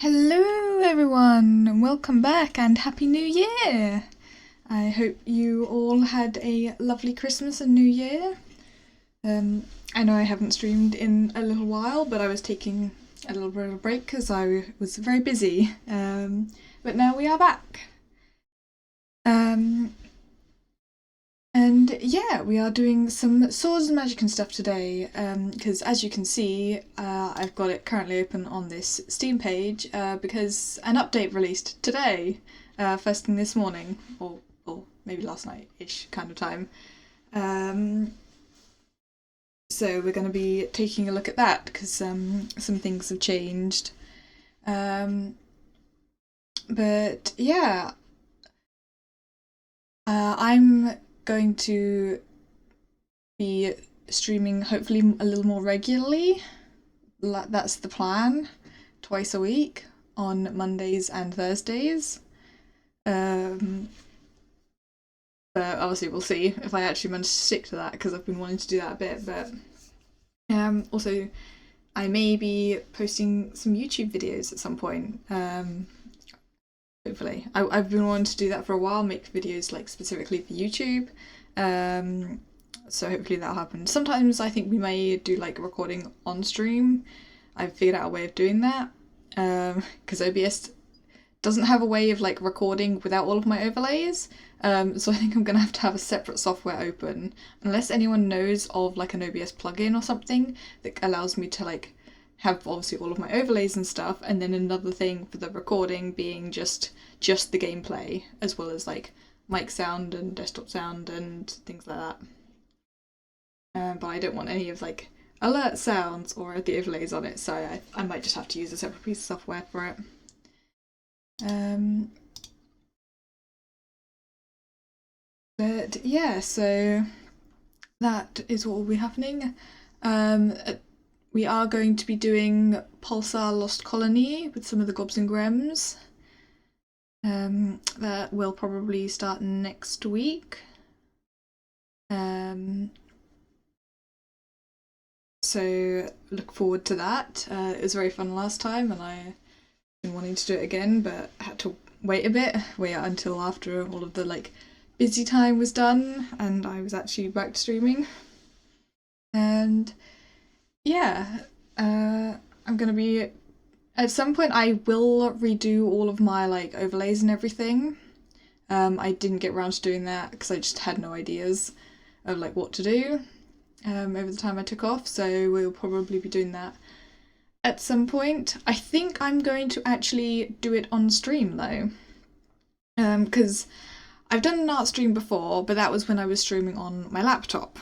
Hello everyone and welcome back and Happy New Year! I hope you all had a lovely Christmas and New Year. I know I haven't streamed in a little while, but I was taking a little bit of a break because I was very busy. But now we are back. And yeah, we are doing some swords and magic and stuff today, because as you can see, I've got it currently open on this Steam page, because an update released today, first thing this morning, or maybe last night-ish kind of time. So we're going to be taking a look at that, because some things have changed. But yeah, I'm going to be streaming hopefully a little more regularly. That's the plan, twice a week on Mondays and Thursdays. But obviously we'll see if I actually manage to stick to that because I've been wanting to do that a bit. But also I may be posting some YouTube videos at some point. Hopefully. I've been wanting to do that for a while, make videos like specifically for YouTube. So hopefully that'll happen. Sometimes I think we may do like recording on stream. I've figured out a way of doing that. Because OBS doesn't have a way of like recording without all of my overlays. So I think I'm gonna have to have a separate software open. Unless anyone knows of like an OBS plugin or something that allows me to like have obviously all of my overlays and stuff, and then another thing for the recording being just the gameplay, as well as like mic sound and desktop sound and things like that. But I don't want any of like alert sounds or the overlays on it, so I might just have to use a separate piece of software for it. But yeah, so that is what will be happening. We are going to be doing Pulsar Lost Colony with some of the Gobs and Grems. That will probably start next week. So look forward to that. It was very fun last time and I've been wanting to do it again, but had to wait until after all of the like busy time was done and I was actually back to streaming. And yeah, I'm gonna be at some point I will redo all of my like overlays and everything. I didn't get around to doing that because I just had no ideas of like what to do over the time I took off, so we'll probably be doing that at some point. I think I'm going to actually do it on stream though, because I've done an art stream before, but that was when I was streaming on my laptop,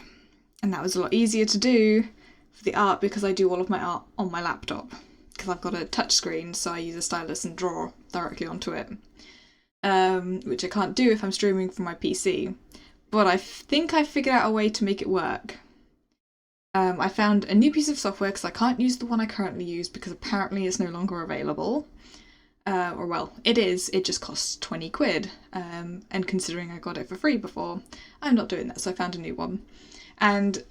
and that was a lot easier to do for the art because I do all of my art on my laptop because I've got a touch screen, so I use a stylus and draw directly onto it, which I can't do if I'm streaming from my PC. But I think I figured out a way to make it work. I found a new piece of software because I can't use the one I currently use because apparently it's no longer available. Or well, it is, it just costs 20 quid. And considering I got it for free before, I'm not doing that, so I found a new one. And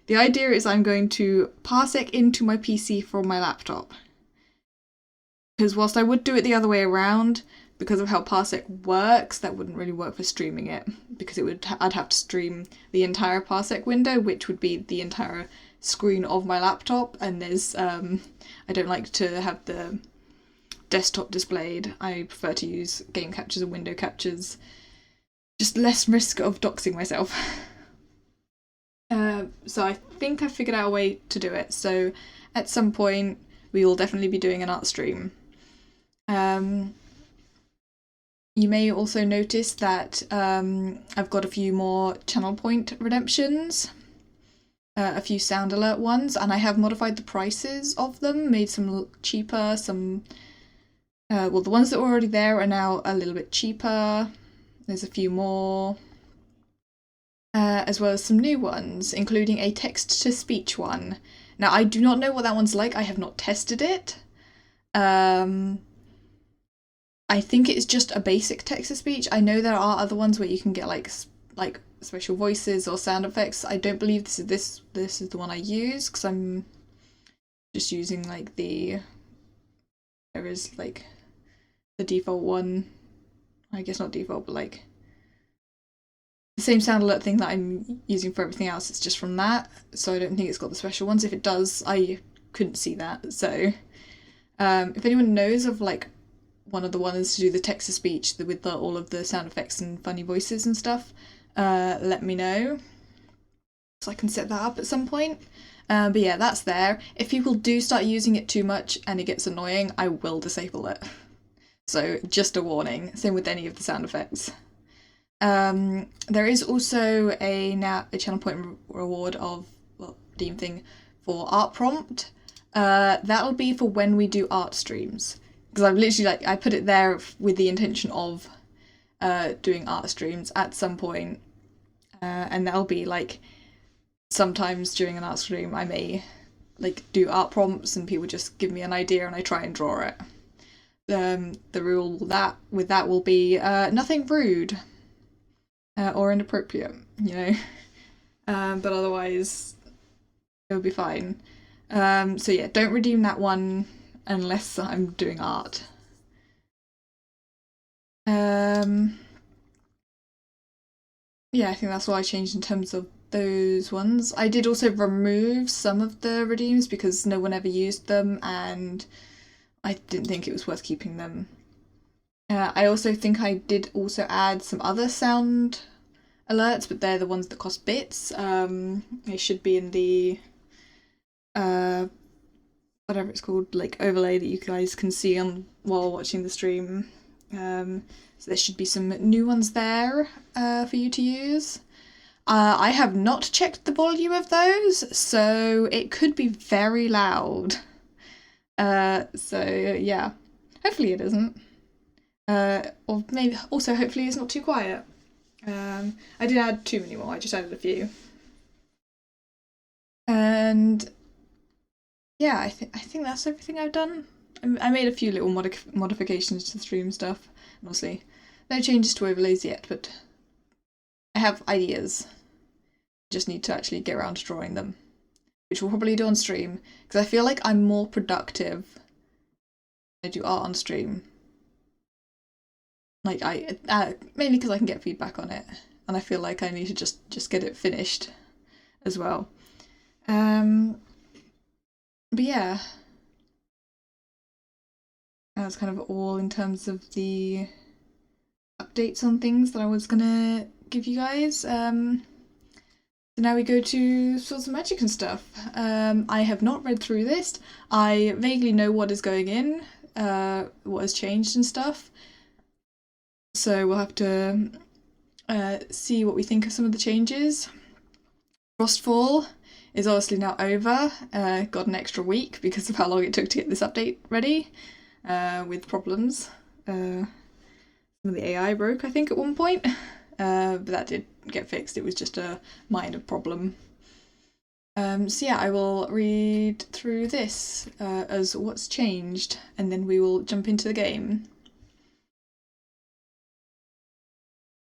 the idea is I'm going to Parsec into my PC from my laptop. Because whilst I would do it the other way around, because of how Parsec works, that wouldn't really work for streaming it. Because I'd have to stream the entire Parsec window, which would be the entire screen of my laptop. And there's, I don't like to have the desktop displayed. I prefer to use game captures and window captures. Just less risk of doxing myself. So I think I figured out a way to do it. So at some point we will definitely be doing an art stream. You may also notice that I've got a few more channel point redemptions, a few sound alert ones, and I have modified the prices of them, made some cheaper, some well, the ones that were already there are now a little bit cheaper. There's a few more. As well as some new ones, including a text-to-speech one. Now, I do not know what that one's like. I have not tested it. I think it's just a basic text-to-speech. I know there are other ones where you can get like special voices or sound effects. I don't believe this is the one I use because I'm just using like the there is like the default one. I guess not default, but like the same sound alert thing that I'm using for everything else. It's just from that, so I don't think it's got the special ones. If it does, I couldn't see that. So if anyone knows of like one of the ones to do the text-to-speech with all of the sound effects and funny voices and stuff, let me know so I can set that up at some point. But yeah, that's there. If people do start using it too much and it gets annoying, I will disable it. So just a warning. Same with any of the sound effects. There is also a channel point reward of, well, redeem thing for art prompt. That'll be for when we do art streams. Because I've literally I put it there with the intention of doing art streams at some point. And that'll be like sometimes during an art stream I may like do art prompts and people just give me an idea and I try and draw it. The rule with that will be nothing rude or inappropriate, you know. But otherwise it'll be fine. So yeah, don't redeem that one unless I'm doing art. Yeah, I think that's what I changed in terms of those ones. I did also remove some of the redeems because no one ever used them and I didn't think it was worth keeping them. I also think I did also add some other sound alerts, but they're the ones that cost bits. They should be in the whatever it's called, like overlay that you guys can see on while watching the stream. So there should be some new ones there for you to use. I have not checked the volume of those, so it could be very loud. So yeah, hopefully it isn't. Or maybe also hopefully it's not too quiet. I did add too many more, I just added a few. And yeah, I think that's everything I've done. I made a few little modifications to the stream stuff. Honestly, no changes to overlays yet, but I have ideas. Just need to actually get around to drawing them, which we'll probably do on stream, because I feel like I'm more productive when I do art on stream. Like mainly because I can get feedback on it, and I feel like I need to just get it finished as well. But yeah, that's kind of all in terms of the updates on things that I was gonna give you guys. So now we go to Swords of Magic and stuff. I have not read through this. I vaguely know what is going in, what has changed and stuff. So we'll have to see what we think of some of the changes. Frostfall is obviously now over. Got an extra week because of how long it took to get this update ready, with problems. Some of the AI broke, I think, at one point, but that did get fixed. It was just a minor problem. So yeah, I will read through this as what's changed, and then we will jump into the game.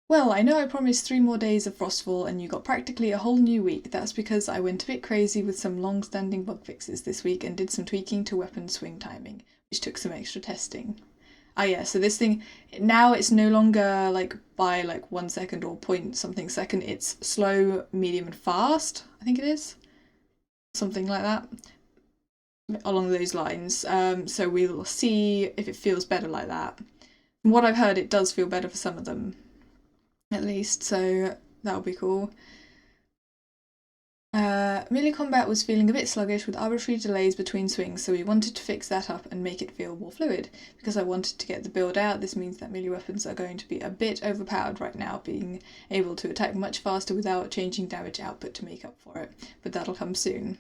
Well, I know I promised 3 more days of Frostfall and you got practically a whole new week. That's because I went a bit crazy with some long-standing bug fixes this week and did some tweaking to weapon swing timing, which took some extra testing. Ah yeah, so this thing, now it's no longer like by like 1 second or point something second, it's slow, medium and fast, I think it is. Something like that, along those lines. So we'll see if it feels better like that. From what I've heard, it does feel better for some of them, at least, so that'll be cool. Melee combat was feeling a bit sluggish with arbitrary delays between swings, so we wanted to fix that up and make it feel more fluid. Because I wanted to get the build out, this means that melee weapons are going to be a bit overpowered right now, being able to attack much faster without changing damage output to make up for it, but that'll come soon.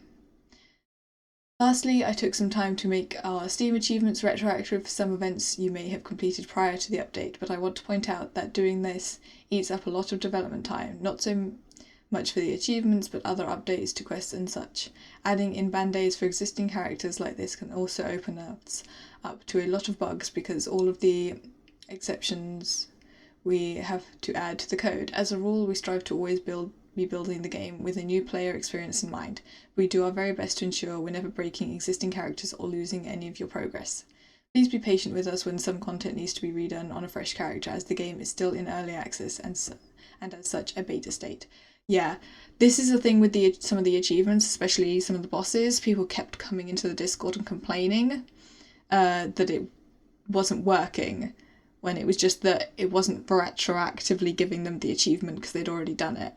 Lastly, I took some time to make our Steam achievements retroactive for some events you may have completed prior to the update, but I want to point out that doing this eats up a lot of development time, not so much for the achievements but other updates to quests and such. Adding in band-aids for existing characters like this can also open us up to a lot of bugs because all of the exceptions we have to add to the code. As a rule, we strive to always be building the game with a new player experience in mind. We do our very best to ensure we're never breaking existing characters or losing any of your progress. Please be patient with us when some content needs to be redone on a fresh character, as the game is still in early access and as such a beta state. Yeah, this is the thing with some of the achievements, especially some of the bosses. People kept coming into the Discord and complaining that it wasn't working, when it was just that it wasn't retroactively giving them the achievement because they'd already done it.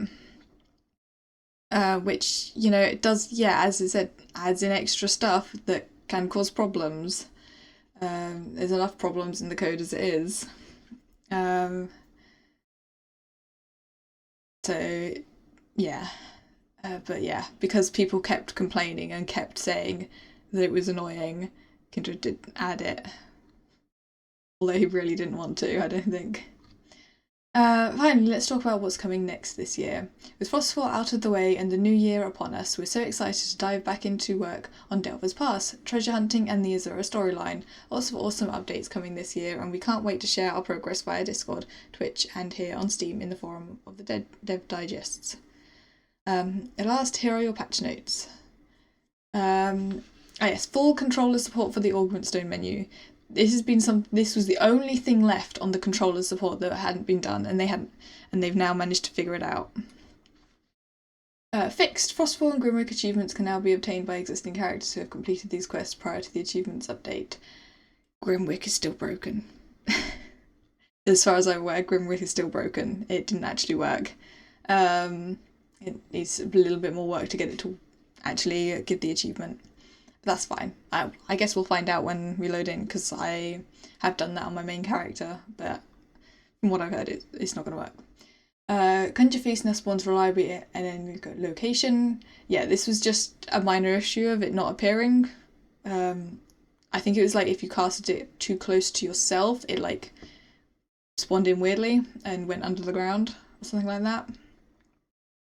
Which, you know, it does, yeah, as I said, adds in extra stuff that can cause problems. There's enough problems in the code as it is. So, yeah. But yeah, because people kept complaining and kept saying that it was annoying, Kindred did add it. Although he really didn't want to, I don't think. Finally, let's talk about what's coming next this year. With Frostfall out of the way and the new year upon us, we're so excited to dive back into work on Delver's Pass, treasure hunting and the Azura storyline. Lots of awesome updates coming this year, and we can't wait to share our progress via Discord, Twitch and here on Steam in the forum of the Dev Digests. At last, here are your patch notes. Yes, full controller support for the Augment Stone menu. This was the only thing left on the controller support that hadn't been done, and they've now managed to figure it out. Fixed. Frostfall and Grimrock achievements can now be obtained by existing characters who have completed these quests prior to the achievements update. Grimwick is still broken. As far as I'm aware, Grimwick is still broken. It didn't actually work. It needs a little bit more work to get it to actually give the achievement. That's fine. I guess we'll find out when we load in, because I have done that on my main character, but from what I've heard, it's not going to work. Conjure Feast now spawns reliably and then we've got location. Yeah, this was just a minor issue of it not appearing. I think it was like if you casted it too close to yourself, it like spawned in weirdly and went under the ground or something like that.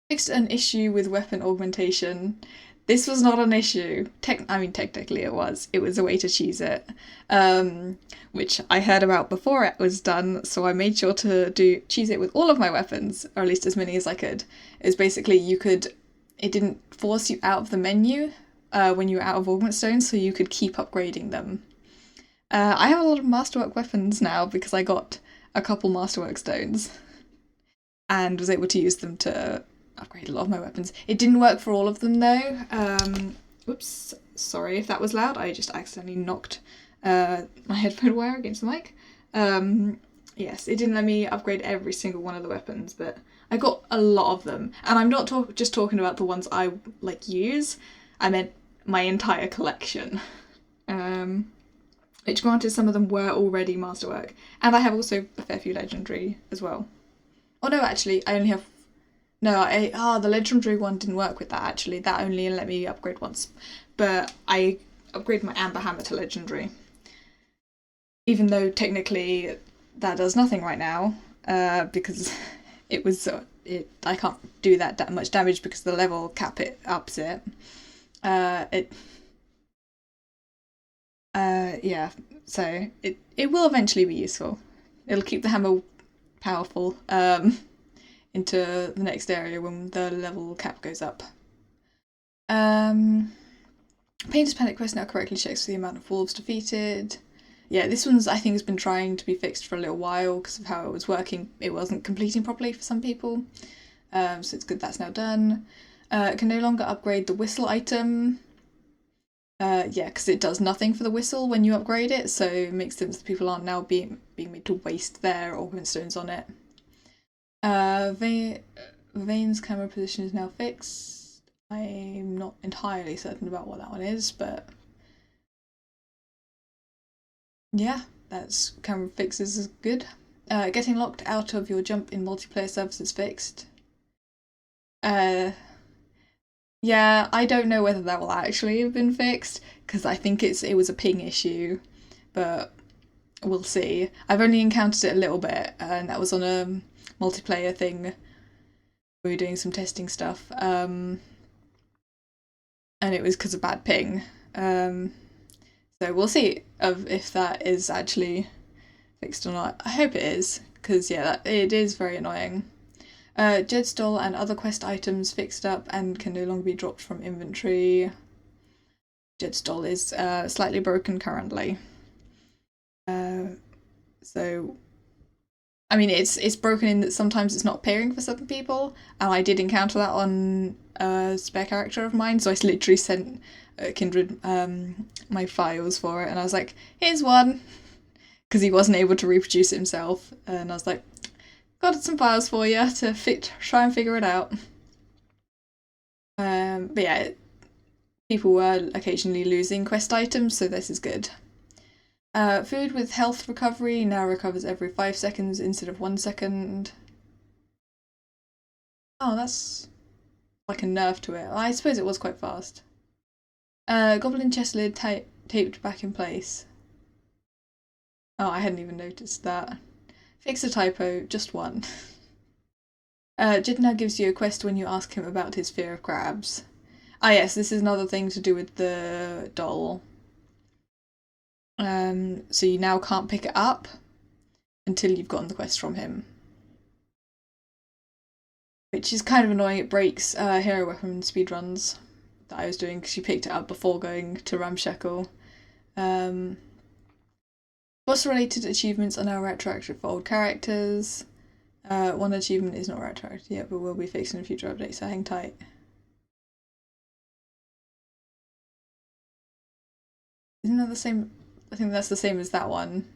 Fixed an issue with weapon augmentation. This was not an issue. Technically it was. It was a way to cheese it, which I heard about before it was done, so I made sure to cheese it with all of my weapons, or at least as many as I could. It was basically it didn't force you out of the menu when you were out of Augment Stones, so you could keep upgrading them. I have a lot of Masterwork weapons now because I got a couple Masterwork stones and was able to use them to upgrade a lot of my weapons. It didn't work for all of them though. Whoops, sorry if that was loud. I just accidentally knocked my headphone wire against the mic. Yes, it didn't let me upgrade every single one of the weapons, but I got a lot of them. And I'm not just talking about the ones I use. I meant my entire collection. Which granted, some of them were already Masterwork. And I have also a fair few Legendary as well. Oh no, actually, I only have... No, the Legendary one didn't work with that, actually. That only let me upgrade once. But I upgraded my Amber Hammer to Legendary. Even though, technically, that does nothing right now. Because I can't do that much damage because the level cap ups it. Yeah, so it will eventually be useful. It'll keep the hammer powerful into the next area when the level cap goes up. Painter's Panic quest now correctly checks for the amount of wolves defeated. Yeah, this one's I think has been trying to be fixed for a little while because of how it was working. It wasn't completing properly for some people, so it's good that's now done. It can no longer upgrade the whistle item. Yeah, because it does nothing for the whistle when you upgrade it, so it makes sense that people aren't now being made to waste their Augment Stones on it. Vane's camera position is now fixed. I'm not entirely certain about what that one is, but yeah, that's camera fixes is good. Getting locked out of your jump in multiplayer servers is fixed. Yeah, I don't know whether that will actually have been fixed, because I think it was a ping issue, but we'll see. I've only encountered it a little bit, and that was on a multiplayer thing. We were doing some testing stuff, and it was because of bad ping. So we'll see if that is actually fixed or not. I hope it is, because yeah, it is very annoying. Jedstall and other quest items fixed up and can no longer be dropped from inventory. Jedstall is slightly broken currently. So, I mean, it's broken in that sometimes it's not appearing for certain people, and I did encounter that on a spare character of mine, so I literally sent Kindred my files for it, and I was like, here's one, because he wasn't able to reproduce it himself, and I was like, got some files for you to try and figure it out. But yeah, people were occasionally losing quest items, so this is good. Food with health recovery now recovers every 5 seconds instead of 1 second. Oh, that's like a nerf to it. I suppose it was quite fast. Goblin chest lid taped back in place. Oh, I hadn't even noticed that. Fix a typo, just one. Jid now gives you a quest when you ask him about his fear of crabs. Ah yes, this is another thing to do with the doll. So you now can't pick it up until you've gotten the quest from him. Which is kind of annoying. It breaks hero weapon speedruns that I was doing because you picked it up before going to Ramshackle. Boss-related achievements are now retroactive for old characters. One achievement is not retroactive yet, but will be fixed in a future update, so hang tight. Isn't that the same? I think that's the same as that one,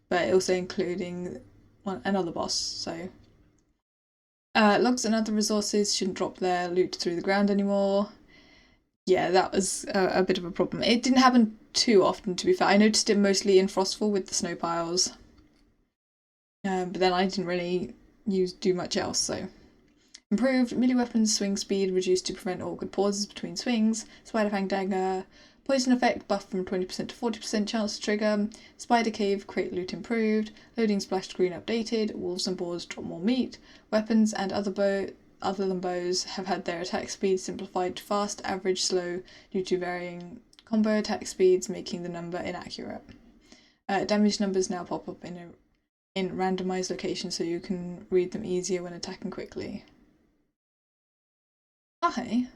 but also including another boss, so. Logs and other resources shouldn't drop their loot through the ground anymore. Yeah, that was a bit of a problem. It didn't happen too often, to be fair. I noticed it mostly in Frostfall with the snow piles. But then I didn't really do much else, so. Improved melee weapons swing speed reduced to prevent awkward pauses between swings. Spider Fang Dagger. Poison effect buffed from 20% to 40% chance to trigger. Spider Cave crate loot improved. Loading splash screen updated. Wolves and boars drop more meat. Weapons and other than bows have had their attack speed simplified to fast, average, slow due to varying combo attack speeds, making the number inaccurate. Damage numbers now pop up in randomized locations so you can read them easier when attacking quickly. Okay.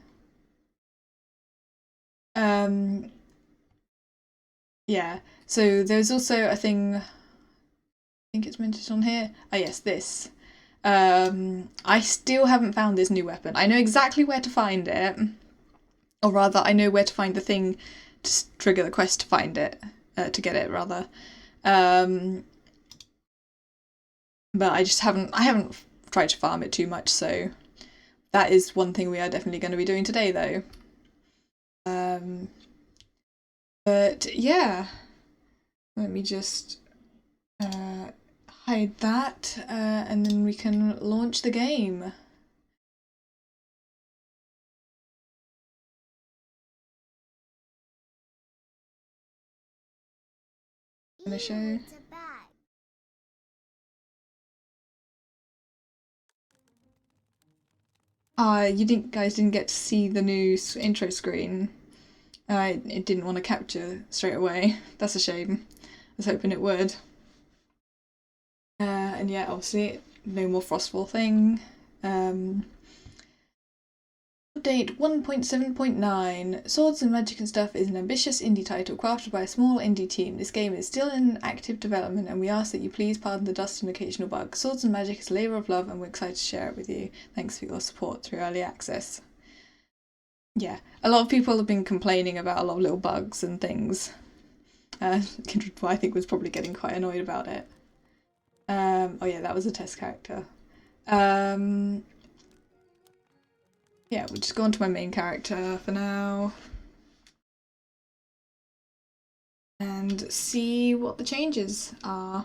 Yeah, so there's also a thing, I think it's mentioned on here. Oh yes, this. I still haven't found this new weapon. I know exactly where to find it, or rather, I know where to find the thing to trigger the quest to find it, to get it rather. But I haven't tried to farm it too much, so that is one thing we are definitely going to be doing today, though. But yeah, let me just hide that, and then we can launch the game. I'm gonna show. You guys didn't get to see the new intro screen. It didn't want to capture straight away. That's a shame. I was hoping it would. And yeah, obviously, no more Frostfall thing. Update 1.7.9. Swords and Magic and Stuff is an ambitious indie title crafted by a small indie team. This game is still in active development and we ask that you please pardon the dust and occasional bugs. Swords and Magic is a labour of love and we're excited to share it with you. Thanks for your support through early access. Yeah, a lot of people have been complaining about a lot of little bugs and things. Kindred, I think, was probably getting quite annoyed about it. Oh yeah, that was a test character. Yeah, we'll just go on to my main character for now. And see what the changes are.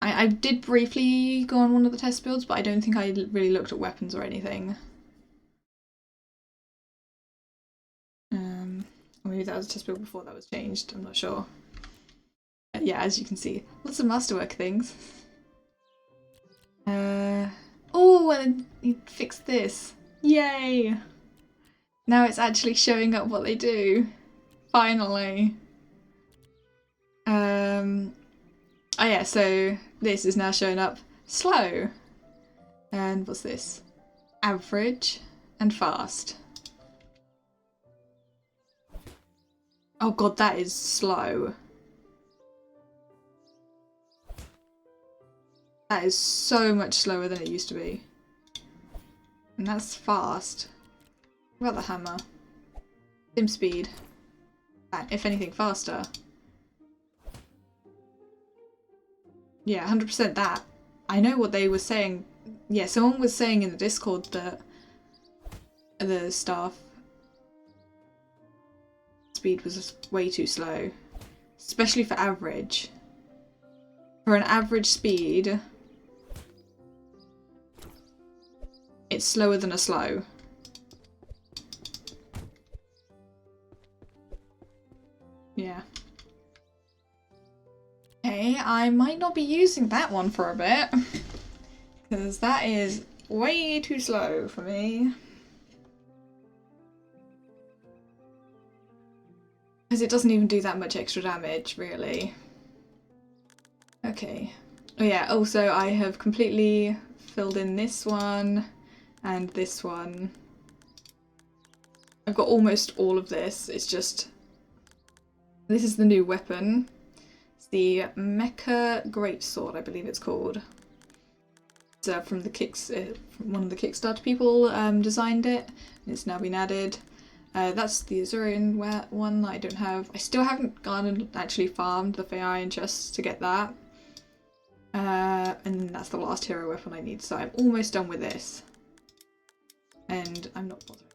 I did briefly go on one of the test builds, but I don't think I really looked at weapons or anything. Or maybe that was a test build before that was changed, I'm not sure. But yeah, as you can see, lots of masterwork things. Oh, and he fixed this. Yay! Now it's actually showing up what they do. Finally. Oh yeah, so this is now showing up slow. And what's this? Average and fast. Oh god, that is slow. That is so much slower than it used to be. And that's fast. What about the hammer? Same speed. If anything, faster. Yeah, 100% that. I know what they were saying. Yeah, someone was saying in the Discord that the staff speed was way too slow. Especially for average. For an average speed, it's slower than a slow. Yeah. Okay, I might not be using that one for a bit. Because that is way too slow for me. Because it doesn't even do that much extra damage, really. Okay. Oh yeah, also I have completely filled in this one and this one. I've got almost all of this. It's just... This is the new weapon. It's the Mecha Greatsword, I believe it's called. It's from the one of the Kickstarter people designed it. And it's now been added. That's the Azurian one that I don't have. I still haven't gone and actually farmed the Fey Iron chests to get that. And that's the last hero weapon I need, so I'm almost done with this. And I'm not bothering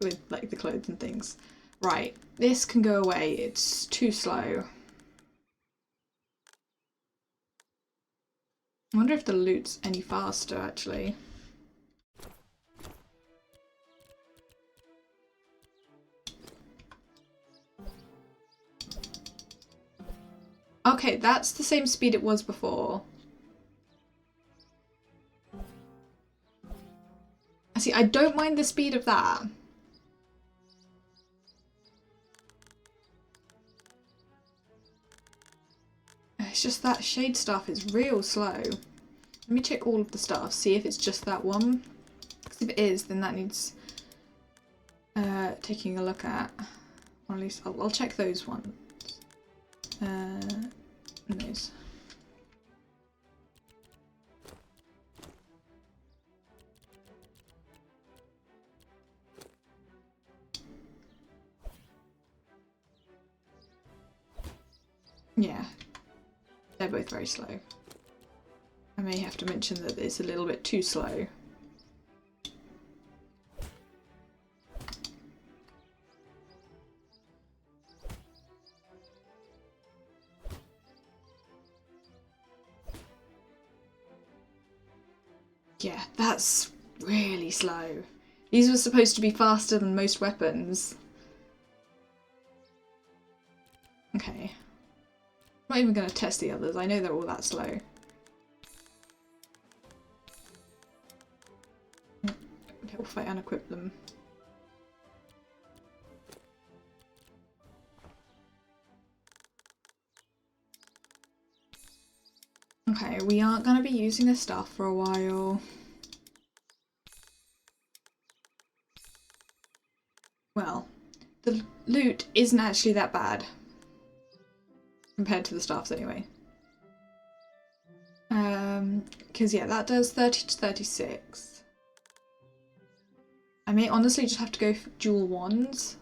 with like the clothes and things. Right, this can go away, it's too slow. I wonder if the loot's any faster actually. Okay, that's the same speed it was before. See, I don't mind the speed of that. It's just that shade stuff is real slow. Let me check all of the stuff, see if it's just that one. Because if it is, then that needs taking a look at. Or at least I'll check those ones. Those. Yeah, they're both very slow. I may have to mention that it's a little bit too slow. Yeah, that's really slow. These were supposed to be faster than most weapons. Okay. I'm not even going to test the others, I know they're all that slow. Okay, we'll fight and equip them. Okay, we aren't going to be using this stuff for a while. Well, the loot isn't actually that bad. Compared to the staffs anyway. Because yeah, that does 30 to 36. I may honestly just have to go for dual wands.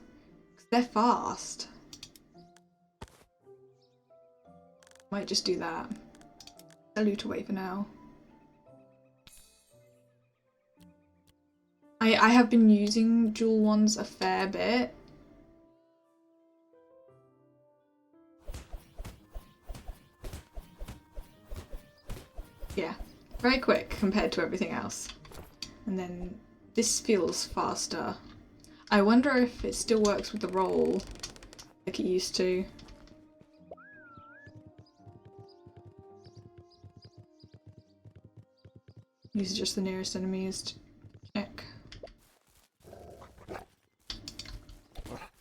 Because they're fast. Might just do that. I'll loot away for now. I have been using dual wands a fair bit. Yeah, very quick compared to everything else. And then this feels faster. I wonder if it still works with the roll like it used to. These are just the nearest enemies to check.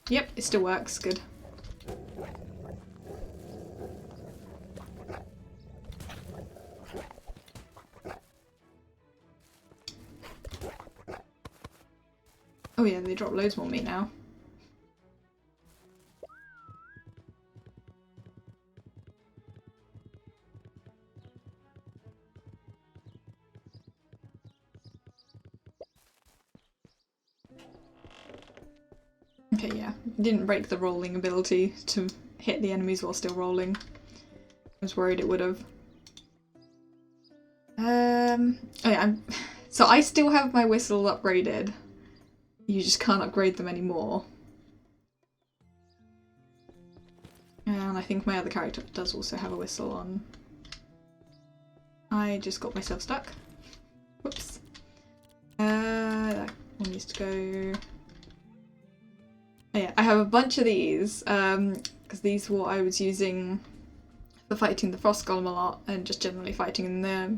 Yep, it still works, good. Oh yeah, they drop loads more meat now. Okay, yeah. Didn't break the rolling ability to hit the enemies while still rolling. I was worried it would have. Oh yeah, so I still have my whistle upgraded. You just can't upgrade them anymore. And I think my other character does also have a whistle on. I just got myself stuck. Whoops. That one needs to go. Oh yeah, I have a bunch of these, because these were what I was using for fighting the Frost Golem a lot, and just generally fighting in the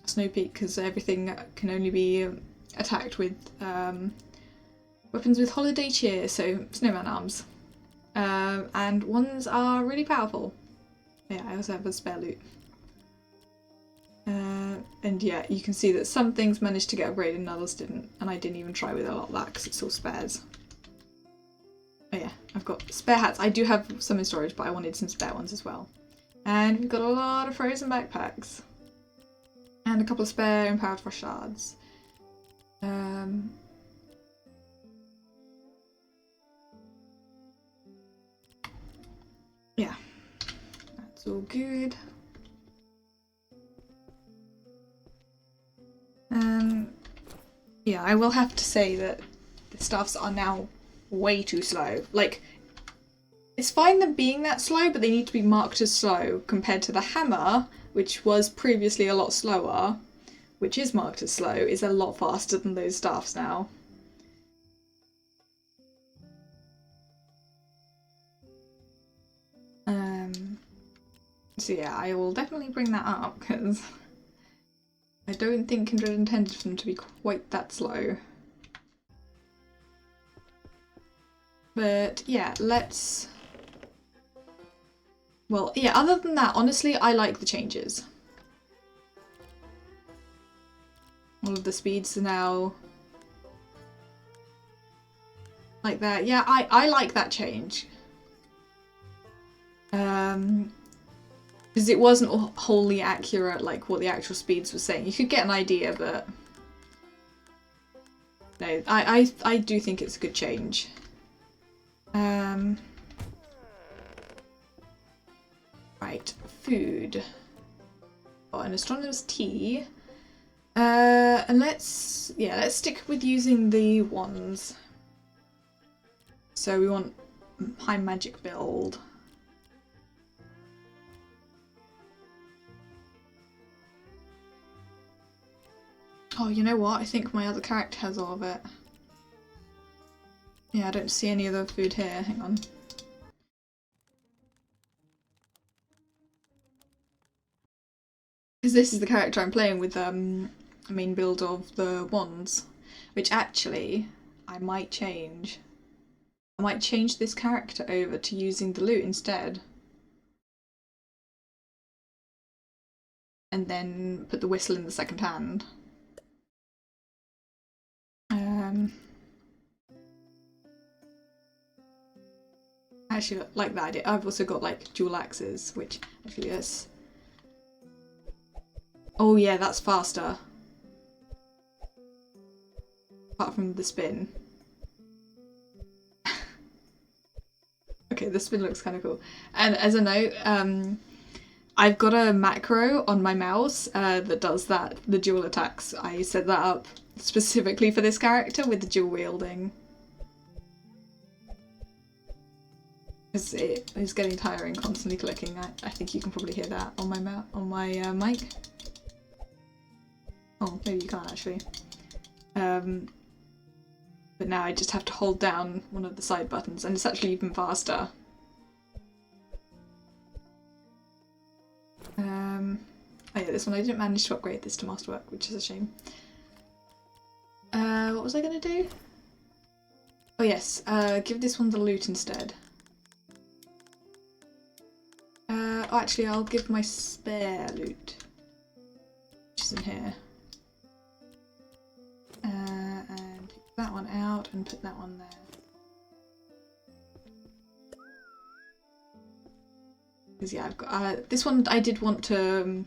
Snow Peak, because everything can only be attacked with weapons with holiday cheer, so snowman arms. And ones are really powerful. Yeah, I also have a spare loot. And yeah, you can see that some things managed to get upgraded and others didn't, and I didn't even try with a lot of that because it's all spares. Oh yeah, I've got spare hats. I do have some in storage, but I wanted some spare ones as well. And we've got a lot of frozen backpacks. And a couple of spare empowered frost shards. Yeah, that's all good. Yeah, I will have to say that the staffs are now way too slow. Like, it's fine them being that slow, but they need to be marked as slow compared to the hammer, which was previously a lot slower, which is marked as slow, is a lot faster than those staffs now. So yeah, I will definitely bring that up, because I don't think Kindred intended for them to be quite that slow. But yeah, let's... Well, yeah, other than that, honestly, I like the changes. All of the speeds are now like that. Yeah, I like that change. Because it wasn't wholly accurate, like what the actual speeds were saying. You could get an idea, but no, I do think it's a good change. Right, food. Oh, an astronomer's tea. And let's stick with using the wands. So we want high magic build. Oh, you know what? I think my other character has all of it. Yeah, I don't see any other food here. Hang on. Because this is the character I'm playing with a main build of the wands, which actually I might change. I might change this character over to using the loot instead. And then put the whistle in the second hand. I actually like that idea. I've also got like dual axes, which actually is... Oh yeah, that's faster. Apart from the spin. Okay, the spin looks kind of cool. And as a note, I've got a macro on my mouse that does that, the dual attacks. I set that up specifically for this character with the dual wielding. Because it is getting tiring constantly clicking. I think you can probably hear that on my mic. Oh, maybe you can't actually. But now I just have to hold down one of the side buttons, and it's actually even faster. Oh yeah, this one I didn't manage to upgrade this to Masterwork, which is a shame. What was I gonna do? Oh yes, give this one the loot instead. Oh, actually, I'll give my spare loot, which is in here. And pick that one out and put that one there. Because yeah, I've got this one. I did want to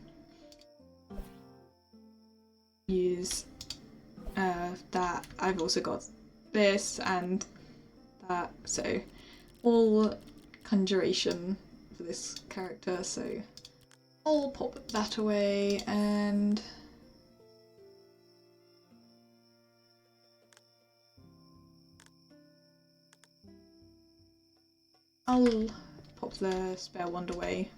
use that. I've also got this and that. So all conjuration for this character. So I'll pop that away and I'll pop the spare wand away.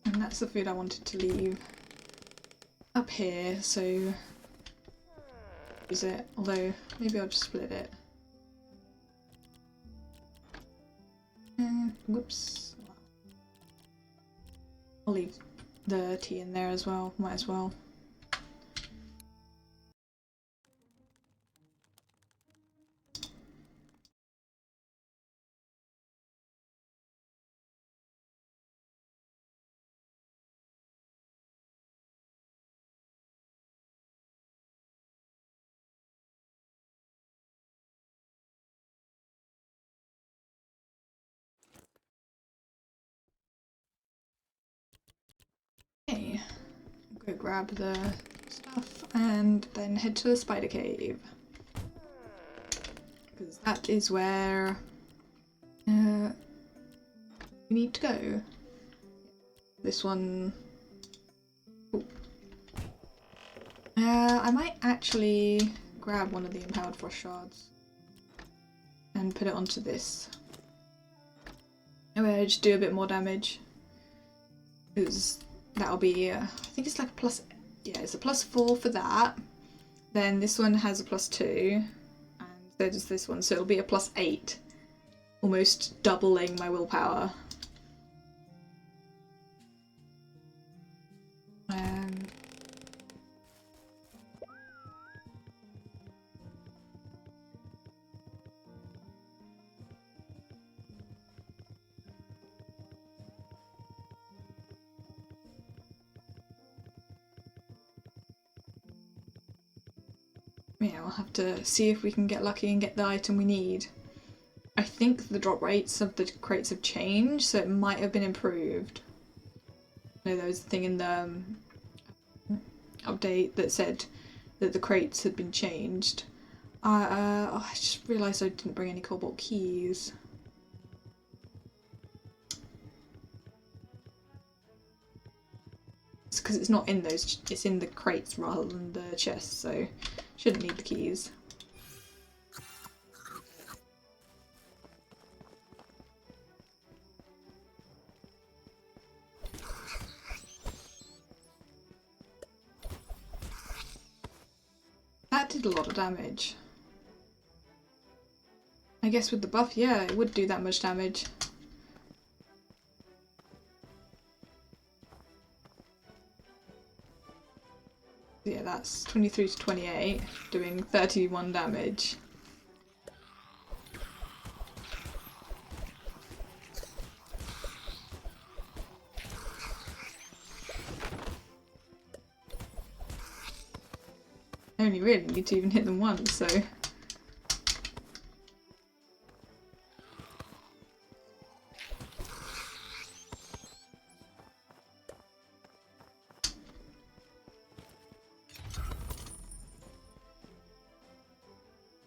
And that's the food I wanted to leave up here, so use it. Although maybe I'll just split it. Whoops. I'll leave the tea in there as well, might as well. Okay, go grab the stuff and then head to the spider cave. Because that is where we need to go. This one. Ooh. I might actually grab one of the empowered frost shards and put it onto this. Anyway, just do a bit more damage. Because that'll be, I think it's like a plus, yeah, it's a +4 for that. Then this one has a +2, and so does this one, so it'll be a +8. Almost doubling my willpower. Yeah, we'll have to see if we can get lucky and get the item we need. I think the drop rates of the crates have changed, so it might have been improved. I know there was a thing in the update that said that the crates had been changed. I just realised I didn't bring any cobalt keys. It's because it's not in those, it's in the crates rather than the chests, so shouldn't need the keys. That did a lot of damage. I guess with the buff, yeah, it would do that much damage. Yeah, that's 23 to 28, doing 31 damage. I only really need to even hit them once, so...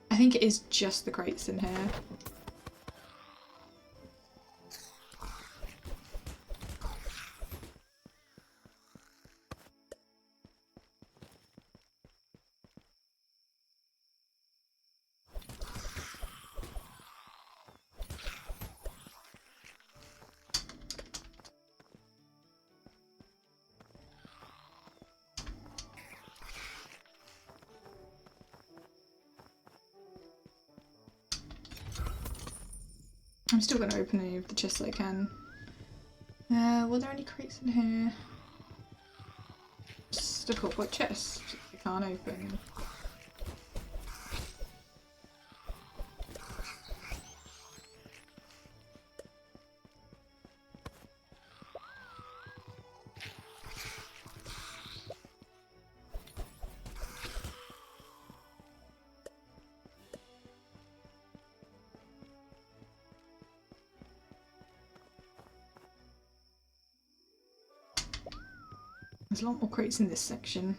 I think it is just the crates in here. I'm still going to open any of the chests I can. Were there any crates in here? Just a couple of chests I can't open. There's a lot more crates in this section.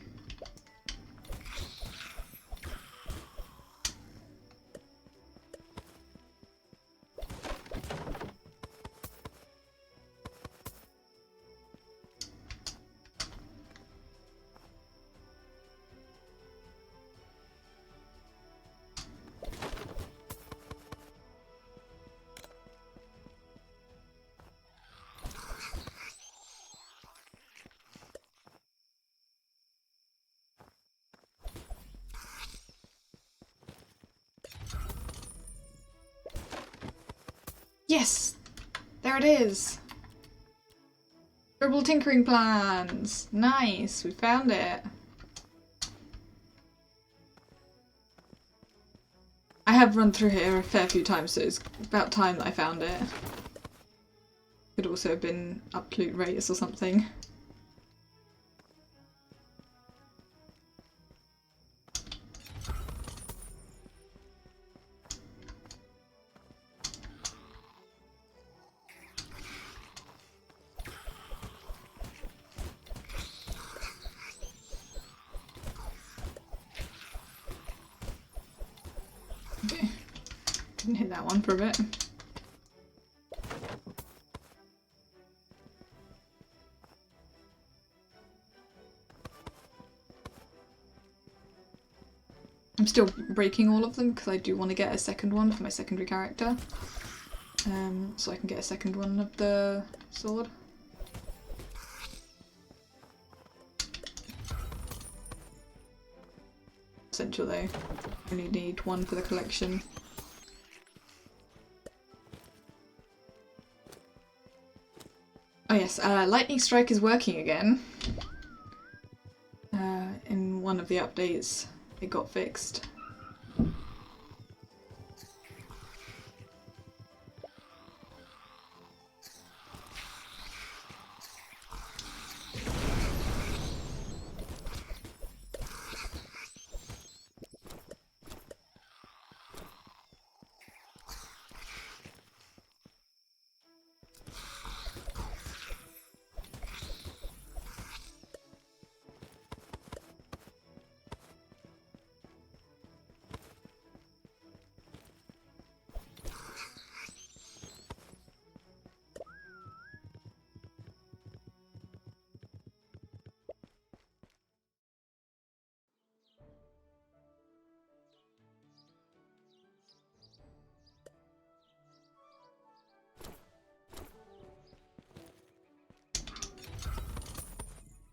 Yes! There it is! Scribble tinkering plans! Nice! We found it! I have run through here a fair few times, so it's about time that I found it. Could also have been up to loot rates or something. Okay, didn't hit that one for a bit. I'm still breaking all of them because I do want to get a second one for my secondary character. So I can get a second one of the sword. Essential though. Only need one for the collection. Oh yes, Lightning Strike is working again. In one of the updates it got fixed.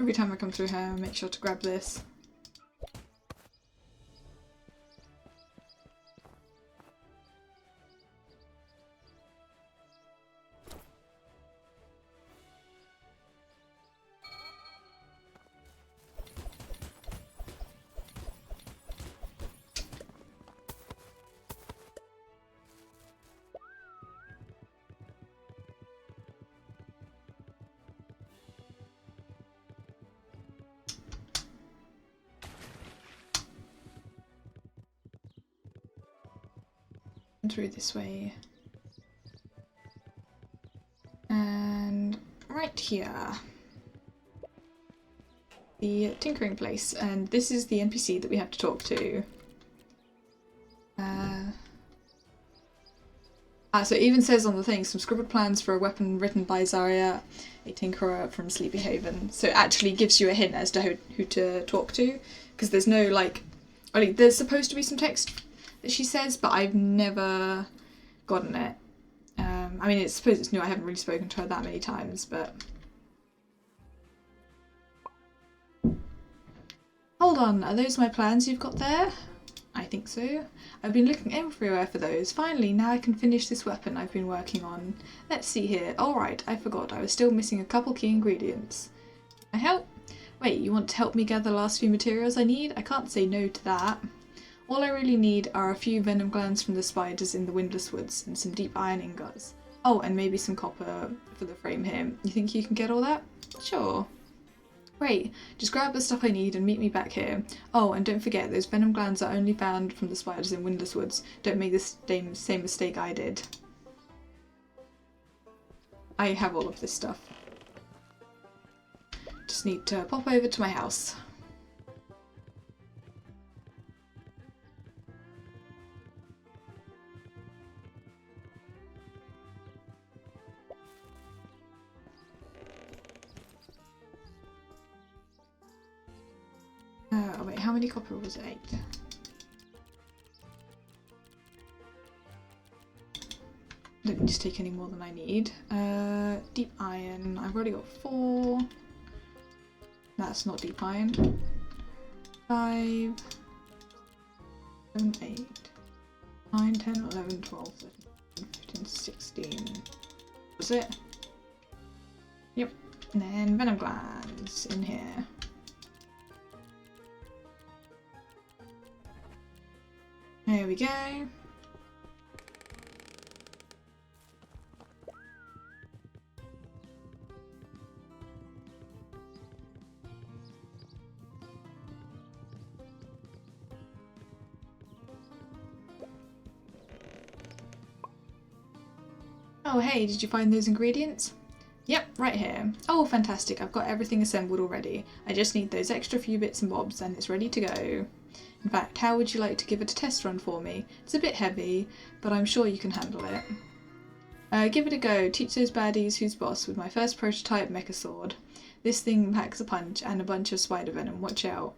Every time I come through here, I make sure to grab this. Through this way. And right here. The tinkering place, and this is the NPC that we have to talk to. So it even says on the thing, some scribbled plans for a weapon written by Zarya, a tinkerer from Sleepy Haven. So it actually gives you a hint as to who to talk to, because there's no like, I mean, there's supposed to be some text that she says, but I've never gotten it. I mean, I suppose it's new, I haven't really spoken to her that many times, but... Hold on, are those my plans you've got there? I think so. I've been looking everywhere for those. Finally, now I can finish this weapon I've been working on. Let's see here. Alright, I forgot. I was still missing a couple key ingredients. Can I help? Wait, you want to help me gather the last few materials I need? I can't say no to that. All I really need are a few venom glands from the spiders in the Windless Woods and some deep iron ingots. Oh, and maybe some copper for the frame here. You think you can get all that? Sure. Great, just grab the stuff I need and meet me back here. Oh, and don't forget, those venom glands are only found from the spiders in Windless Woods. Don't make the same mistake I did. I have all of this stuff. Just just need to pop over to my house. Oh wait, how many copper was it? 8. Don't need to take any more than I need. Deep iron. I've already got 4. That's not deep iron. 5, 7, 8, 9, 10, 11, 12, 13, 15, 16. Was it? Yep. And then venom glands in here. There we go. Oh hey, did you find those ingredients? Yep, right here. Oh fantastic, I've got everything assembled already. I just need those extra few bits and bobs and it's ready to go. In fact, how would you like to give it a test run for me? It's a bit heavy, but I'm sure you can handle it. Give it a go. Teach those baddies who's boss with my first prototype mecha sword. This thing packs a punch and a bunch of spider venom. Watch out.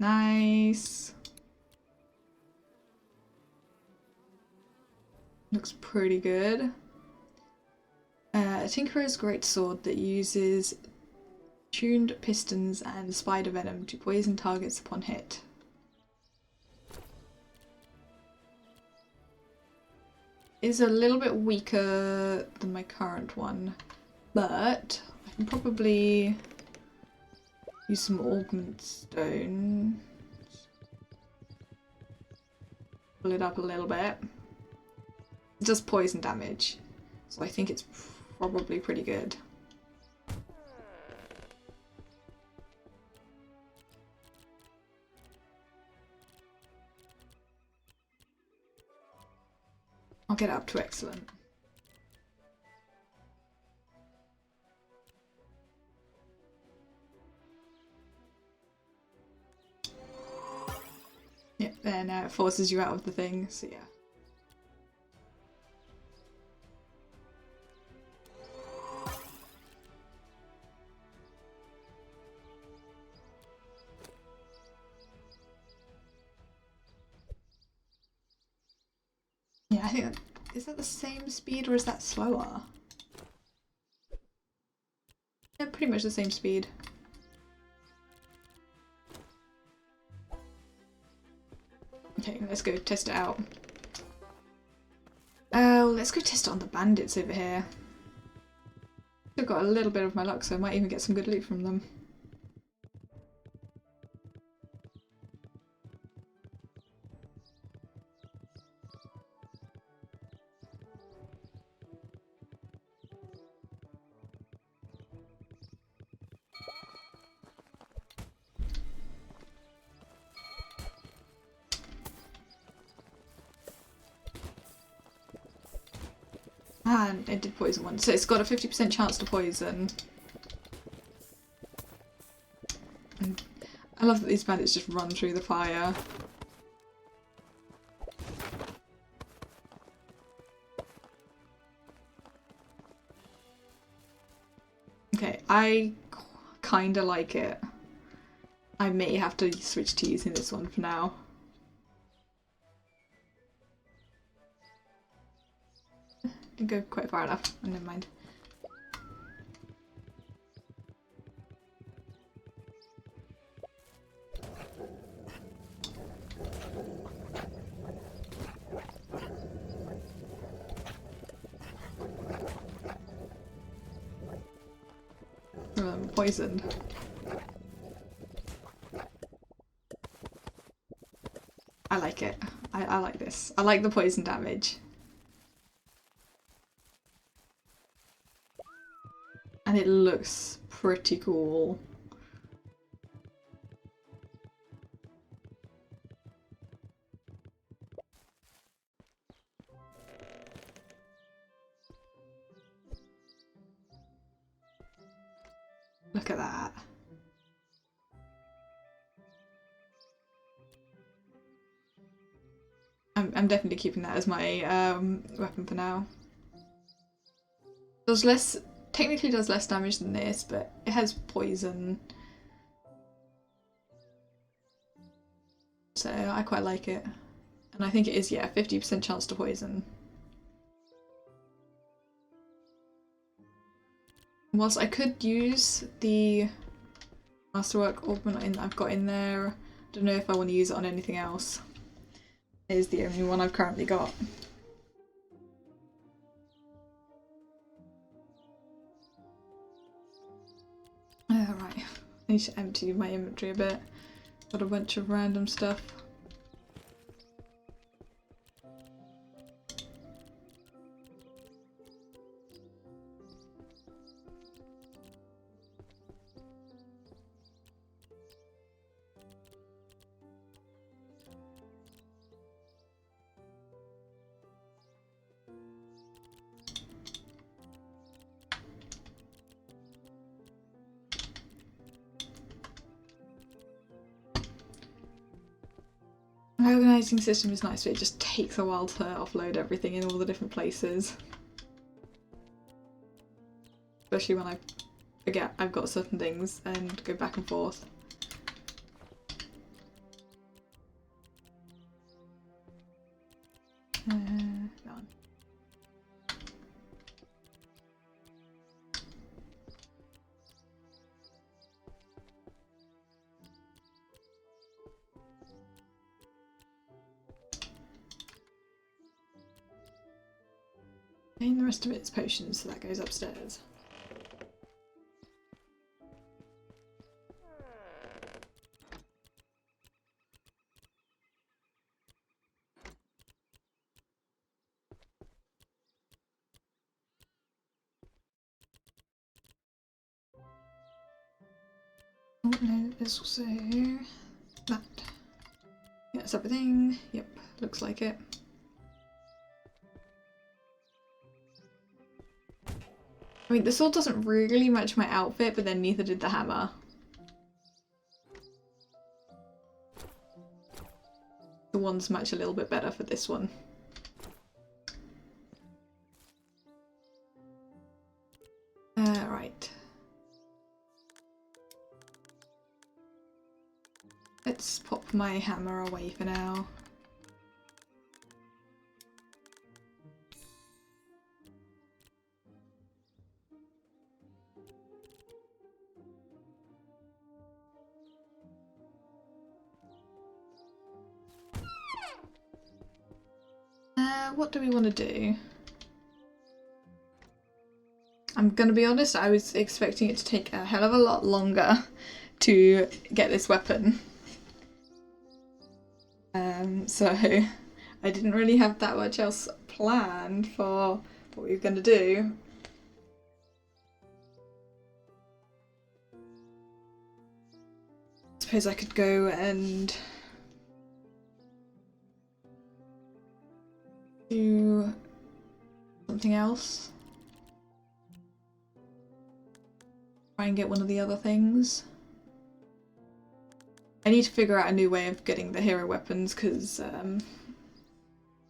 Nice. Looks pretty good. A Tinkerer's great sword that uses tuned pistons and spider venom to poison targets upon hit. Is a little bit weaker than my current one, but I can probably use some augment stone. Pull it up a little bit. It does poison damage, so I think it's probably pretty good. I'll get up to excellent. Yep, there now it forces you out of the thing, so yeah. Yeah, I think is that the same speed or is that slower? Yeah, pretty much the same speed. Okay, let's go test it out. Oh, let's go test it on the bandits over here. Still got a little bit of my luck, so I might even get some good loot from them. And it did poison one, so it's got a 50% chance to poison. And I love that these bandits just run through the fire. Okay, I kinda like it. I may have to switch to using this one for now. Didn't go quite far enough. Oh, never mind. Poisoned. I like it. I like this. I like the poison damage. And it looks pretty cool. Look at that. I'm definitely keeping that as my weapon for now. Technically does less damage than this, but it has poison. So I quite like it. And I think it is, yeah, 50% chance to poison. Whilst I could use the Masterwork Augment I've got in there, I don't know if I want to use it on anything else. It is the only one I've currently got. Right, I need to empty my inventory a bit. Got a bunch of random stuff. My organising system is nice, but it just takes a while to offload everything in all the different places. Especially when I forget I've got certain things and go back and forth. No. And the rest of it's potions, so that goes upstairs. Oh no, there's also that. Yeah, that's everything. Yep, looks like it. I mean, the sword doesn't really match my outfit, but then neither did the hammer. The ones match a little bit better for this one. Right. Let's pop my hammer away for now. What do we want to do? I'm gonna be honest, I was expecting it to take a hell of a lot longer to get this weapon. So I didn't really have that much else planned for what we were gonna do. I suppose I could go and do something else. Try and get one of the other things. I need to figure out a new way of getting the hero weapons, because,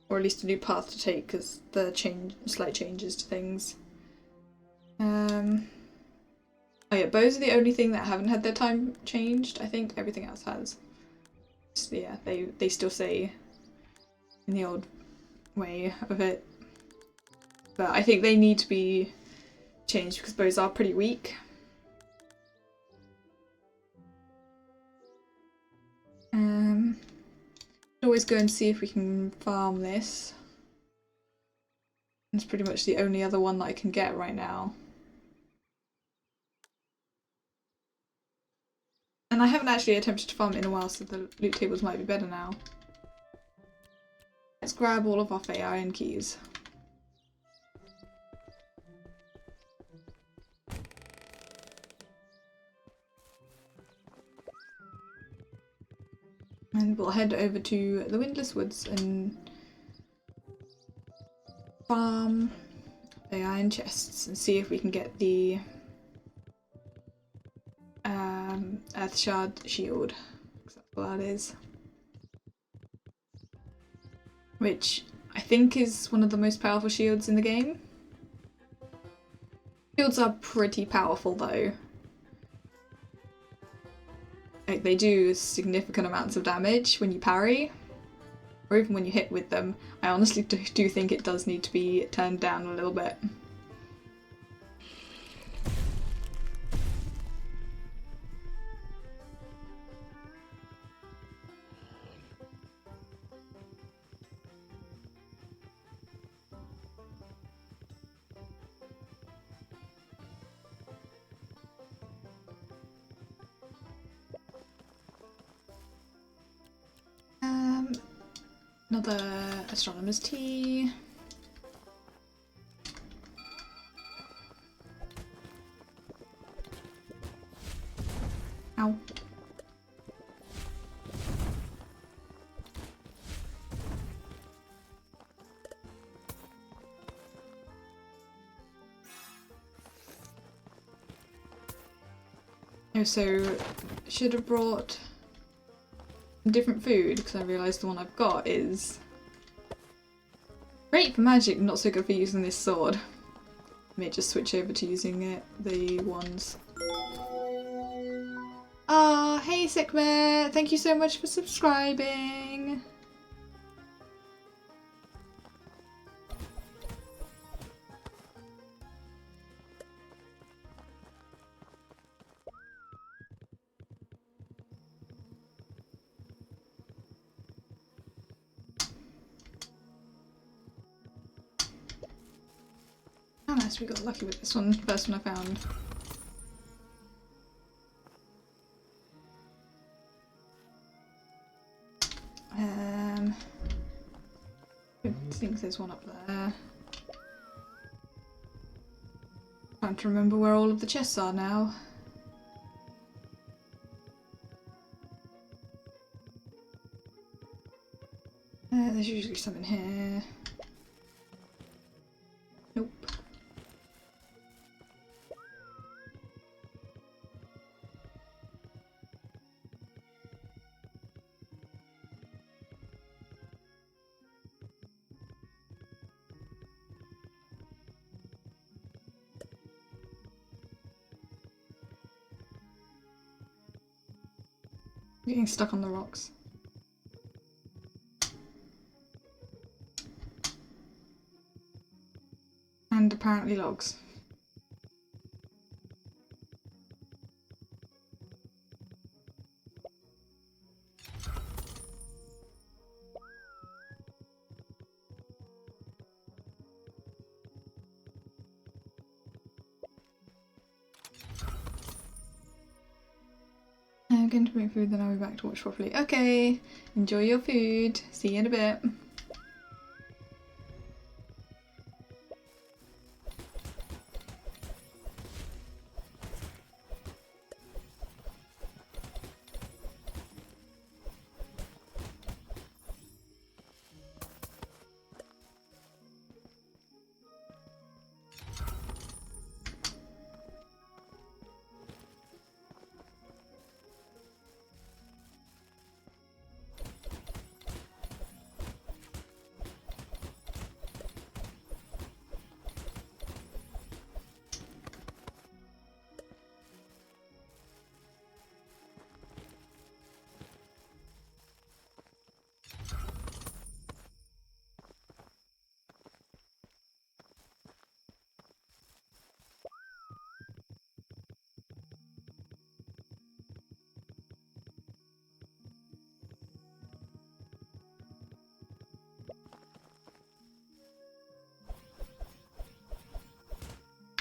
or at least a new path to take, because there are slight changes to things. Oh yeah, bows are the only thing that haven't had their time changed. I think everything else has. So yeah, they still say in the old way of it. But I think they need to be changed because bows are pretty weak. Always go and see if we can farm this. It's pretty much the only other one that I can get right now. And I haven't actually attempted to farm it in a while, so the loot tables might be better now. Let's grab all of our Fey Iron keys. And we'll head over to the Windless Woods and farm the iron chests and see if we can get the Earthshard shield. That's what that is. Which I think is one of the most powerful shields in the game. Shields are pretty powerful though. Like, they do significant amounts of damage when you parry, or even when you hit with them. I honestly do think it does need to be turned down a little bit. Another astronomer's tea. Ow. Also, should have brought different food, because I realised the one I've got is great for magic, not so good for using this sword. I may just switch over to using the ones. Ah, hey Sickmare! Thank you so much for subscribing! How nice we got lucky with this one, first one I found. I think there's one up there. Trying to remember where all of the chests are now. There's usually some in here. Nope. I'm getting stuck on the rocks. And apparently logs. I'm going to make food, then I'll be back to watch properly. Okay, enjoy your food. See you in a bit.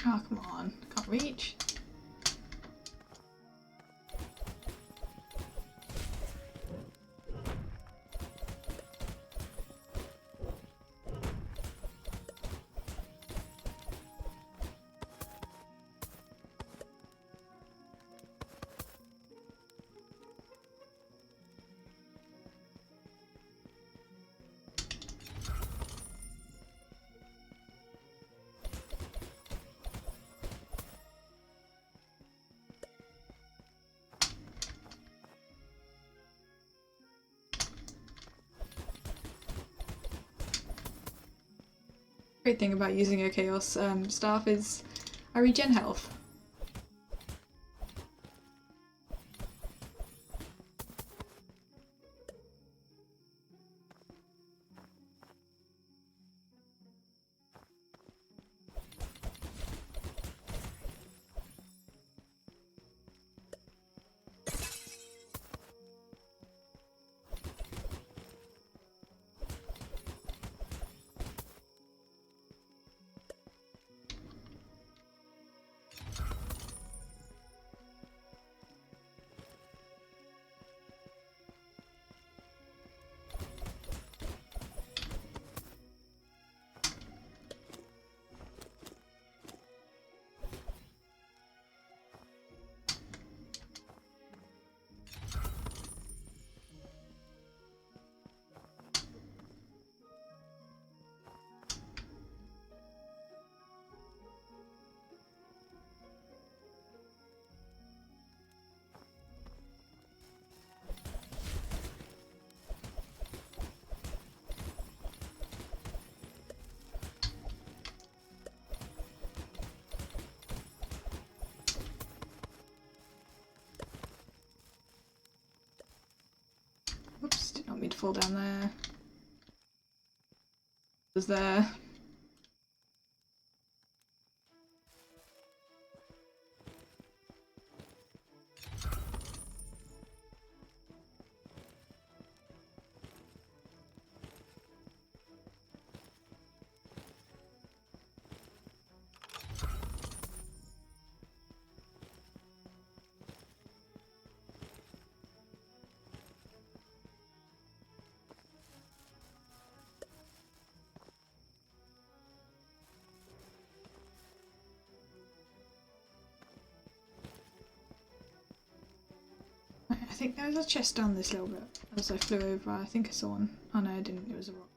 Oh, come on. Can't reach. Great thing about using a chaos staff is I regen health. Whoops, did not mean to fall down there. Was there? I think there was a chest down this little bit as I flew over. I think I saw one. Oh no, I didn't. It was a rock.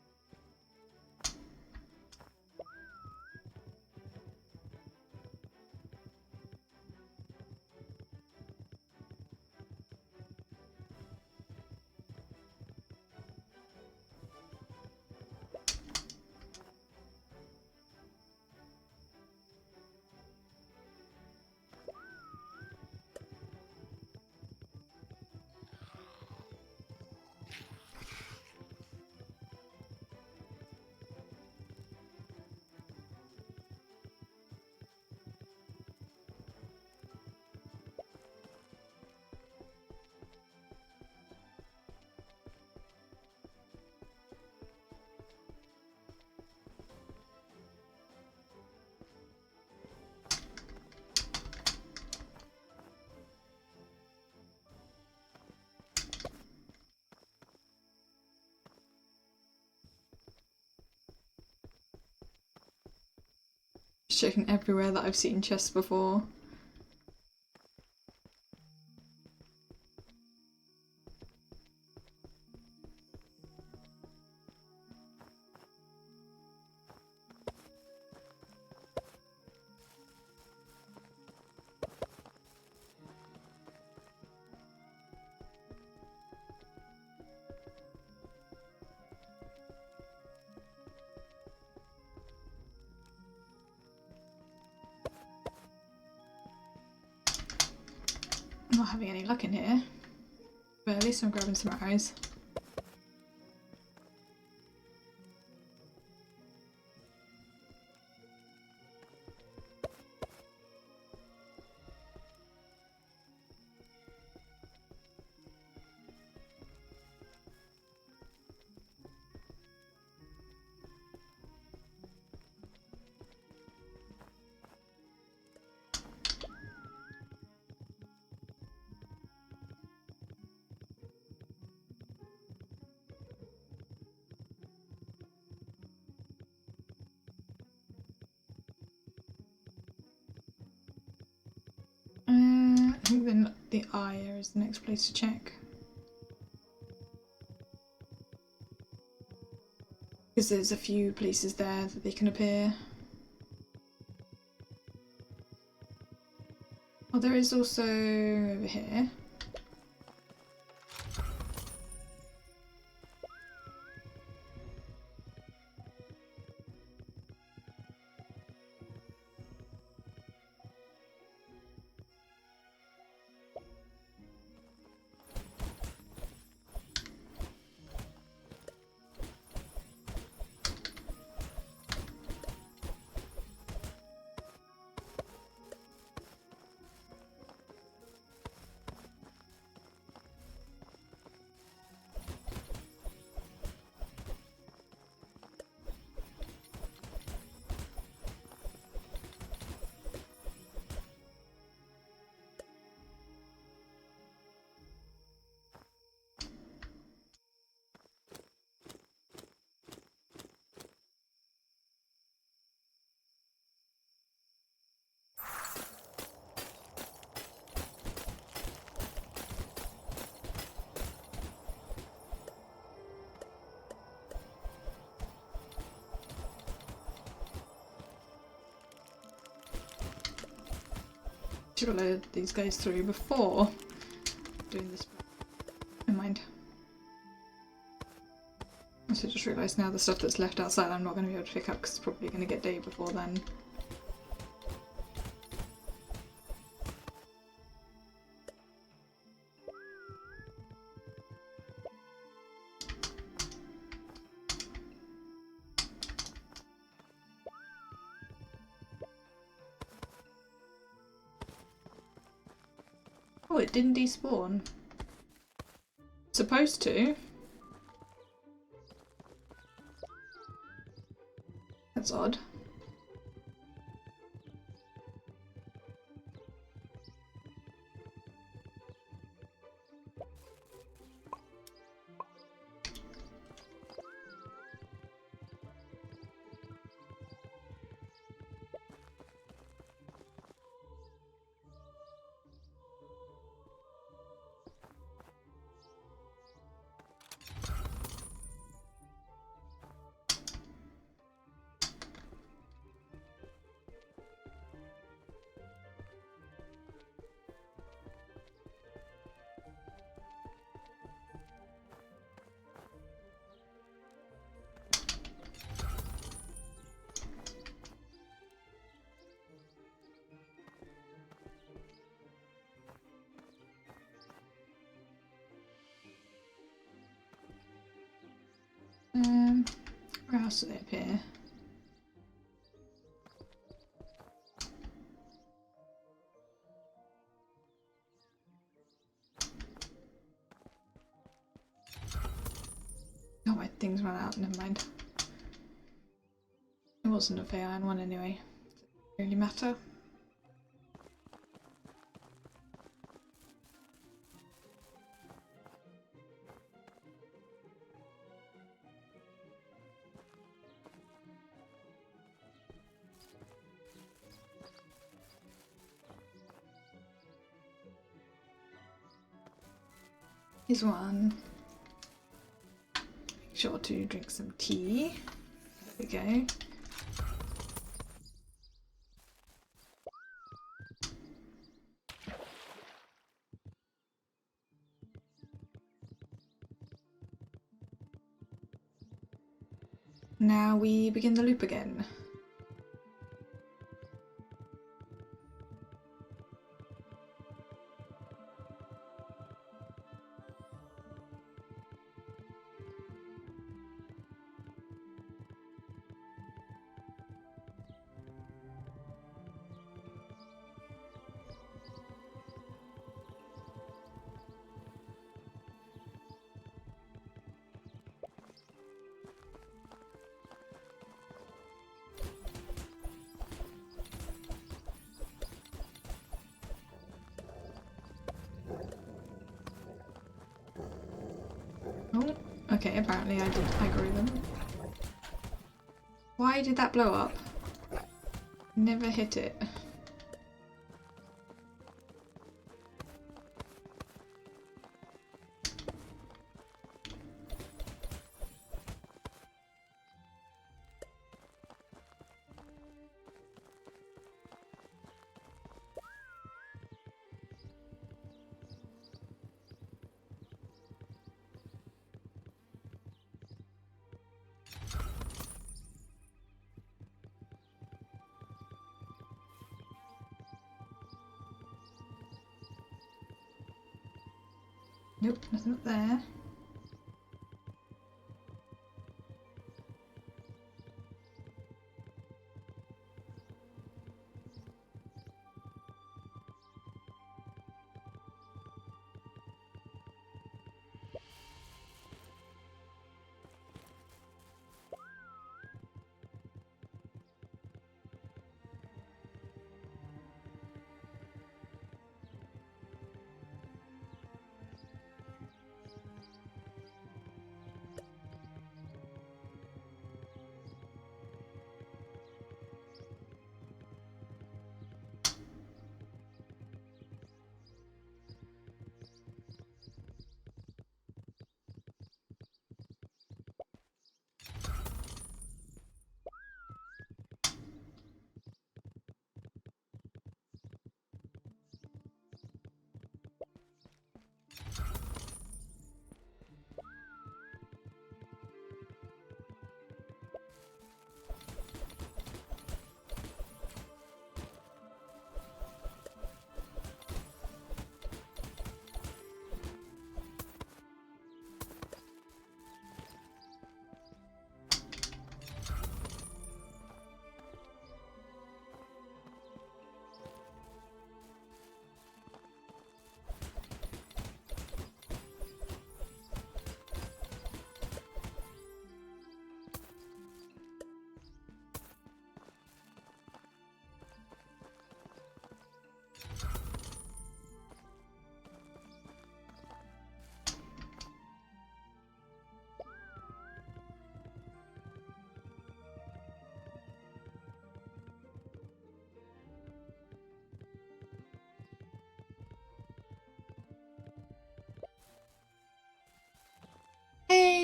Just checking everywhere that I've seen chests before. I'm not having any luck in here, but at least I'm grabbing some arrows. I think then the eye area is the next place to check. Because there's a few places there that they can appear. Oh, there is also over here. Should have let these guys through before doing this. Never mind. I just realised now the stuff that's left outside I'm not going to be able to pick up because it's probably going to get day before then. Oh, it didn't despawn. Supposed to. That's odd. Where else do they appear? Oh, my things ran out, never mind. It wasn't a Fey Iron one anyway. Does it really matter? Here's one. Make sure to drink some tea. There we go. Now we begin the loop again. Oh, okay, apparently I did aggro them. Why did that blow up? Never hit it. Nope, nothing up there.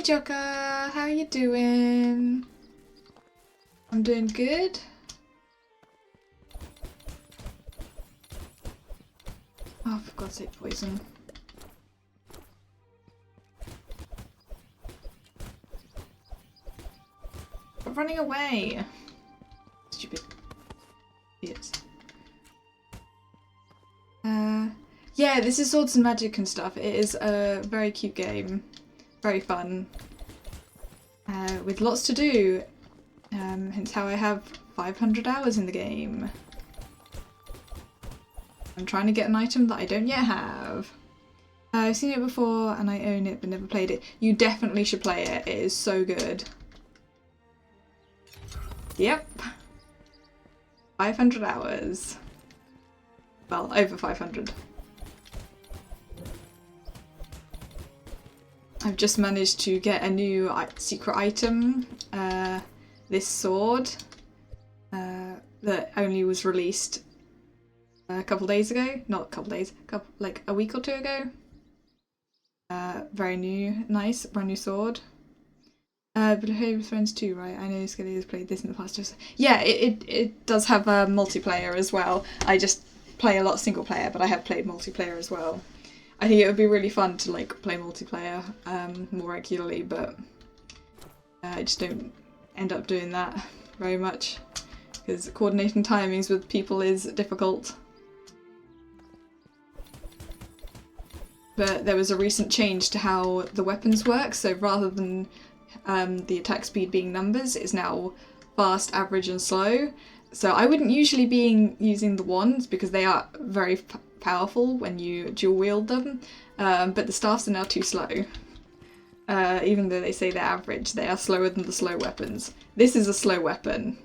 Joka, how are you doing? I'm doing good. Oh, for God's sake, poison. I'm running away. Stupid idiots. Yeah, this is Swords and Magic and stuff. It is a very cute game. Very fun. With lots to do. Hence how I have 500 hours in the game. I'm trying to get an item that I don't yet have. I've seen it before and I own it but never played it. You definitely should play it. It is so good. Yep. 500 hours. Well, over 500. I've just managed to get a new secret item. This sword. That only was released a couple days ago. Not a couple days. Like a week or two ago. Very new. Nice. Brand new sword. But Play with Friends too, right? I know Skelly has played this in the past. Yeah, it does have multiplayer as well. I just play a lot single player, but I have played multiplayer as well. I think it would be really fun to like play multiplayer more regularly, but I just don't end up doing that very much because coordinating timings with people is difficult. But there was a recent change to how the weapons work, so rather than the attack speed being numbers, it's now fast, average and slow. So I wouldn't usually be using the wands because they are very powerful when you dual wield them, but the staffs are now too slow. Even though they say they're average, they are slower than the slow weapons. This is a slow weapon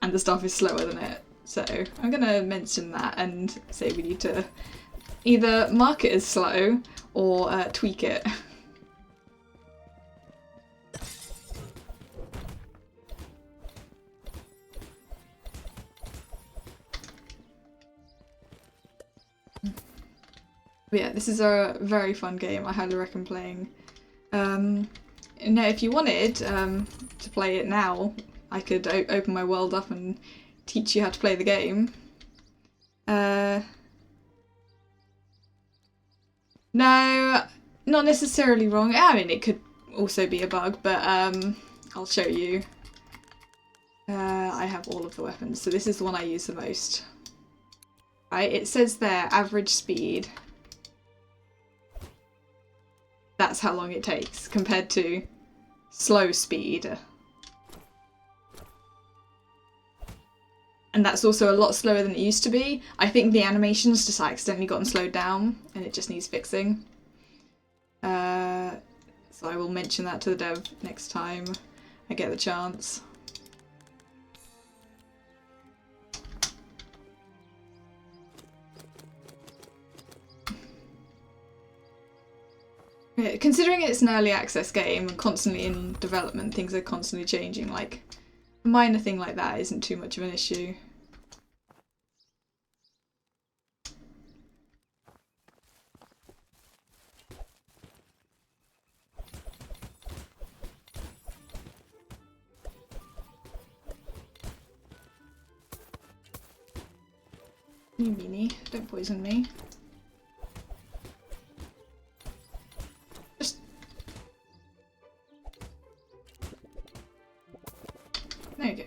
and the staff is slower than it. So I'm gonna mention that and say we need to either mark it as slow or tweak it. But yeah, this is a very fun game. I highly recommend playing. Now, if you wanted to play it now, I could open my world up and teach you how to play the game. No, not necessarily wrong. I mean, it could also be a bug, but I'll show you. I have all of the weapons, so this is the one I use the most. Right, it says there, average speed. That's how long it takes compared to slow speed. And that's also a lot slower than it used to be. I think the animation's just accidentally gotten slowed down and it just needs fixing. So I will mention that to the dev next time I get the chance. Yeah, considering it's an early access game and constantly in development, things are constantly changing, like a minor thing like that isn't too much of an issue. You meanie, don't poison me. There you go.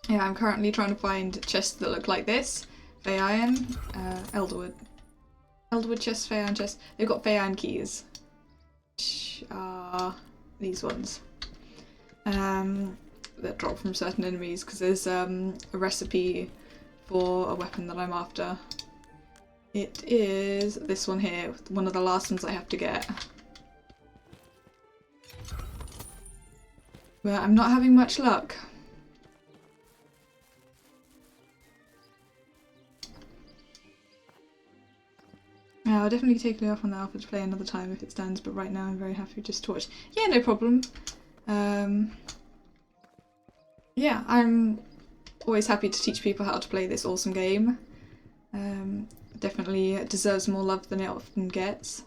Yeah, I'm currently trying to find chests that look like this. Fey Iron, Elderwood. Elderwood chest, Fey Iron chest. They've got Fey Iron keys. Which are these ones. That drop from certain enemies because there's a recipe for a weapon that I'm after. It is this one here, one of the last ones I have to get. But I'm not having much luck. Yeah, I'll definitely take Leo off on the alpha to play another time if it stands, but right now I'm very happy just to watch. Yeah, no problem. Yeah, I'm always happy to teach people how to play this awesome game. Definitely deserves more love than it often gets,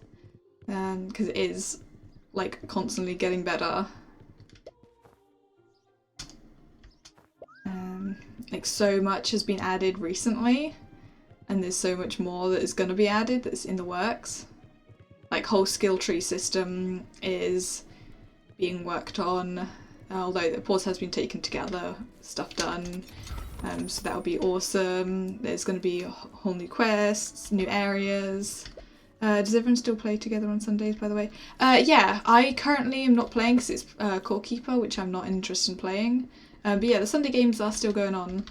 because it is like constantly getting better. Like so much has been added recently, and there's so much more that is going to be added that's in the works. Like whole skill tree system is being worked on, although the pause has been taken together, stuff done. So that'll be awesome. There's going to be whole new quests, new areas. Does everyone still play together on Sundays, by the way? Yeah, I currently am not playing because it's Core Keeper, which I'm not interested in playing. But yeah, the Sunday games are still going on.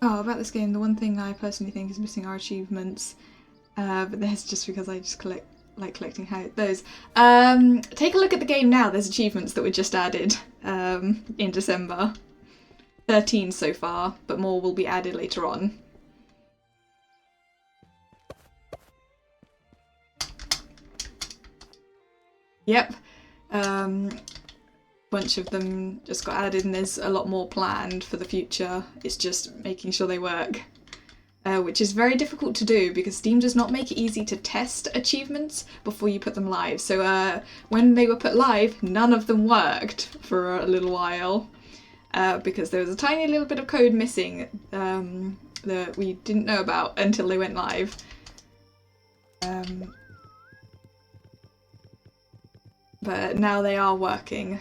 Oh, about this game, the one thing I personally think is missing are achievements, but that's just because I just like collecting those. Take a look at the game now. There's achievements that were just added in December. 13 so far, but more will be added later on. Yep. Bunch of them just got added, and there's a lot more planned for the future. It's just making sure they work, which is very difficult to do because Steam does not make it easy to test achievements before you put them live. So when they were put live, none of them worked for a little while because there was a tiny little bit of code missing that we didn't know about until they went live. But now they are working.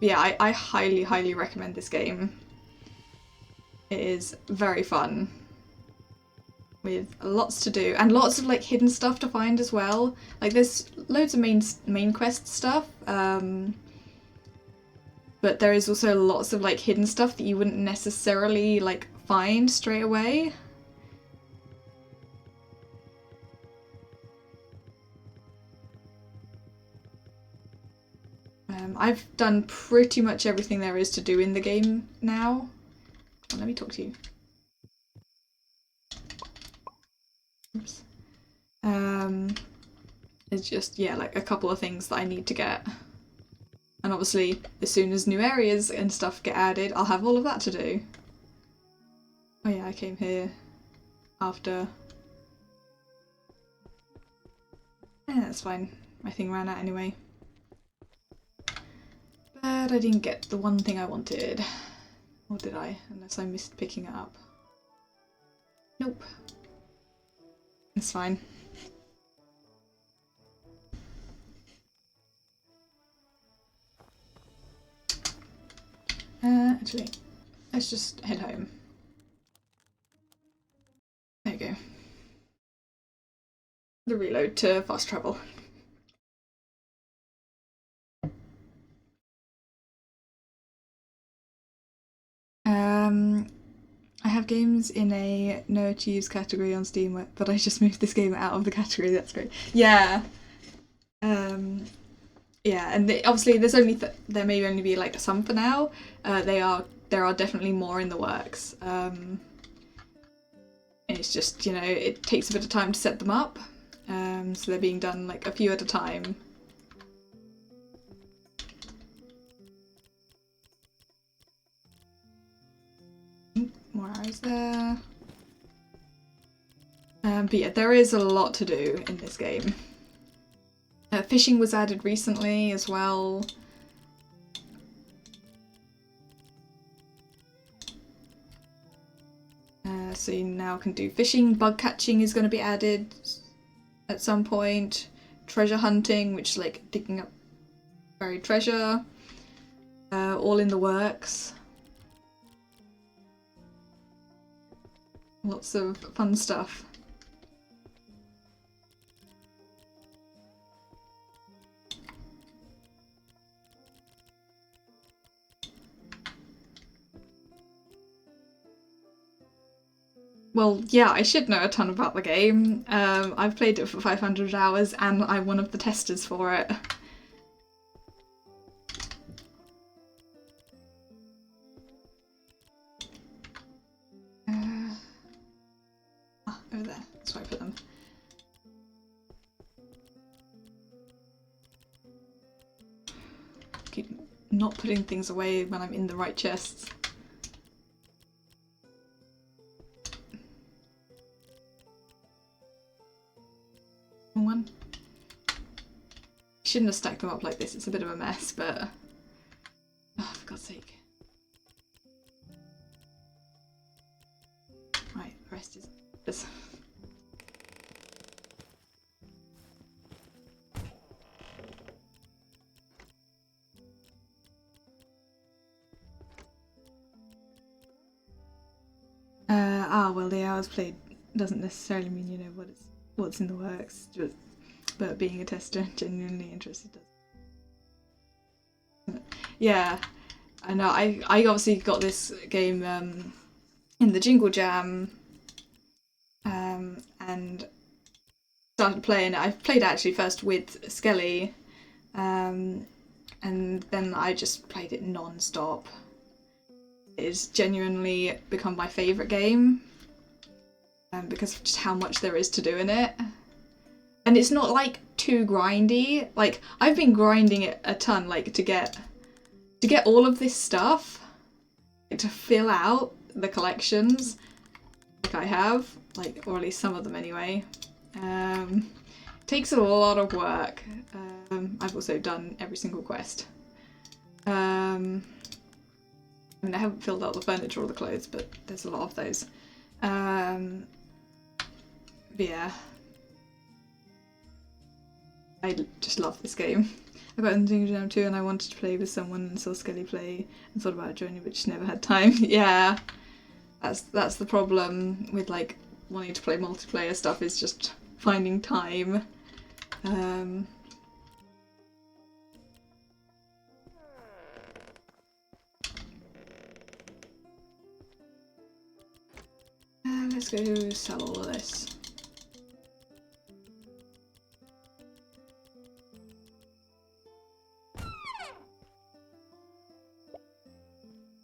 Yeah, I highly, highly recommend this game. It is very fun, with lots to do and lots of like hidden stuff to find as well. Like there's loads of main quest stuff, but there is also lots of like hidden stuff that you wouldn't necessarily like find straight away. I've done pretty much everything there is to do in the game now. Oh, let me talk to you. Oops. It's just, yeah, like a couple of things that I need to get. And obviously, as soon as new areas and stuff get added, I'll have all of that to do. Oh yeah, I came here after. That's fine. My thing ran out anyway. But I didn't get the one thing I wanted. Or did I? Unless I missed picking it up. Nope. It's fine. Actually, let's just head home. There you go. The reload to fast travel. I have games in a no achieves category on Steam, but I just moved this game out of the category. That's great. Yeah. Yeah, and obviously there's only there may only be like some for now. There are definitely more in the works. It's just, you know, it takes a bit of time to set them up. So they're being done like a few at a time. More arrows there. But yeah, there is a lot to do in this game. Fishing was added recently as well. So you now can do fishing. Bug catching is going to be added at some point. Treasure hunting, which is like digging up buried treasure. all in the works. Lots of fun stuff. Well, yeah, I should know a ton about the game. I've played it for 500 hours and I'm one of the testers for it. Over there. That's where I put them. Keep not putting things away when I'm in the right chests. One. Shouldn't have stacked them up like this, it's a bit of a mess, but oh, for God's sake. Right, the rest is this. Well, the hours played doesn't necessarily mean you know what's in the works, but being a tester, genuinely interested does. Yeah, I know. I obviously got this game in the Jingle Jam, and started playing it. I played actually first with Skelly, and then I just played it non-stop. It's genuinely become my favourite game because of just how much there is to do in it. And it's not like too grindy. Like I've been grinding it a ton, like to get all of this stuff, like, to fill out the collections like I have, like, or at least some of them anyway. Takes a lot of work. I've also done every single quest. I mean, I haven't filled out the furniture or the clothes, but there's a lot of those. But yeah. I just love this game. I got into Jingle Jam 2 and I wanted to play with someone and saw Skelly play and thought about joining, but just never had time. Yeah. That's the problem with like wanting to play multiplayer stuff, is just finding time. Let's go sell all of this.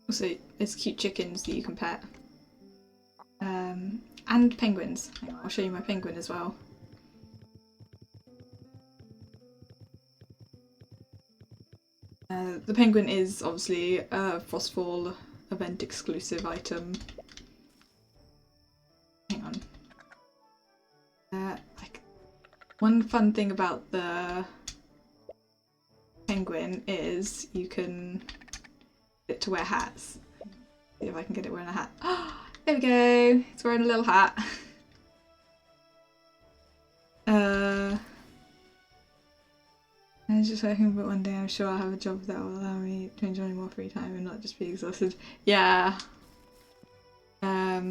Also, there's cute chickens that you can pet. And penguins. I'll show you my penguin as well. The penguin is obviously a Frostfall event exclusive item. Hang on. One fun thing about the penguin is you can get it to wear hats. See if I can get it wearing a hat. Oh, there we go. It's wearing a little hat. I'm just working, but one day I'm sure I'll have a job that will allow me to enjoy more free time and not just be exhausted. Yeah. Yeah,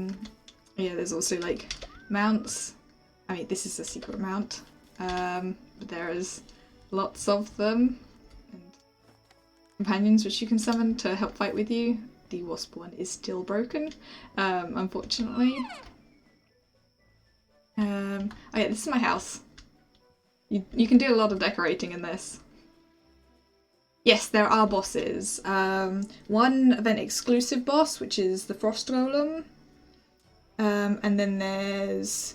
there's also like mounts. I mean, this is a secret mount. But there is lots of them. And companions which you can summon to help fight with you. The wasp one is still broken, unfortunately. Oh yeah, this is my house. You can do a lot of decorating in this. Yes, there are bosses. One event exclusive boss, which is the Frost Golem. And then there's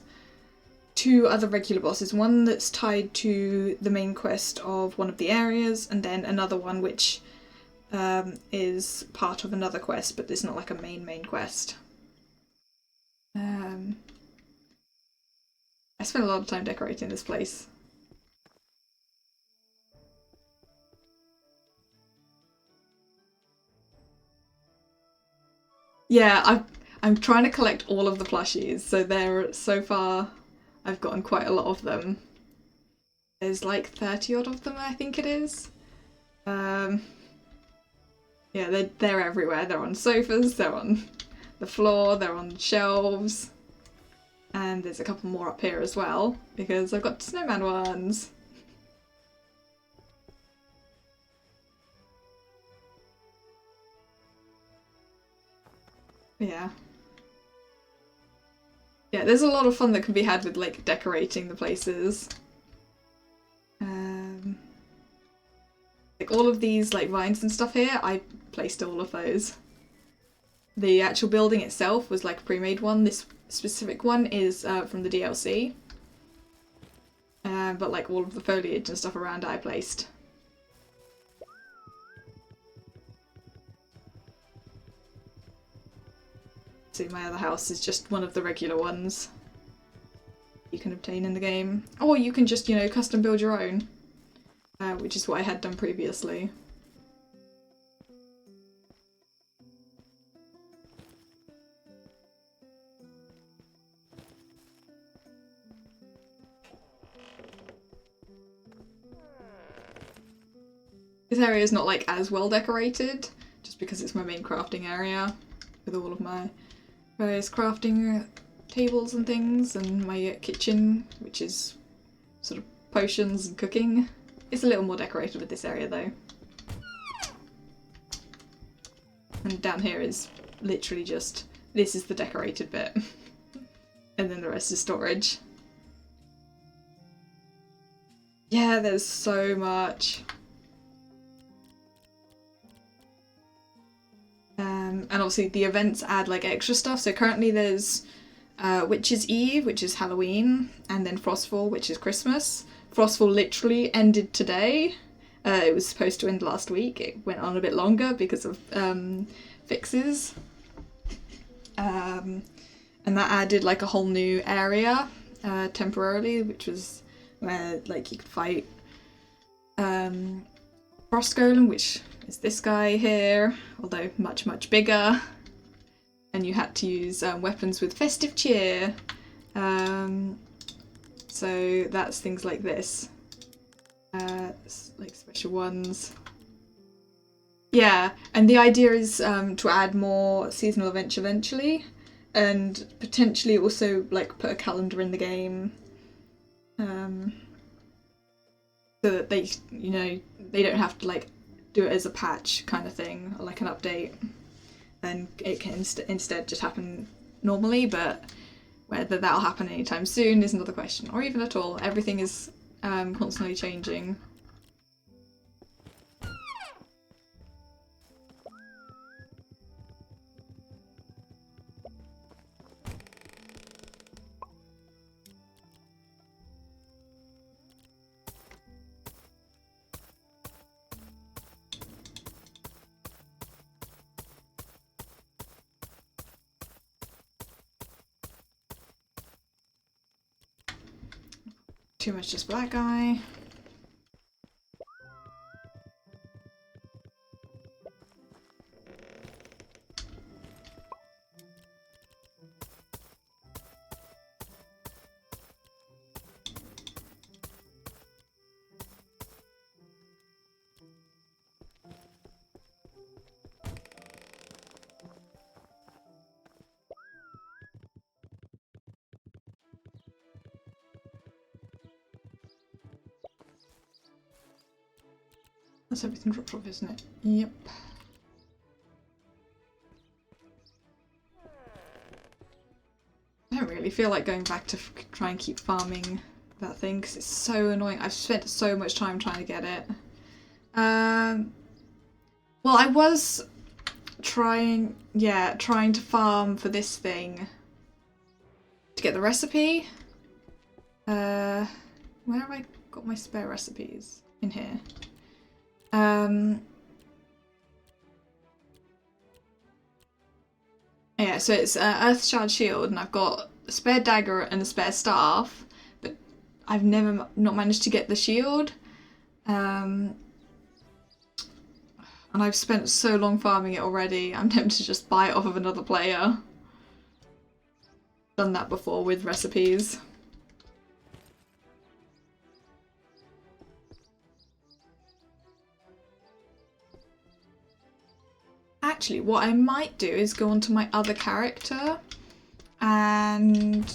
two other regular bosses. One that's tied to the main quest of one of the areas, and then another one which is part of another quest, but it's not like a main quest. I spent a lot of time decorating this place. Yeah, I'm trying to collect all of the plushies, so far I've gotten quite a lot of them. There's like 30 odd of them, I think it is. Yeah, they're everywhere. They're on sofas, they're on the floor, they're on shelves. And there's a couple more up here as well, because I've got snowman ones. Yeah. Yeah, there's a lot of fun that can be had with like decorating the places. Like all of these like vines and stuff here, I placed all of those. The actual building itself was like a pre-made one. This specific one is from the DLC. But like all of the foliage and stuff around I placed. See, my other house is just one of the regular ones you can obtain in the game. Or you can just, you know, custom build your own. Which is what I had done previously. This area is not like as well decorated, just because it's my main crafting area with all of my various crafting tables and things, and my kitchen, which is sort of potions and cooking. It's a little more decorated with this area though. And down here is literally just, this is the decorated bit. And then the rest is storage. Yeah, there's so much. And obviously the events add like extra stuff. So currently there's Witch's Eve, which is Halloween, and then Frostfall, which is Christmas. Frostfall literally ended today. It was supposed to end last week. It went on a bit longer because of fixes. And that added like a whole new area temporarily, which was where like you could fight Frost Golem, which is this guy here, although much, much bigger. And you had to use weapons with festive cheer. So that's things like this. Like special ones. Yeah, and the idea is to add more seasonal events eventually, and potentially also like put a calendar in the game, so that they, you know, they don't have to like do it as a patch kind of thing, or like an update, and it can instead just happen normally. But whether that'll happen anytime soon is another question, or even at all. Everything is constantly changing. Too much just black guy. That's everything dropped off, isn't it? Yep. I don't really feel like going back to try and keep farming that thing because it's so annoying. I've spent so much time trying to get it. Well, I was trying to farm for this thing to get the recipe. Where have I got my spare recipes? In here. Yeah, so it's Earth Shard Shield, and I've got a spare dagger and a spare staff, but I've never not managed to get the shield. And I've spent so long farming it already, I'm tempted to just buy it off of another player. Done that before with recipes. actually, what I might do is go onto my other character and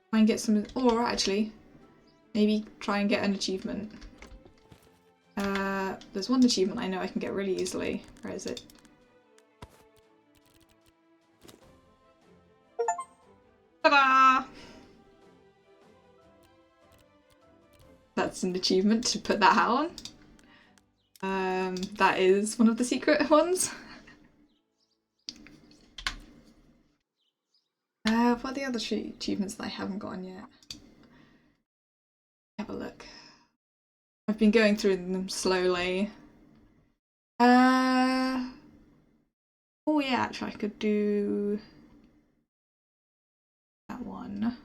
try and get some, or actually, maybe try and get an achievement. There's one achievement I know I can get really easily. Where is it? Ta-da! That's an achievement to put that hat on. That is one of the secret ones. What are the other achievements that I haven't gotten yet? Have a look. I've been going through them slowly. Oh yeah, actually I could do that one.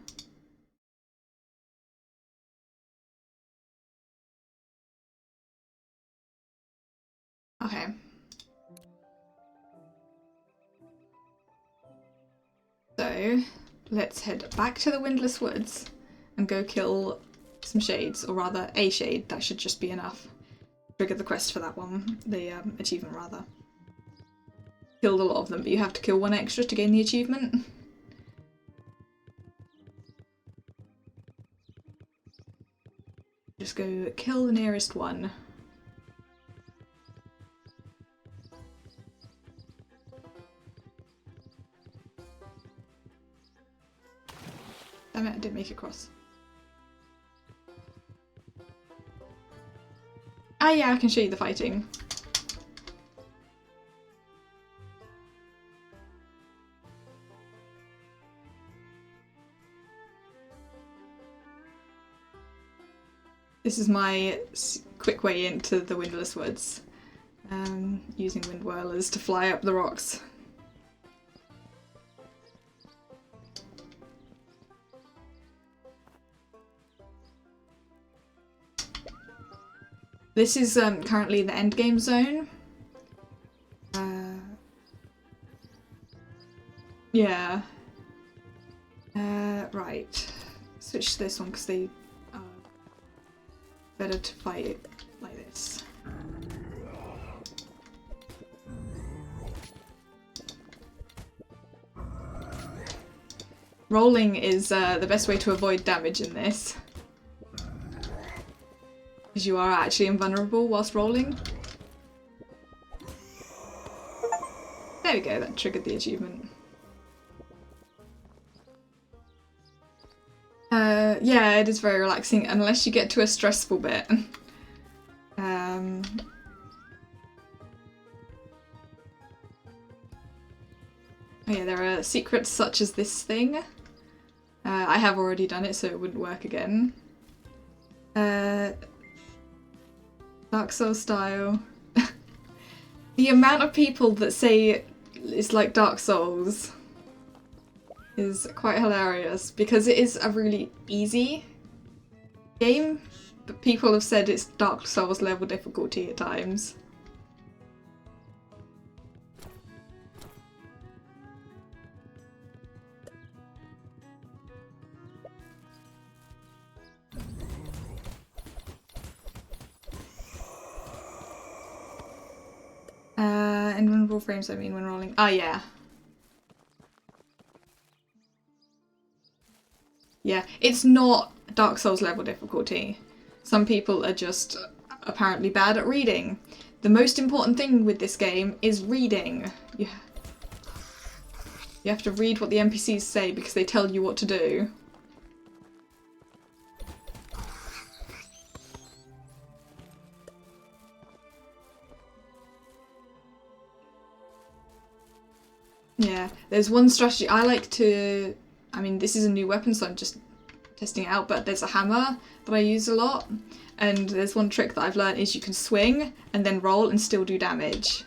Okay. So, let's head back to the Windless Woods and go kill some shades, or rather a shade. That should just be enough. Trigger the quest for that one, the achievement rather. Killed a lot of them, but you have to kill one extra to gain the achievement. Just go kill the nearest one. Damn it, I didn't make it across. Ah yeah, I can show you the fighting. This is my quick way into the Windless Woods, using wind whirlers to fly up the rocks. This is currently the endgame zone. Yeah. Right. Switch to this one because they are better to fight it like this. Rolling is the best way to avoid damage in this. Because you are actually invulnerable whilst rolling. There we go, that triggered the achievement. Yeah, it is very relaxing unless you get to a stressful bit. Oh yeah, there are secrets such as this thing. I have already done it, so it wouldn't work again. Dark Souls style. The amount of people that say it's like Dark Souls is quite hilarious because it is a really easy game, but people have said it's Dark Souls level difficulty at times. Invulnerable frames, I mean, when rolling. Ah, yeah. Yeah, it's not Dark Souls level difficulty. Some people are just apparently bad at reading. The most important thing with this game is reading. You have to read what the NPCs say because they tell you what to do. Yeah, there's one strategy I like to... I mean, this is a new weapon, so I'm just testing it out, but there's a hammer that I use a lot. And there's one trick that I've learned is you can swing and then roll and still do damage.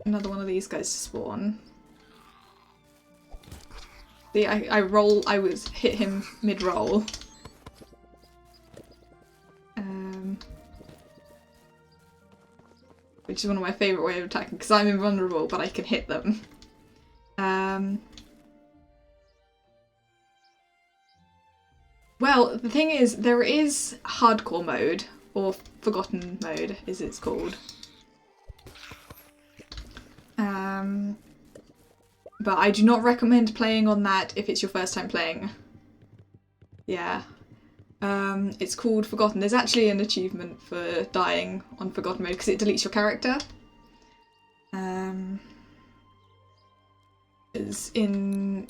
Another one of these guys to spawn. See, I hit him mid-roll. Which is one of my favourite ways of attacking, because I'm invulnerable, but I can hit them. Well, the thing is, there is hardcore mode, or forgotten mode, as it's called. But I do not recommend playing on that if it's your first time playing. Yeah. It's called Forgotten. There's actually an achievement for dying on Forgotten mode because it deletes your character. Is in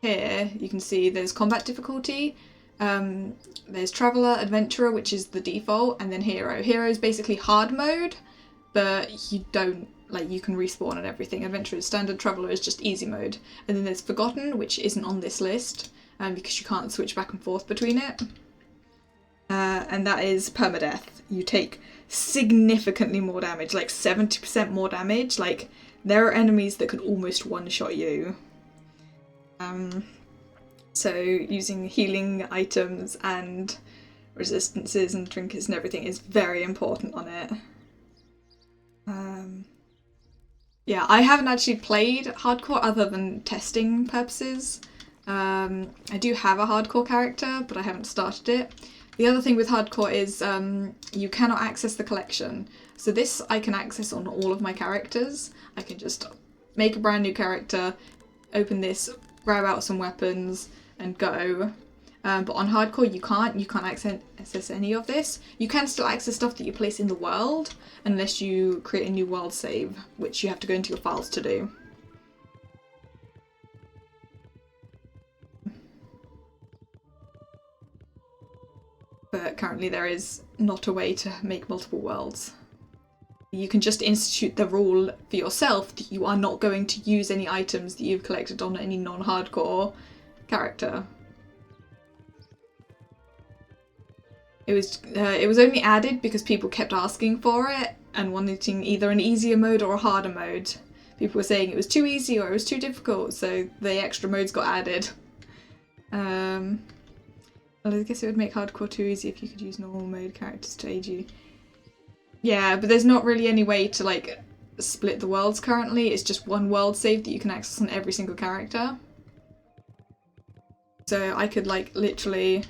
here you can see there's combat difficulty. There's Traveller, Adventurer, which is the default, and then Hero. Hero is basically hard mode, but you don't, like, you can respawn and everything. Adventurer is standard, Traveller is just easy mode. And then there's Forgotten, which isn't on this list, because you can't switch back and forth between it. And that is permadeath. You take significantly more damage, like 70% more damage. Like, there are enemies that could almost one-shot you. So using healing items and resistances and trinkets and everything is very important on it. Yeah, I haven't actually played hardcore other than testing purposes. I do have a hardcore character, but I haven't started it. The other thing with hardcore is you cannot access the collection. So this I can access on all of my characters. I can just make a brand new character, open this, grab out some weapons, and go. But on hardcore you can't access any of this. You can still access stuff that you place in the world, unless you create a new world save, which you have to go into your files to do. But currently there is not a way to make multiple worlds. You can just institute the rule for yourself that you are not going to use any items that you've collected on any non-hardcore character. It was only added because people kept asking for it and wanting either an easier mode or a harder mode. People were saying it was too easy or it was too difficult, so the extra modes got added. Well, I guess it would make hardcore too easy if you could use normal mode characters to aid you. Yeah, but there's not really any way to, like, split the worlds currently. It's just one world save that you can access on every single character. So I could, like, literally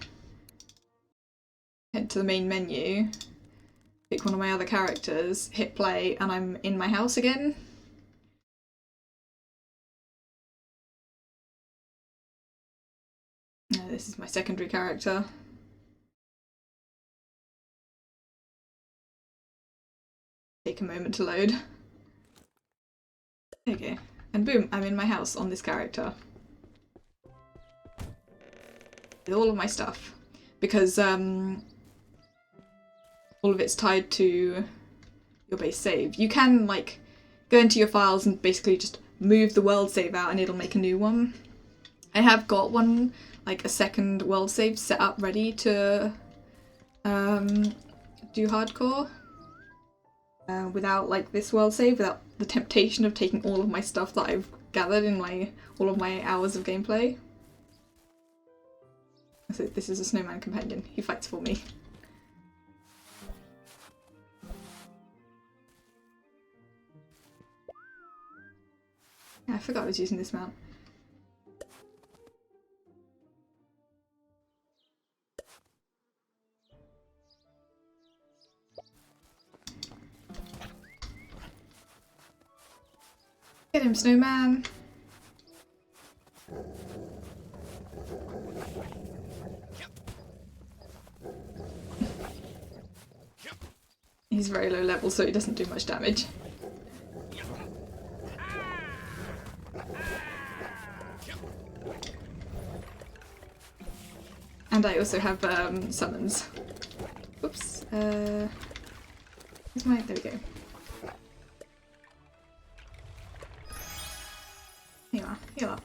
head to the main menu, pick one of my other characters, hit play, and I'm in my house again. This is my secondary character. Take a moment to load. Okay, and boom, I'm in my house on this character. With all of my stuff. Because all of it's tied to your base save. You can, like, go into your files and basically just move the world save out and it'll make a new one. I have got one, like a second world save set up ready to do hardcore. Without, like, this world save, without the temptation of taking all of my stuff that I've gathered in all of my hours of gameplay. So this is a snowman companion. He fights for me. Yeah, I forgot I was using this mount. Get him, snowman! He's very low level, so he doesn't do much damage. And I also have summons. Oops. Where's my... There we go. Here you are. Heal up.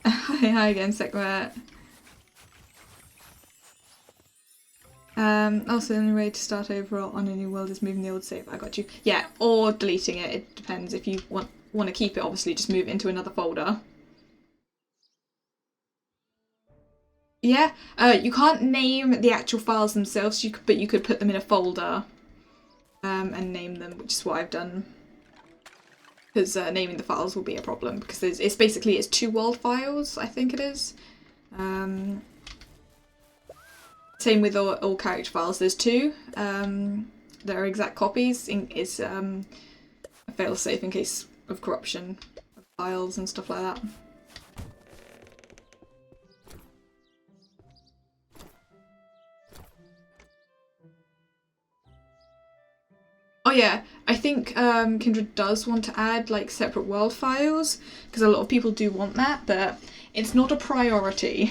Hi again, Sekhmet. Also, the only way to start over on a new world is moving the old save. I got you. Yeah, or deleting it. It depends. If you want to keep it, obviously, just move it into another folder. Yeah, you can't name the actual files themselves, but you could put them in a folder and name them, which is what I've done. because naming the files will be a problem, because it's basically 2 world files, I think it is. Same with all character files. There's 2 that are exact copies. It's a failsafe in case of corruption of files and stuff like that. Oh yeah, I think Kindred does want to add like separate world files, because a lot of people do want that, but it's not a priority.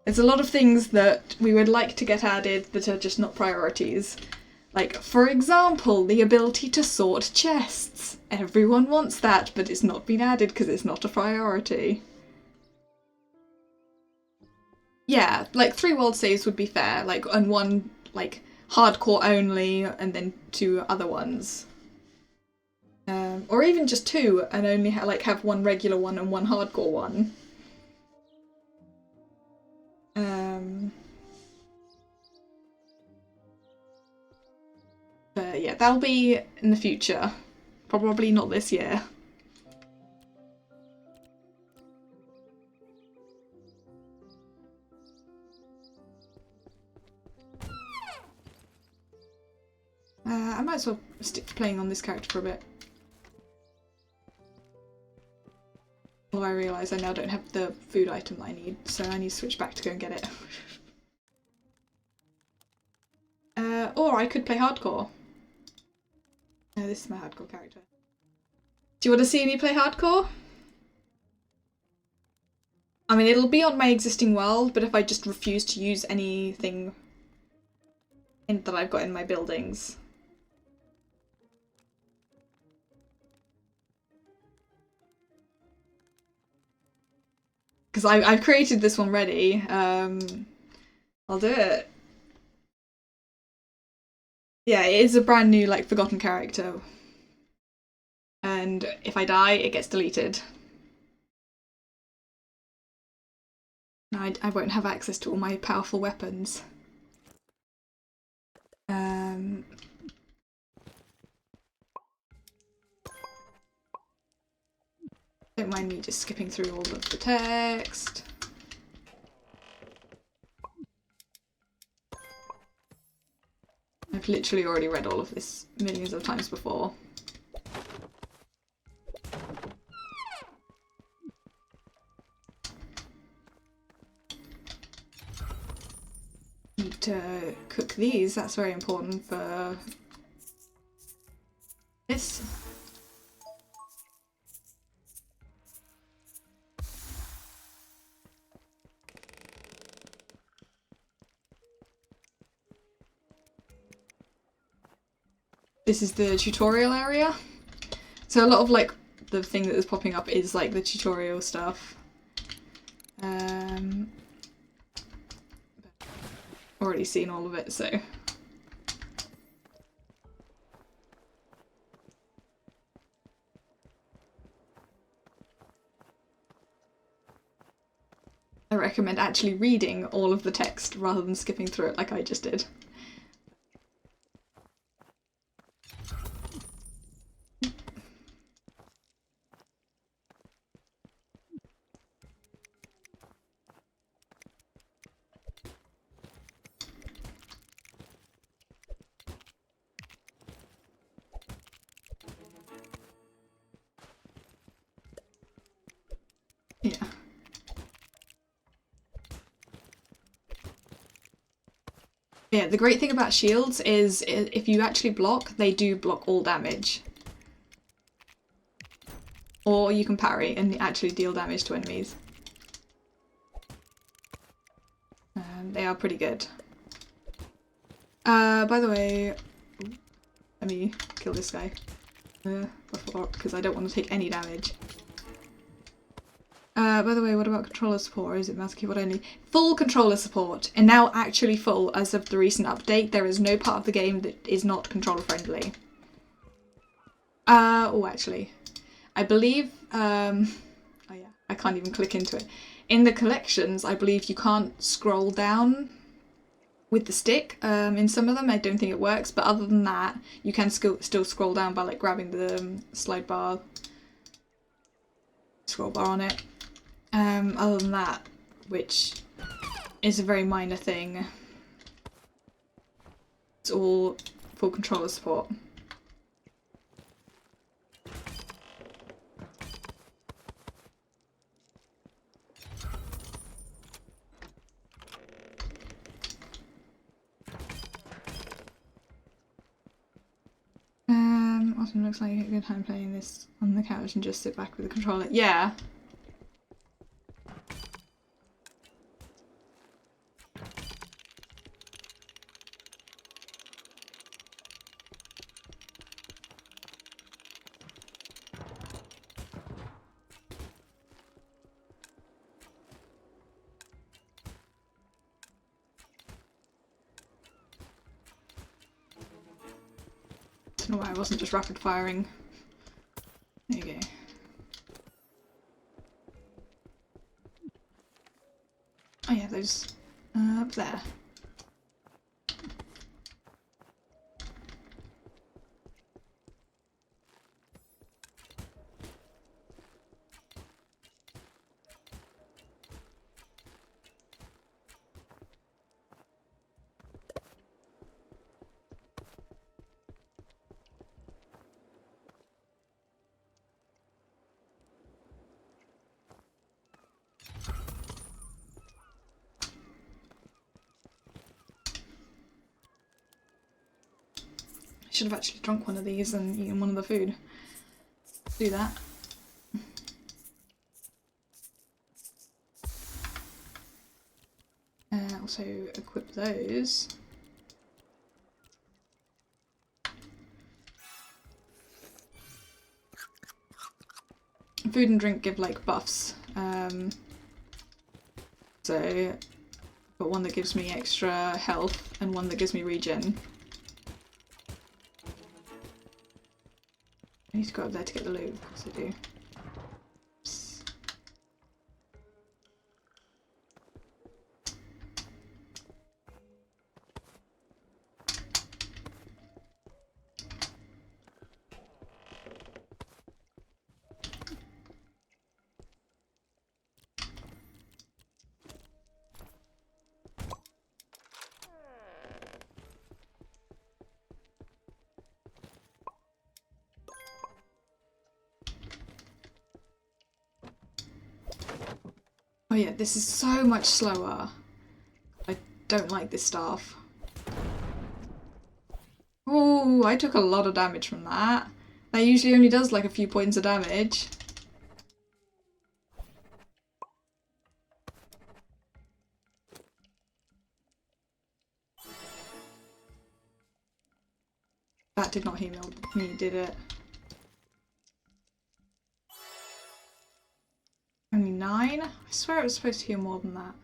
There's a lot of things that we would like to get added that are just not priorities. Like, for example, the ability to sort chests. Everyone wants that, but it's not been added because it's not a priority. Yeah, like 3 world saves would be fair, like, and 1 like hardcore only, and then 2 other ones. Or even just 2 and only have 1 regular one and 1 hardcore one. But yeah, that'll be in the future. Probably not this year. I might as well stick to playing on this character for a bit. Although I realise I now don't have the food item that I need, so I need to switch back to go and get it. Or I could play hardcore. This is my hardcore character. Do you want to see me play hardcore? I mean, it'll be on my existing world, but if I just refuse to use anything that I've got in my buildings. Because I've created this one ready. I'll do it. Yeah, it is a brand new, like, forgotten character. And if I die, it gets deleted. I won't have access to all my powerful weapons. Don't mind me just skipping through all of the text. I've literally already read all of this millions of times before. Need to cook these, that's very important for this. This is the tutorial area. So a lot of like the thing that is popping up is like the tutorial stuff. Already seen all of it, so. I recommend actually reading all of the text rather than skipping through it like I just did. Yeah. Yeah, the great thing about shields is if you actually block, they do block all damage. Or you can parry and actually deal damage to enemies. They are pretty good. By the way, let me kill this guy. Because I don't want to take any damage. By the way, what about controller support, or is it mouse and keyboard only? Full controller support, and now actually full as of the recent update. There is no part of the game that is not controller friendly. Oh, actually, I believe, oh yeah, I can't even click into it. In the collections, I believe you can't scroll down with the stick. In some of them, I don't think it works, but other than that, you can still scroll down by like grabbing the slide bar, scroll bar on it. Other than that, which is a very minor thing, it's all full controller support. Often looks like a good time playing this on the couch and just sit back with the controller. Yeah. I don't know why I wasn't just rapid firing. There you go. Oh yeah, those up there. Should have actually drunk one of these and eaten one of the food. Do that. Also equip those. Food and drink give like buffs. So, but one that gives me extra health and one that gives me regen. I need to go up there to get the loot, of course I do. Oops. Oh yeah, this is so much slower. I don't like this staff. Oh, I took a lot of damage from that. That usually only does like a few points of damage. That did not heal me, did it? Only 9? I swear it was supposed to heal more than that.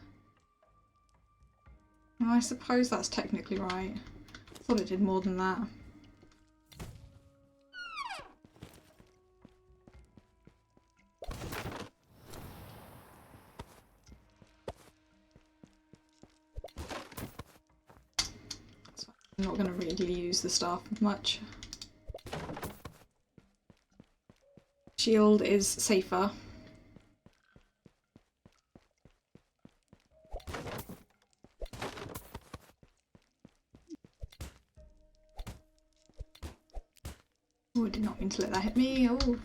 Well, I suppose that's technically right. I thought it did more than that. I'm not going to really use the staff much. Shield is safer. Oh, I did not mean to let that hit me. Oh, fuck.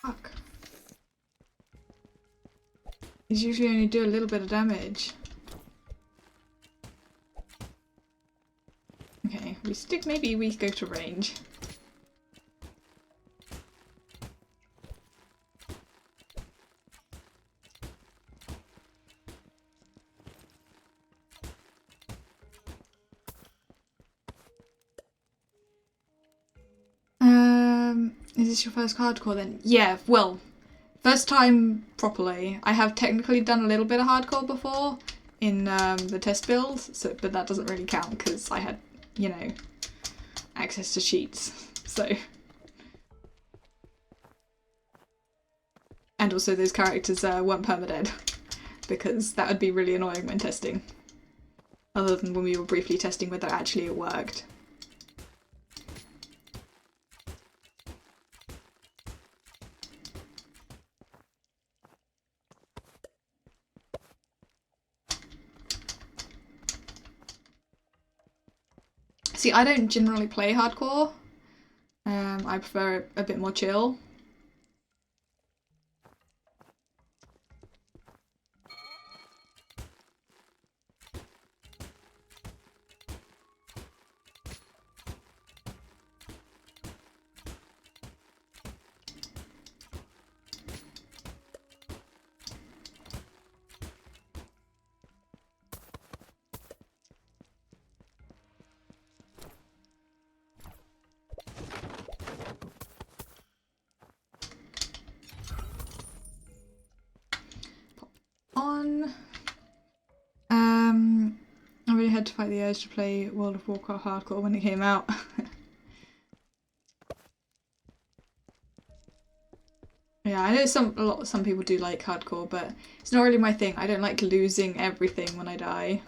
Fuck. These usually only do a little bit of damage. Okay, maybe we go to range. Is this your first hardcore then? Yeah, well, first time properly. I have technically done a little bit of hardcore before in the test build, so but that doesn't really count because I had, you know, access to cheats, so. And also those characters weren't permadead, because that would be really annoying when testing. Other than when we were briefly testing whether actually it worked. See, I don't generally play hardcore. I prefer it a bit more chill. I really had to fight the urge to play World of Warcraft hardcore when it came out. Yeah, I know some people do like hardcore, but it's not really my thing. I don't like losing everything when I die.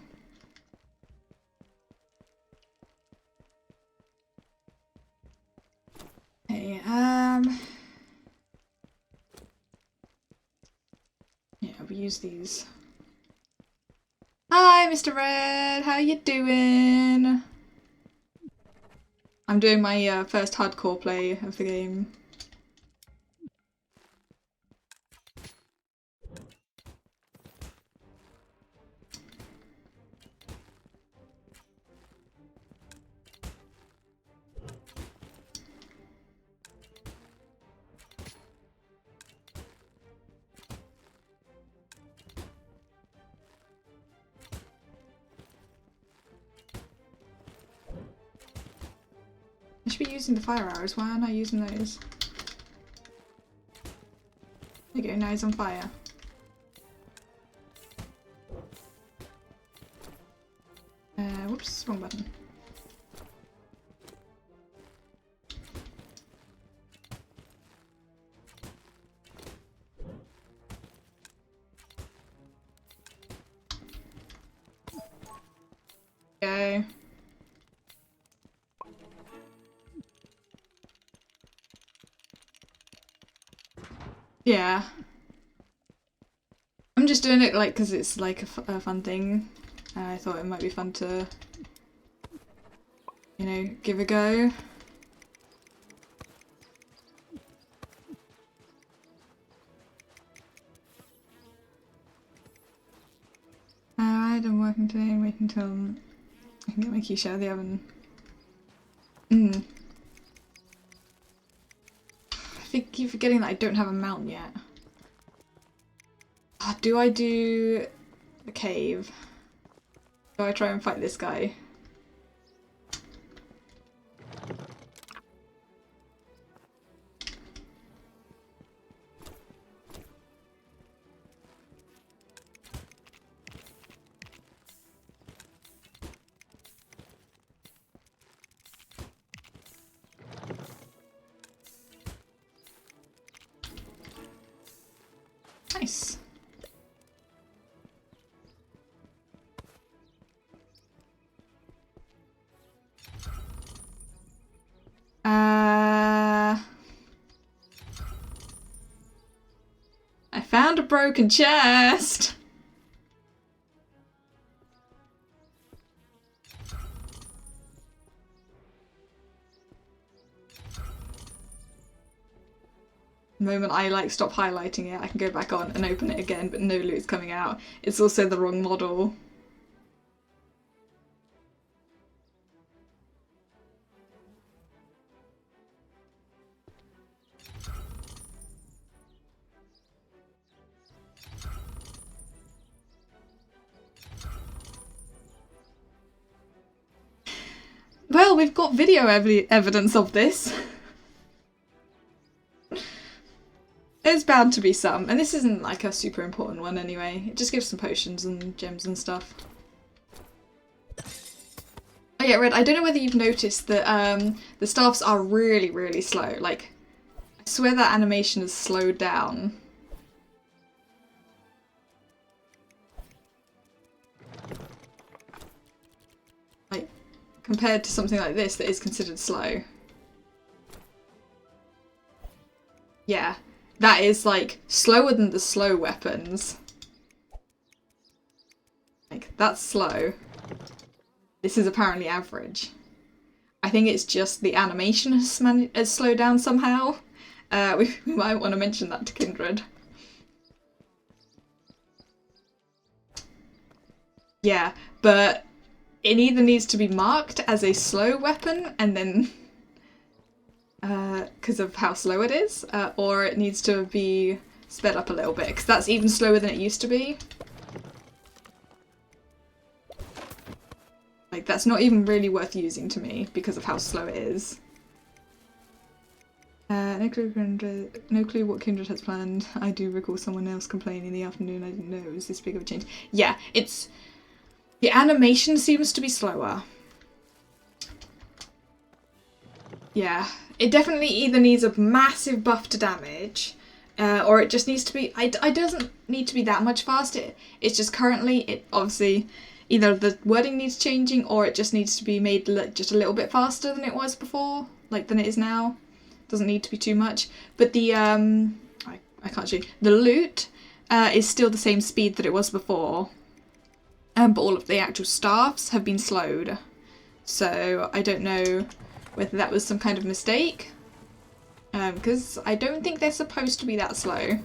Hey, yeah, we use these. Hi, Mr. Red, how you doing? I'm doing my first hardcore play of the game. I should be using the fire arrows. Why aren't I using those? There you go, now he's on fire. Whoops, wrong button. Go. Yeah. I'm just doing it like because it's like a fun thing. I thought it might be fun to, you know, give a go. Alright, I'm working today and wait until I can get my quiche out of the oven. I keep forgetting that I don't have a mount yet. Do I do the cave? Do I try and fight this guy? Nice. I found a broken chest! The moment I like stop highlighting it, I can go back on and open it again, but no loot's coming out. It's also the wrong model. Well, we've got video evidence of this. there's bound to be some, and this isn't like a super important one anyway. It just gives some potions and gems and stuff. Oh yeah, Red, I don't know whether you've noticed that the staffs are really, really slow. Like, I swear that animation has slowed down. Like, compared to something like this that is considered slow. Yeah, that is like slower than the slow weapons. Like, that's slow. This is apparently average. I think it's just the animation has slowed down somehow. We might want to mention that to Kindred. Yeah, but it either needs to be marked as a slow weapon and then because of how slow it is, or it needs to be sped up a little bit, because that's even slower than it used to be. Like, that's not even really worth using to me because of how slow it is. No clue what Kindred has planned. I do recall someone else complaining in the afternoon. I didn't know it was this big of a change. Yeah, it's... the animation seems to be slower. Yeah, it definitely either needs a massive buff to damage, or it just needs to be... It doesn't need to be that much faster. It's just currently, it obviously... either the wording needs changing, or it just needs to be made just a little bit faster than it was before, like than it is now. Doesn't need to be too much. But the, I can't show you. The loot is still the same speed that it was before. But all of the actual staffs have been slowed. So I don't know whether that was some kind of mistake. Because I don't think they're supposed to be that slow.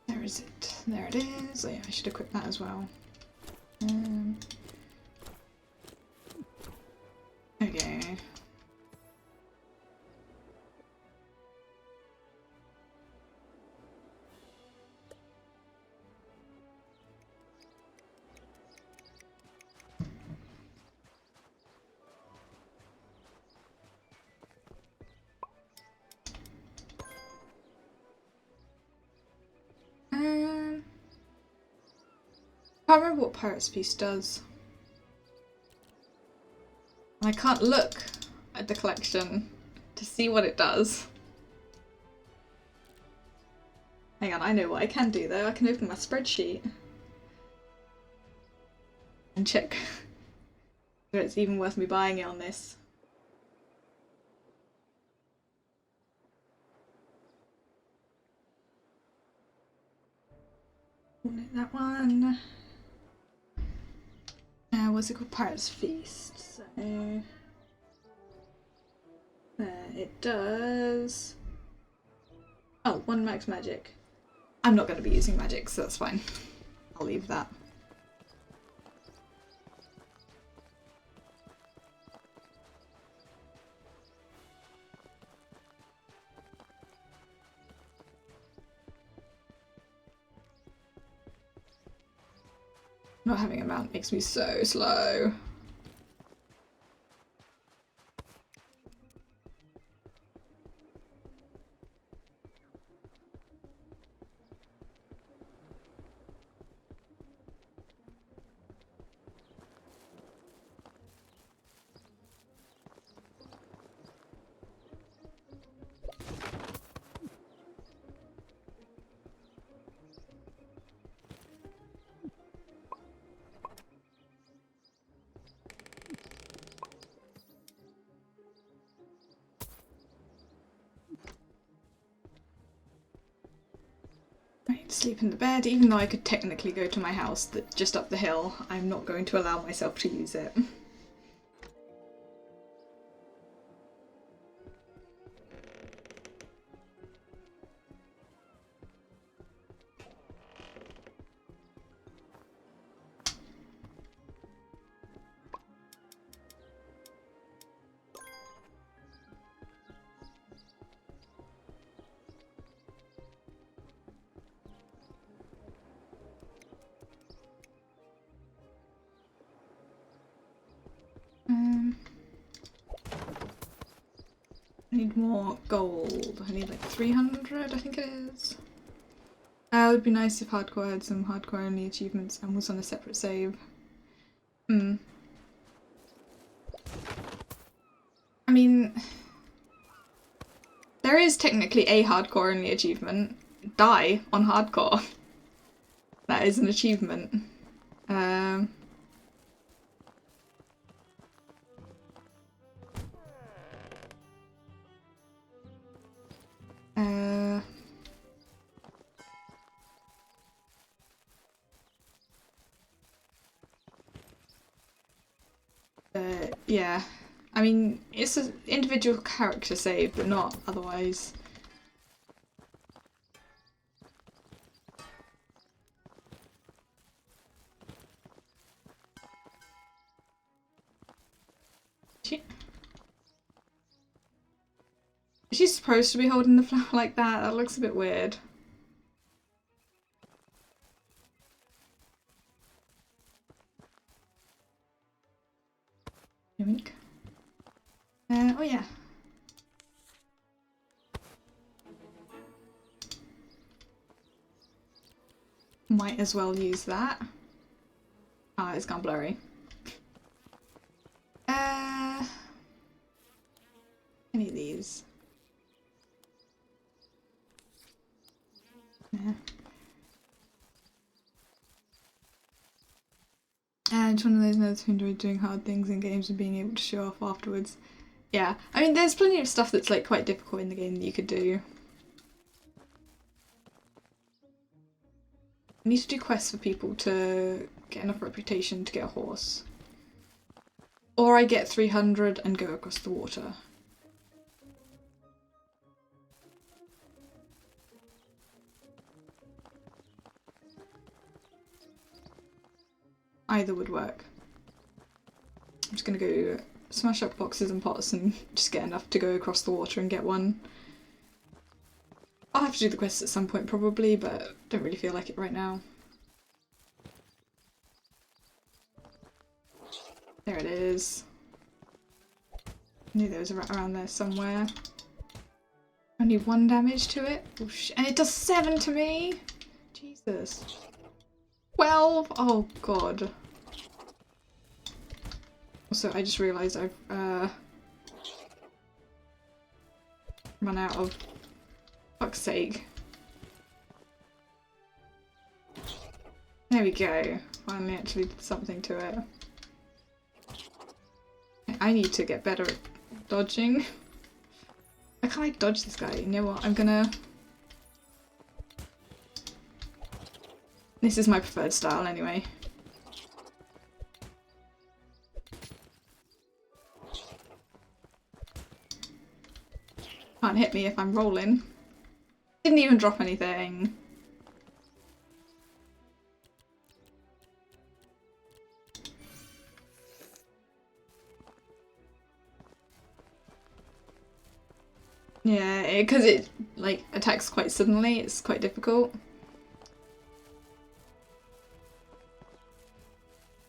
Where is it? There it is. Oh yeah, I should equip that as well. Okay. I can't remember what Pirate's Feast does. I can't look at the collection to see what it does. Hang on, I know what I can do though. I can open my spreadsheet and check whether it's even worth me buying it on this. That one. What's it called? Pirate's Feast. So, it does. Oh, 1 max magic. I'm not going to be using magic, so that's fine. I'll leave that. Not having a mount makes me so slow. Sleep in the bed, even though I could technically go to my house that's just up the hill. I'm not going to allow myself to use it. need more gold. I need like 300, I think it is. It would be nice if Hardcore had some Hardcore only achievements and was on a separate save. I mean, there is technically a Hardcore only achievement. Die on Hardcore. That is an achievement. Yeah. I mean, it's an individual character save, but not otherwise. Is she supposed to be holding the flower like that? That looks a bit weird. Oh yeah. Might as well use that. Ah, it's gone blurry. Any of these? Yeah. And one of those nerds who enjoy doing hard things in games and being able to show off afterwards. Yeah, I mean, there's plenty of stuff that's like quite difficult in the game that you could do. I need to do quests for people to get enough reputation to get a horse. Or I get 300 and go across the water. Either would work. I'm just gonna go smash up boxes and pots and just get enough to go across the water and get one. I'll have to do the quest at some point probably, but don't really feel like it right now. There it is. I knew there was a rat around there somewhere. Only 1 damage to it. Oh, and it does 7 to me? Jesus. 12? Oh god. Also, I just realised I've run out of... Fuck's sake. There we go. Finally actually did something to it. I need to get better at dodging. Why can't I dodge this guy? You know what? I'm gonna... This is my preferred style anyway. Can't hit me if I'm rolling. Didn't even drop anything. Yeah, because it like attacks quite suddenly, it's quite difficult.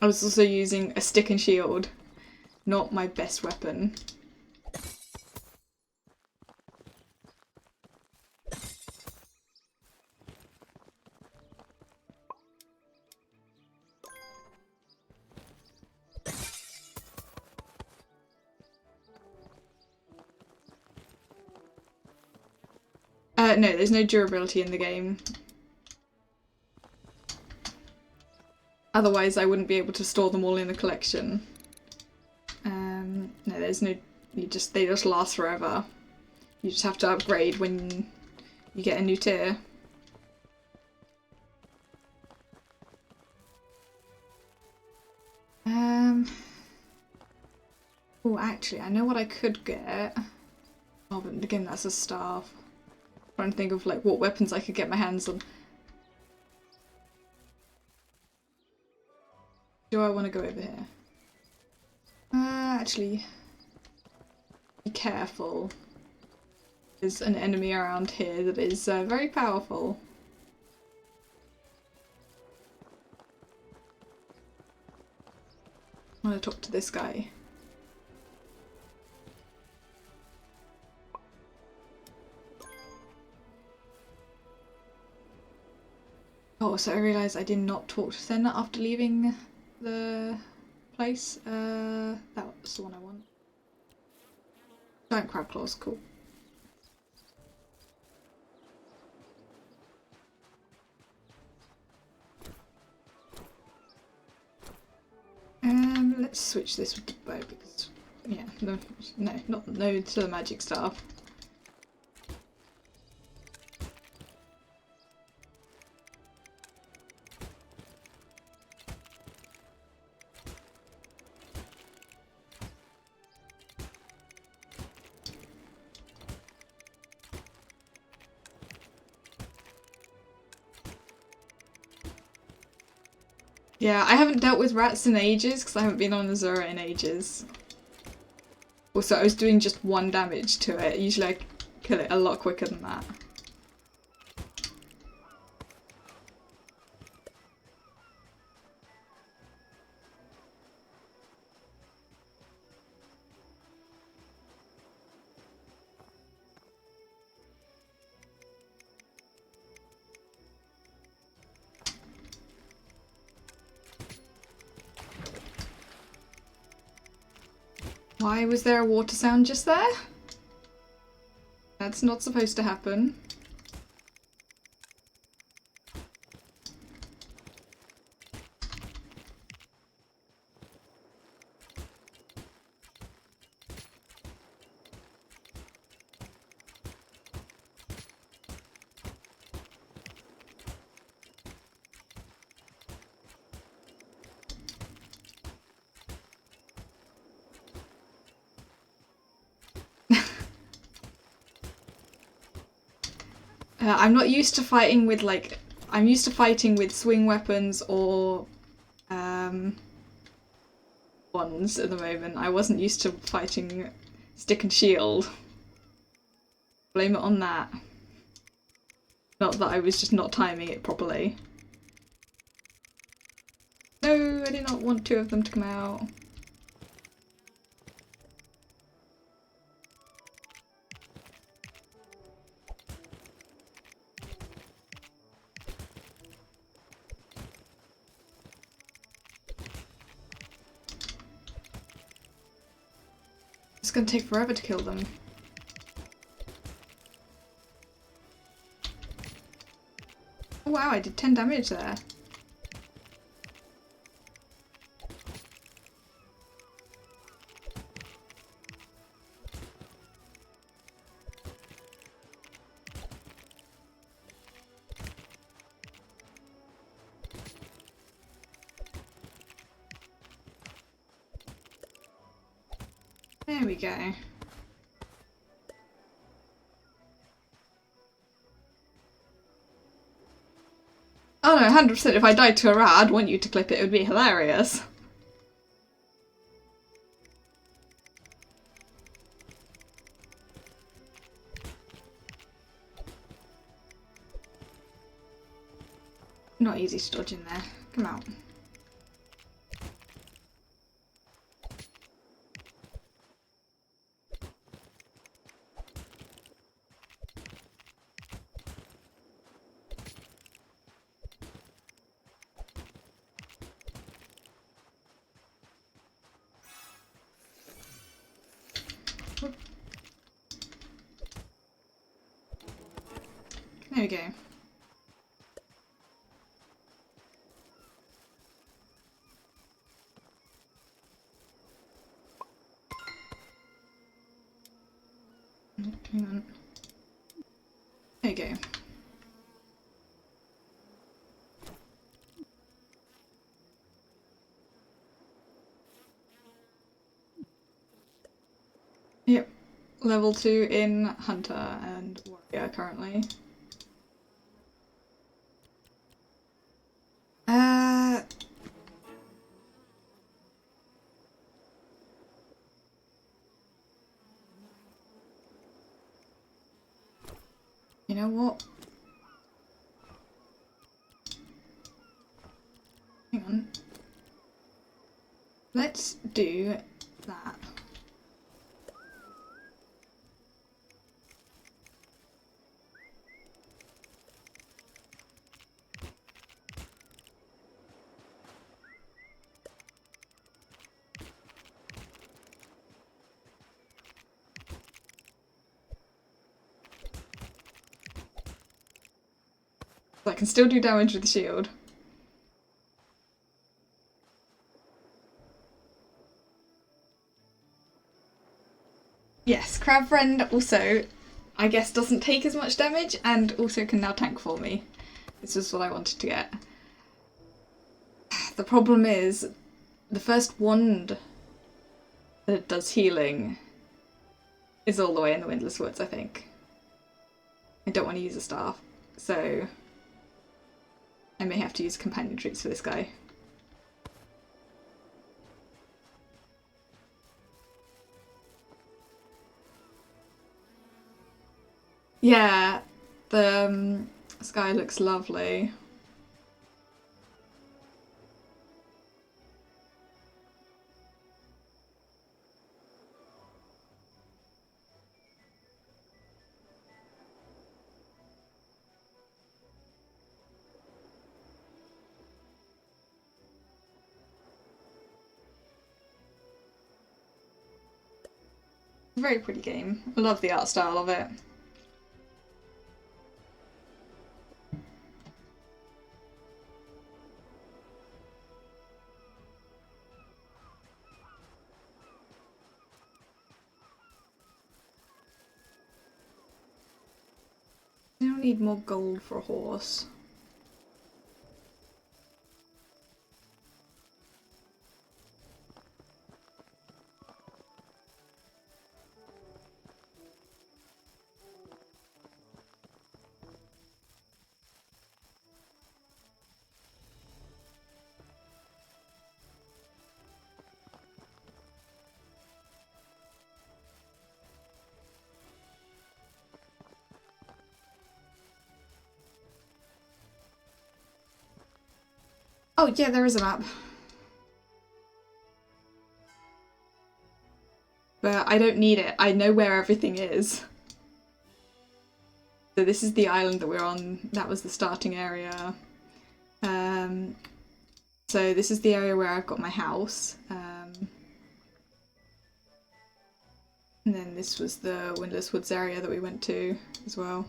I was also using a stick and shield, not my best weapon. No, there's no durability in the game. Otherwise I wouldn't be able to store them all in a collection. No, there's no... they just last forever. You just have to upgrade when you get a new tier. Oh, actually, I know what I could get. Oh, but again, that's a staff. I'm trying to think of like what weapons I could get my hands on. Do I want to go over here? Actually, be careful. There's an enemy around here that is very powerful. I want to talk to this guy. Also, I realised I did not talk to Senna after leaving the place. That's the one I want. Giant crab claws, cool. Let's switch this with the bow because, yeah, no to the magic staff. Yeah, I haven't dealt with rats in ages because I haven't been on Azura in ages. Also, I was doing just 1 damage to it. Usually I kill it a lot quicker than that. Why was there a water sound just there? That's not supposed to happen. I'm not used to fighting with, like, I'm used to fighting with swing weapons or ones at the moment. I wasn't used to fighting stick and shield. Blame it on that. Not that I was just not timing it properly. No, I did not want 2 of them to come out. It's gonna take forever to kill them. Oh wow, I did 10 damage there. There we go. Oh no, 100% if I died to a rat, I'd want you to clip it, it would be hilarious. Not easy to dodge in there. Come out. There we go. Hang on. There you go. Yep. Level 2 in Hunter and Warrior currently. You know what? Hang on. Let's do that. I can still do damage with the shield. Yes, Crab Friend also, I guess, doesn't take as much damage and also can now tank for me. This is what I wanted to get. The problem is, the first wand that does healing is all the way in the Windless Woods, I think. I don't want to use a staff, so I may have to use companion troops for this guy. Yeah, the sky looks lovely. Very pretty game. I love the art style of it. I don't need more gold for a horse. Oh yeah, there is a map. But I don't need it. I know where everything is. So this is the island that we're on. That was the starting area. So this is the area where I've got my house. And then this was the Windless Woods area that we went to as well.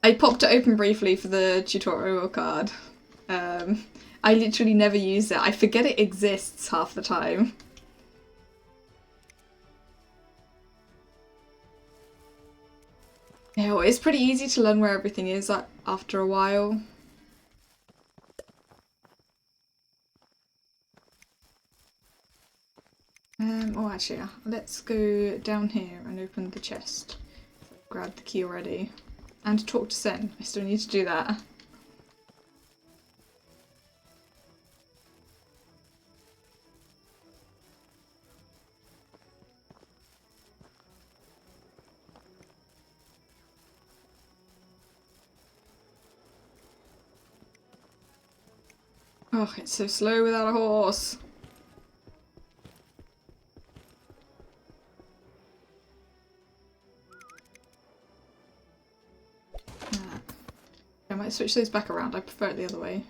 I popped it open briefly for the tutorial card. I literally never use it. I forget it exists half the time. Yeah, well, it's pretty easy to learn where everything is after a while. Oh, actually, let's go down here and open the chest. I've grabbed the key already. And talk to Sen. I still need to do that. Oh, it's so slow without a horse. I might switch those back around. I prefer it the other way.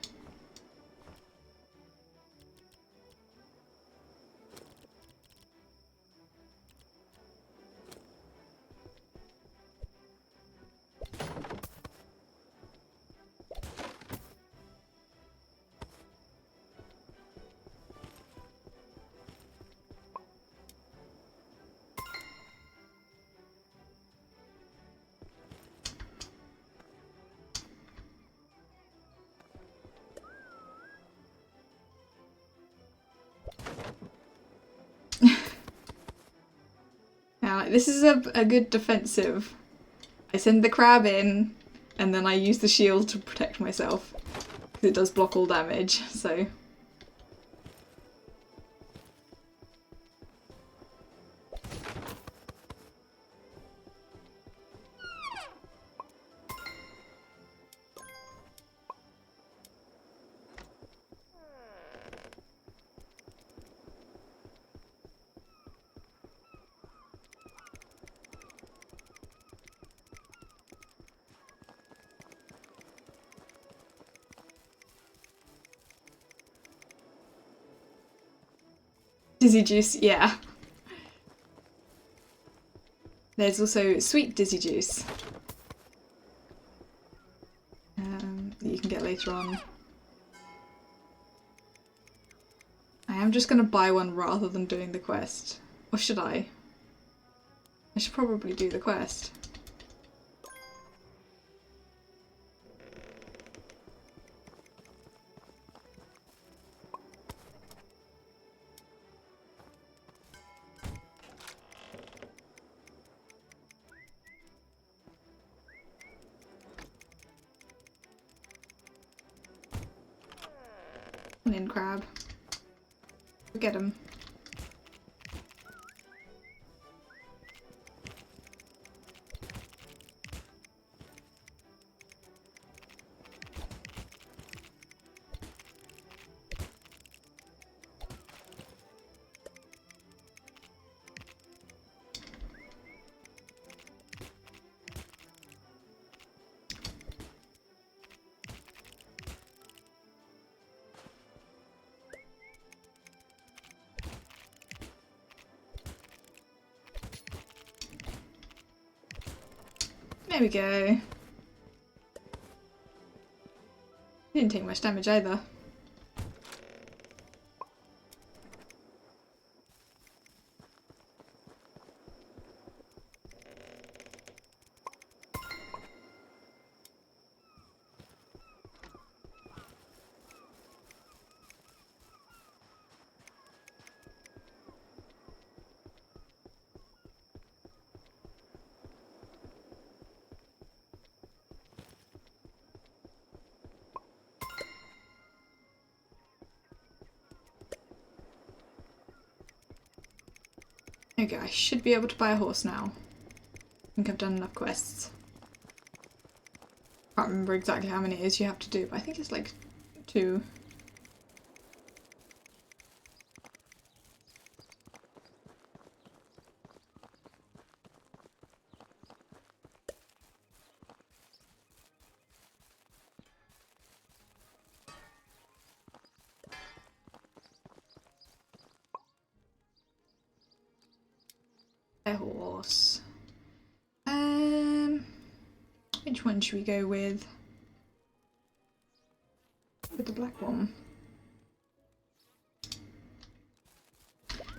Now, this is a good defensive. I send the crab in, and then I use the shield to protect myself. Because it does block all damage, so... Dizzy Juice, yeah. There's also Sweet Dizzy Juice. can get later on. I am just going to buy one rather than doing the quest. Or should I? I should probably do the quest. An in crab. Get him. There we go. Didn't take much damage either. Okay, I should be able to buy a horse now. I think I've done enough quests. Can't remember exactly how many it is you have to do, but I think it's like 2. A horse. Which one should we go with? With the black one.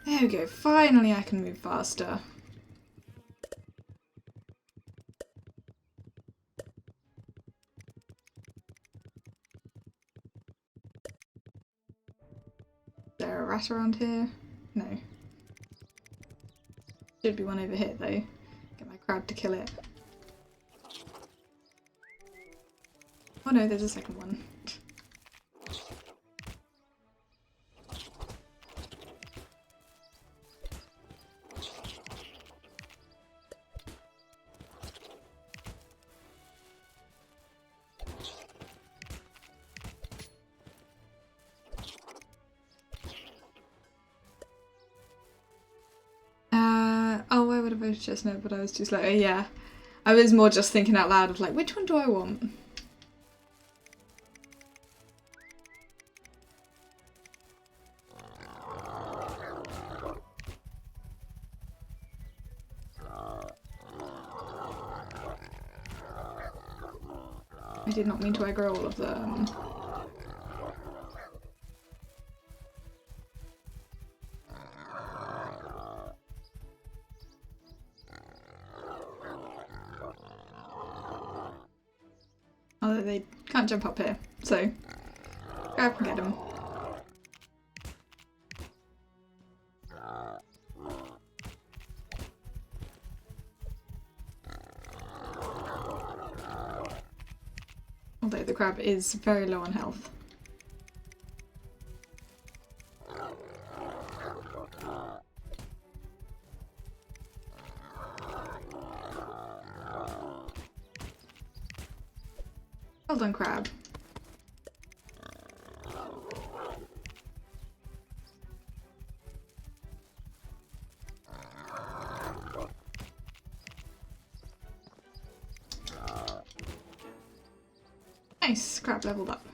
There we go. Finally I can move faster. Is there a rat around here? No. Should be one over here though. Get my crab to kill it. Oh no, there's a second one. Oh, I would have voted chestnut, but I was just like, oh yeah. I was more just thinking out loud of like, which one do I want? I did not mean to aggro all of them. Although they can't jump up here, so grab and get them. Although the crab is very low on health. Well done, crab. Nice, crab leveled up.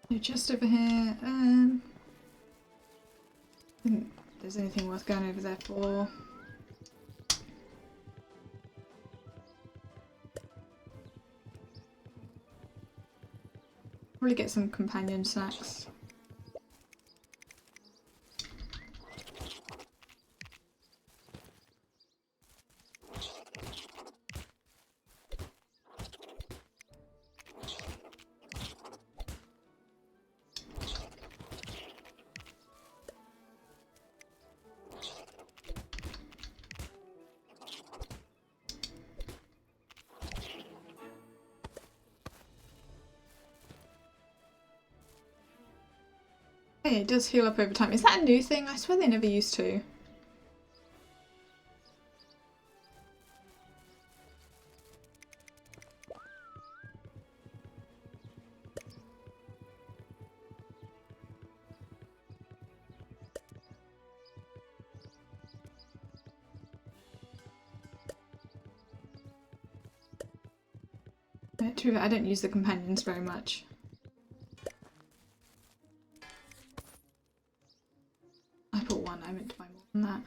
No, just over here. I think there's anything worth going over there for. Probably get some companion snacks. Hey, it does heal up over time. Is that a new thing? I swear they never used to. True, I don't use the companions very much. I bought one, I meant to buy more than that.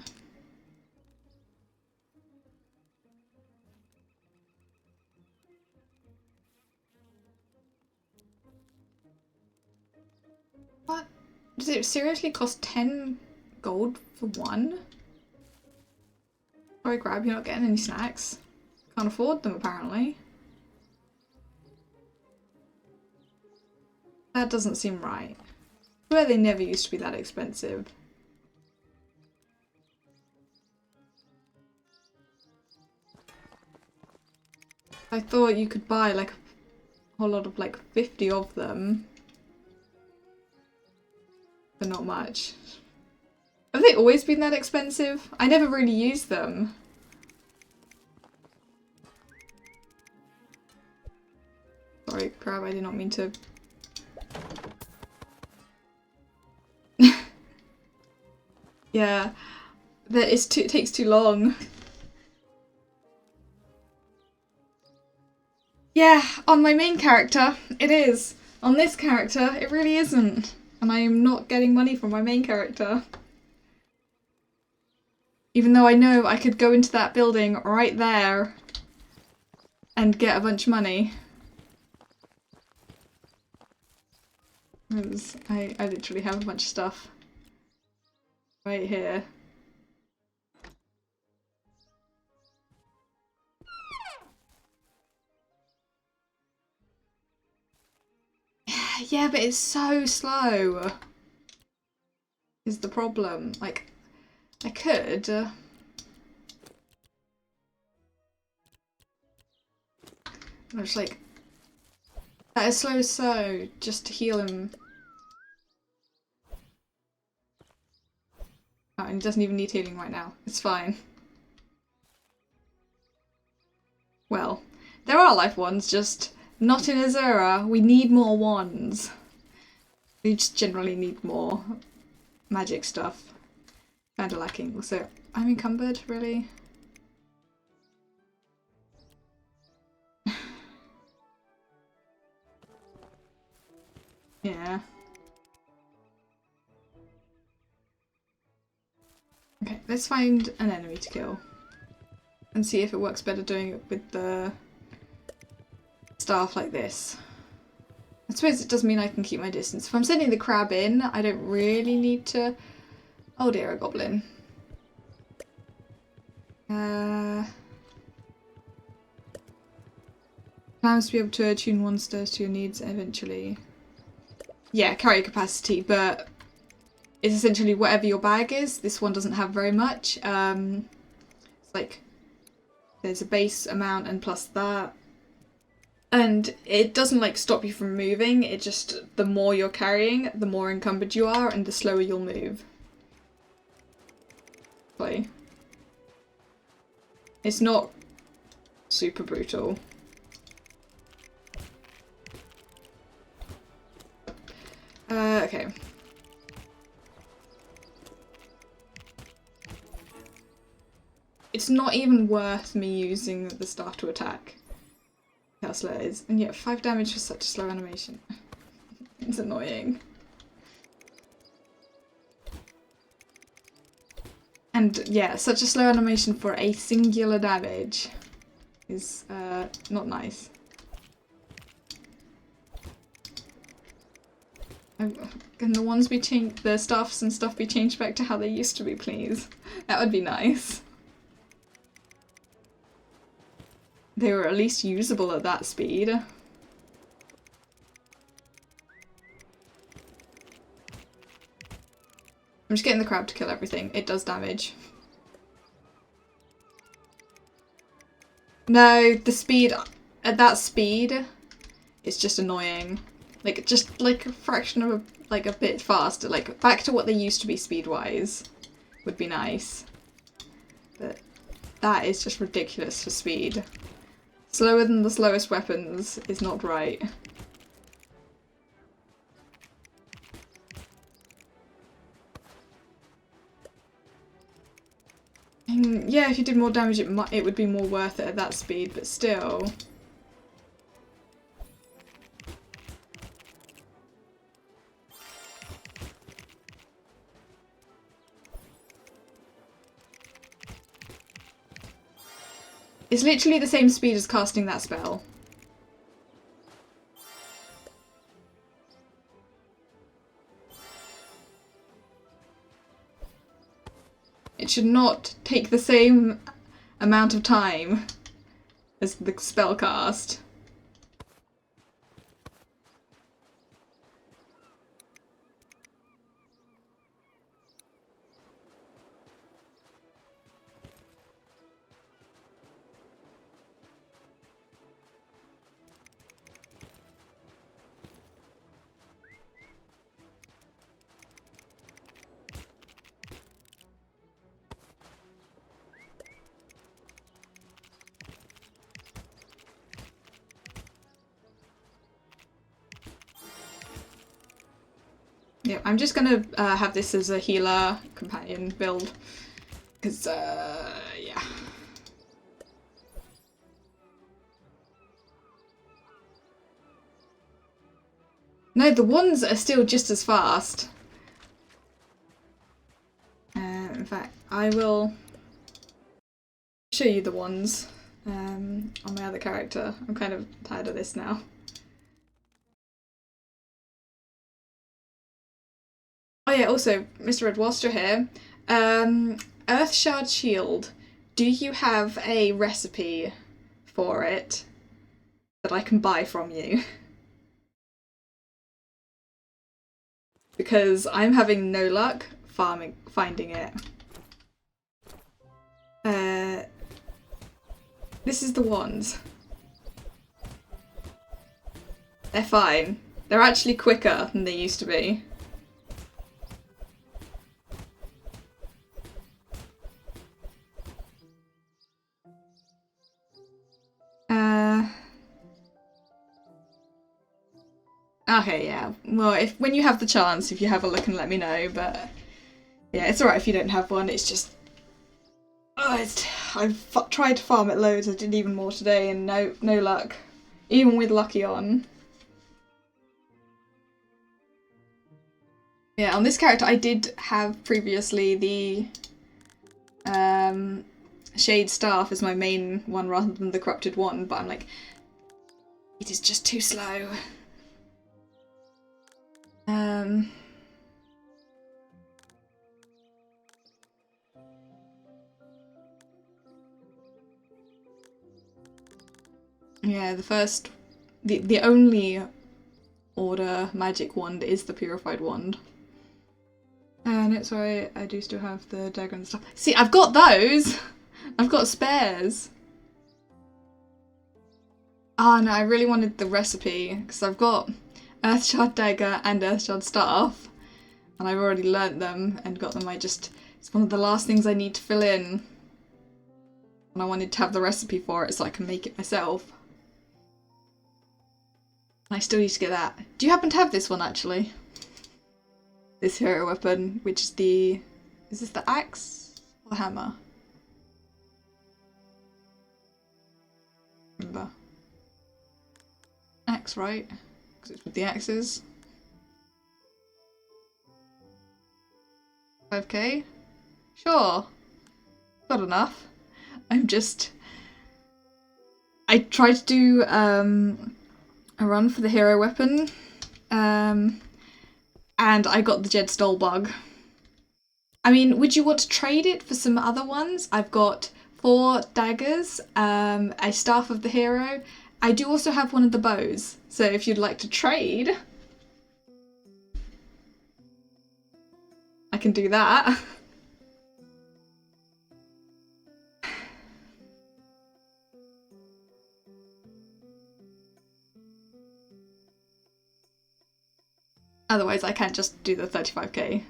What? Does it seriously cost 10 gold for one? Sorry, Grab, you're not getting any snacks. Can't afford them, apparently. That doesn't seem right. I swear they never used to be that expensive. I thought you could buy like a whole lot of like 50 of them. But not much. Have they always been that expensive? I never really used them. Sorry, Crab, I did not mean to. Yeah, it takes too long. Yeah, on my main character, it is. On this character, it really isn't. And I am not getting money from my main character. Even though I know I could go into that building right there and get a bunch of money. Because I literally have a bunch of stuff right here. Yeah, but it's so slow. Is the problem. Like, I could. I'm just like, that is so just to heal him. Oh, and he doesn't even need healing right now. It's fine. Well, there are life wands, just not in Azura. We need more wands. We just generally need more magic stuff. Kinda lacking. Also, I'm encumbered, really? Yeah. Okay, let's find an enemy to kill. And see if it works better doing it with the staff like this. I suppose it does mean I can keep my distance. If I'm sending the crab in, I don't really need to... Oh dear, a goblin. Plans to be able to attune monsters to your needs eventually. Yeah, carry capacity, but it's essentially whatever your bag is. This one doesn't have very much. It's like there's a base amount and plus that. And it doesn't like stop you from moving, it just, the more you're carrying, the more encumbered you are and the slower you'll move. Play. It's not super brutal. Okay. It's not even worth me using the staff to attack. How slow it is. And yet 5 damage for such a slow animation. It's annoying. And yeah, such a slow animation for a singular damage is not nice. Can the ones be changed, the staffs and stuff be changed back to how they used to be, please? That would be nice. They were at least usable at that speed. I'm just getting the crab to kill everything. It does damage. No, the speed, at that speed, it's just annoying. Like, just like a fraction of like a bit faster. Like, back to what they used to be speed-wise would be nice. But that is just ridiculous for speed. Slower than the slowest weapons is not right. And yeah, if you did more damage, it would be more worth it at that speed, but still. It's literally the same speed as casting that spell. It should not take the same amount of time as the spell cast. Yeah, I'm just gonna have this as a healer companion build, because, yeah. No, the ones are still just as fast. In fact, I will show you the ones on my other character. I'm kind of tired of this now. Oh yeah, also, Mr. Red, whilst you're here, Earthshard Shield, do you have a recipe for it that I can buy from you? Because I'm having no luck finding it. This is the ones. They're fine. They're actually quicker than they used to be. Okay, yeah. Well, when you have the chance, if you have a look and let me know, but yeah, it's alright if you don't have one, it's just... I've tried to farm it loads, I did even more today and no luck. Even with Lucky on. Yeah, on this character I did have previously the Shade Staff as my main one rather than the Corrupted one, but I'm like, it is just too slow. Yeah, the only order magic wand is the Purified Wand. And it's alright, I do still have the dagger and stuff. See, I've got those! I've got spares. Oh no, I really wanted the recipe, because I've got Earthshard Dagger and Earthshard Staff, and I've already learnt them and got them. It's one of the last things I need to fill in. And I wanted to have the recipe for it so I can make it myself. And I still need to get that. Do you happen to have this one, actually? This hero weapon, which is the... Is this the axe or hammer? Remember. Axe, right? Because it's with the axes. 5k? Sure. Not enough. I'm just... I tried to do a run for the hero weapon, and I got the Jedstol bug. I mean, would you want to trade it for some other ones? I've got 4 daggers, a staff of the hero. I do also have one of the bows, so if you'd like to trade, I can do that. Otherwise, I can't just do the 35k.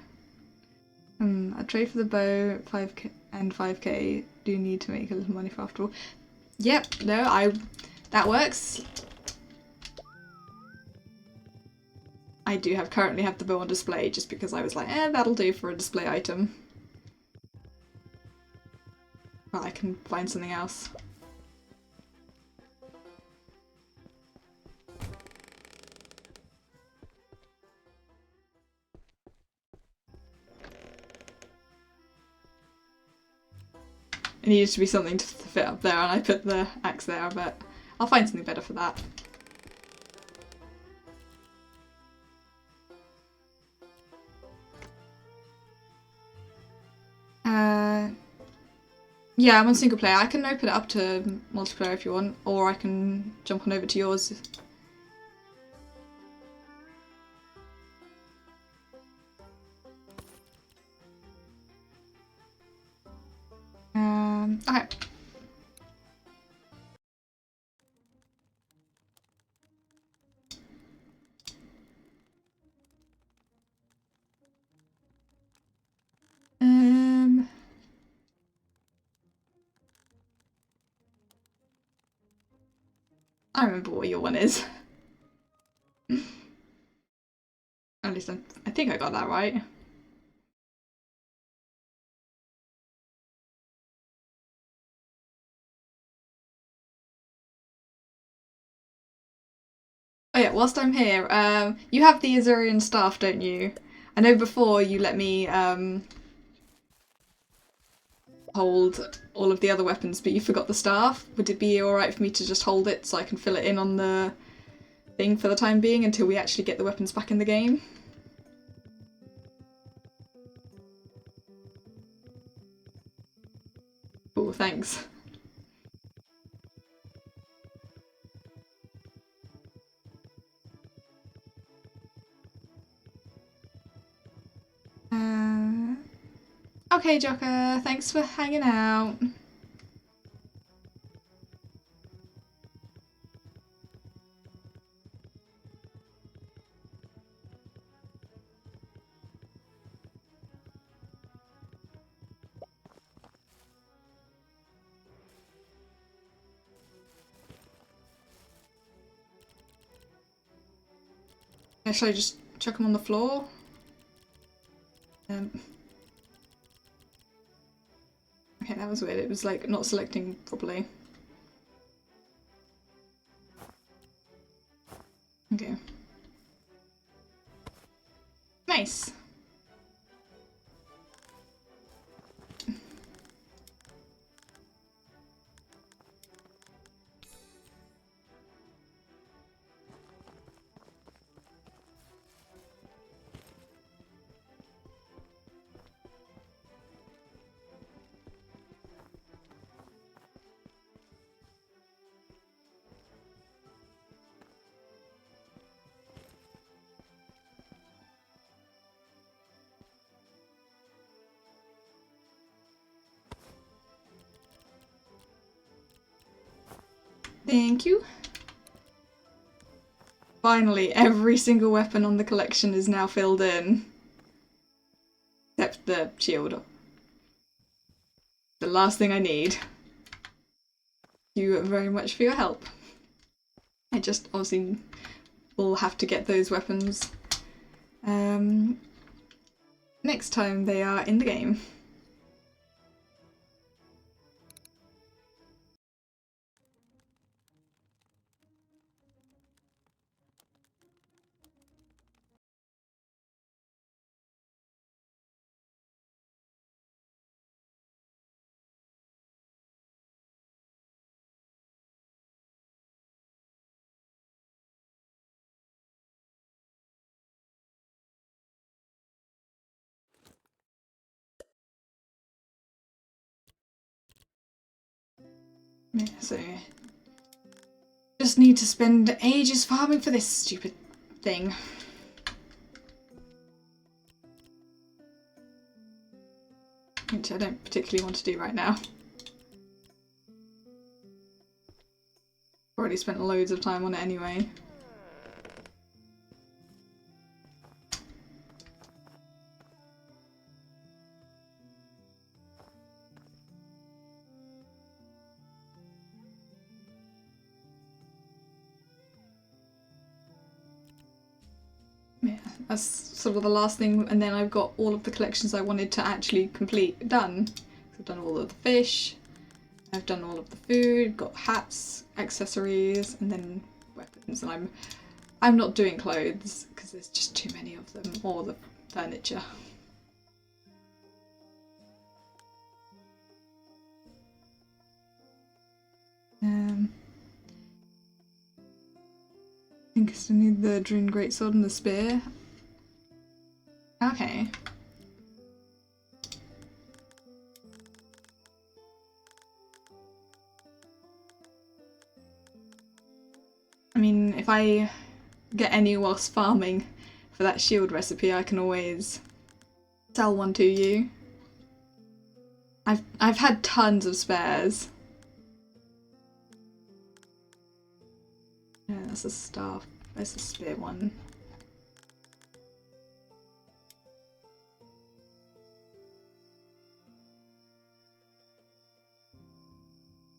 I trade for the bow, 5k and 5k. Do need to make a little money for after all. Yep, no, that works. I do currently have the bow on display just because I was like, that'll do for a display item. Well, I can find something else. It needed to be something to fit up there, and I put the axe there, but I'll find something better for that. Yeah, I'm on single player. I can open it up to multiplayer if you want, or I can jump on over to yours. Okay. I remember what your one is. At least I think I got that right. Oh yeah, whilst I'm here, you have the Azurian staff, don't you? I know before you let me hold all of the other weapons, but you forgot the staff. Would it be alright for me to just hold it so I can fill it in on the thing for the time being until we actually get the weapons back in the game? Cool, thanks. Okay, Jocker, thanks for hanging out. Should I just chuck them on the floor? Okay, that was weird. It was like not selecting properly. Okay. Nice. Thank you. Finally, every single weapon on the collection is now filled in. Except the shield. The last thing I need. Thank you very much for your help. I just obviously will have to get those weapons next time they are in the game. Yeah, so just need to spend ages farming for this stupid thing. Which I don't particularly want to do right now. Already spent loads of time on it anyway. Yeah, that's sort of the last thing, and then I've got all of the collections I wanted to actually complete done. I've done all of the fish, I've done all of the food, got hats, accessories, and then weapons, and I'm not doing clothes because there's just too many of them, or the furniture. I think I still need the Druun Greatsword and the spear. Okay. I mean, if I get any whilst farming for that shield recipe, I can always sell one to you. I've had tons of spares. Yeah, that's a staff. There's a spear one.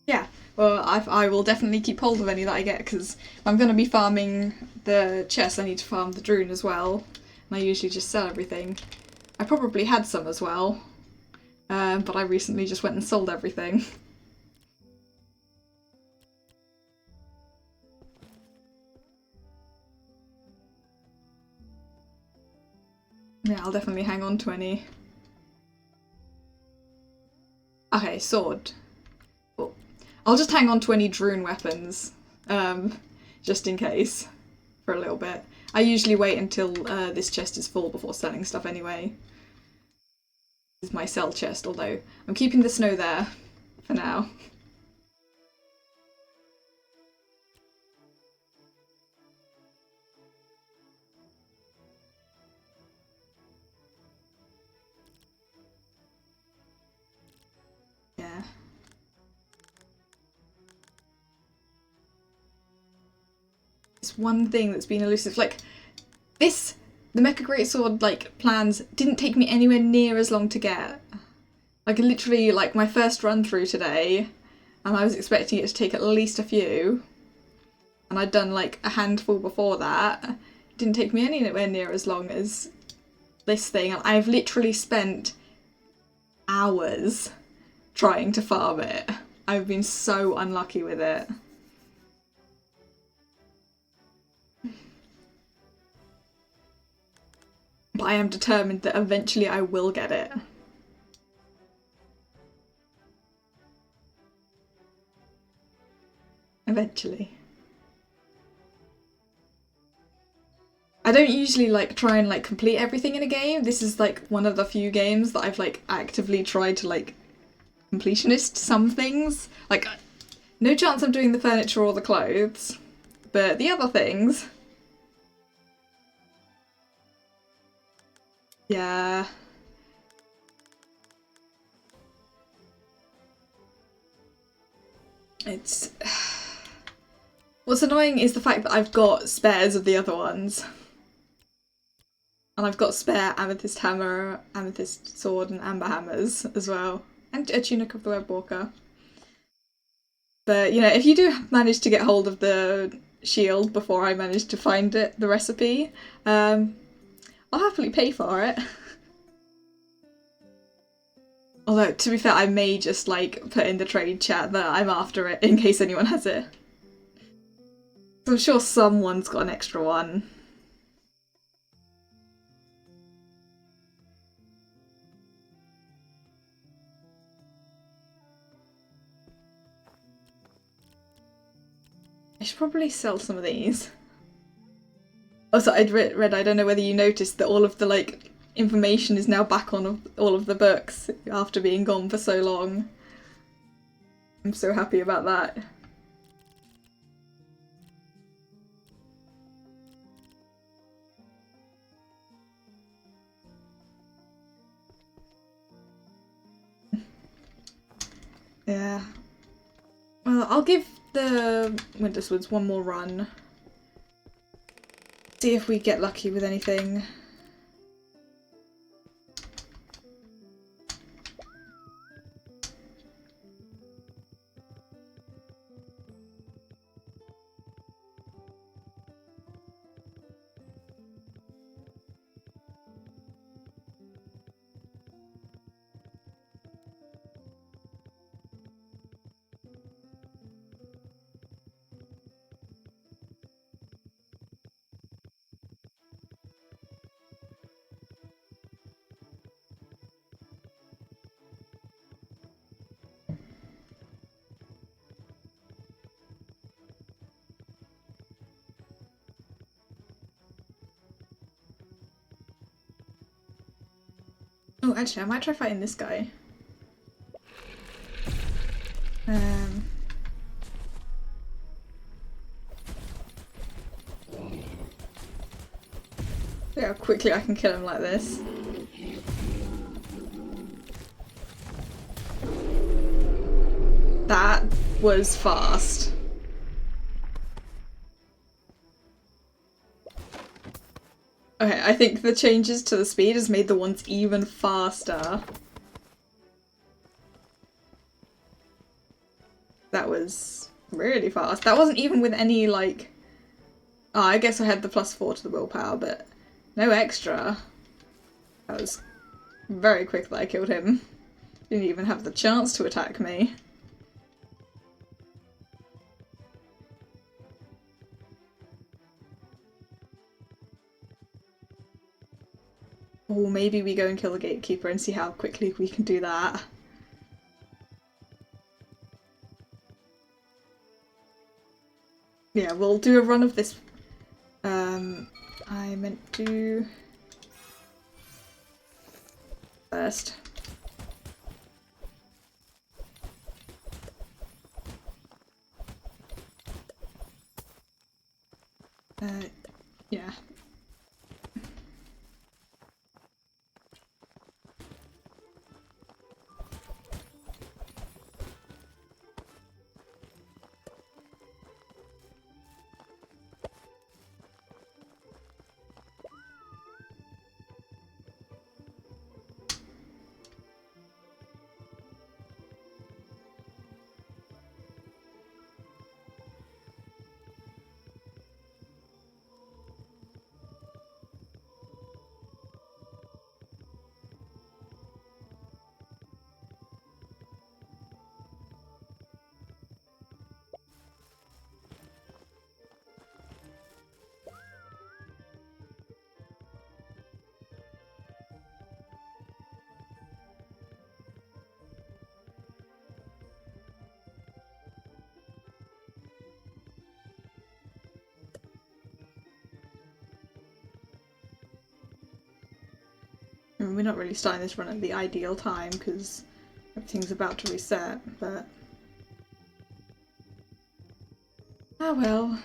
Yeah, well, I will definitely keep hold of any that I get, because if I'm going to be farming the chest, I need to farm the Druun as well. And I usually just sell everything. I probably had some as well, but I recently just went and sold everything. Yeah, I'll definitely hang on to any. Okay, sword. Well, I'll just hang on to any Druun weapons, just in case, for a little bit. I usually wait until this chest is full before selling stuff anyway. This is my sell chest, although I'm keeping the snow there for now. Yeah. It's one thing that's been elusive. Like, the Mecha Greatsword, like, plans didn't take me anywhere near as long to get. Like, literally, like, my first run through today, and I was expecting it to take at least a few. And I'd done, like, a handful before that. It didn't take me anywhere near as long as this thing. And I've literally spent hours trying to farm it. I've been so unlucky with it. But I am determined that eventually I will get it. Eventually. I don't usually like try and like complete everything in a game. This is like one of the few games that I've like actively tried to like completionist some things. Like, no chance I'm doing the furniture or the clothes, but the other things, yeah. It's... What's annoying is the fact that I've got spares of the other ones. And I've got spare amethyst hammer, amethyst sword, and amber hammers as well. And a tunic of the Webwalker. But, you know, if you do manage to get hold of the shield before I manage to find it, the recipe, I'll happily pay for it. Although, to be fair, I may just, like, put in the trade chat that I'm after it in case anyone has it. I'm sure someone's got an extra one. I should probably sell some of these. Also, I'd read, I don't know whether you noticed that all of the, like, information is now back on all of the books after being gone for so long. I'm so happy about that. Yeah. Well, I'll give the Winterswoods one more run. See if we get lucky with anything. Oh, actually, I might try fighting this guy. See how quickly I can kill him like this. That was fast. Okay, I think the changes to the speed has made the ones even faster. That was really fast. That wasn't even with any, like... Oh, I guess I had the +4 to the willpower, but no extra. That was very quick that I killed him. Didn't even have the chance to attack me. Or maybe we go and kill the gatekeeper and see how quickly we can do that. Yeah, we'll do a run of this. I meant to first. Yeah. I mean, we're not really starting this run at the ideal time because everything's about to reset, but... Ah well.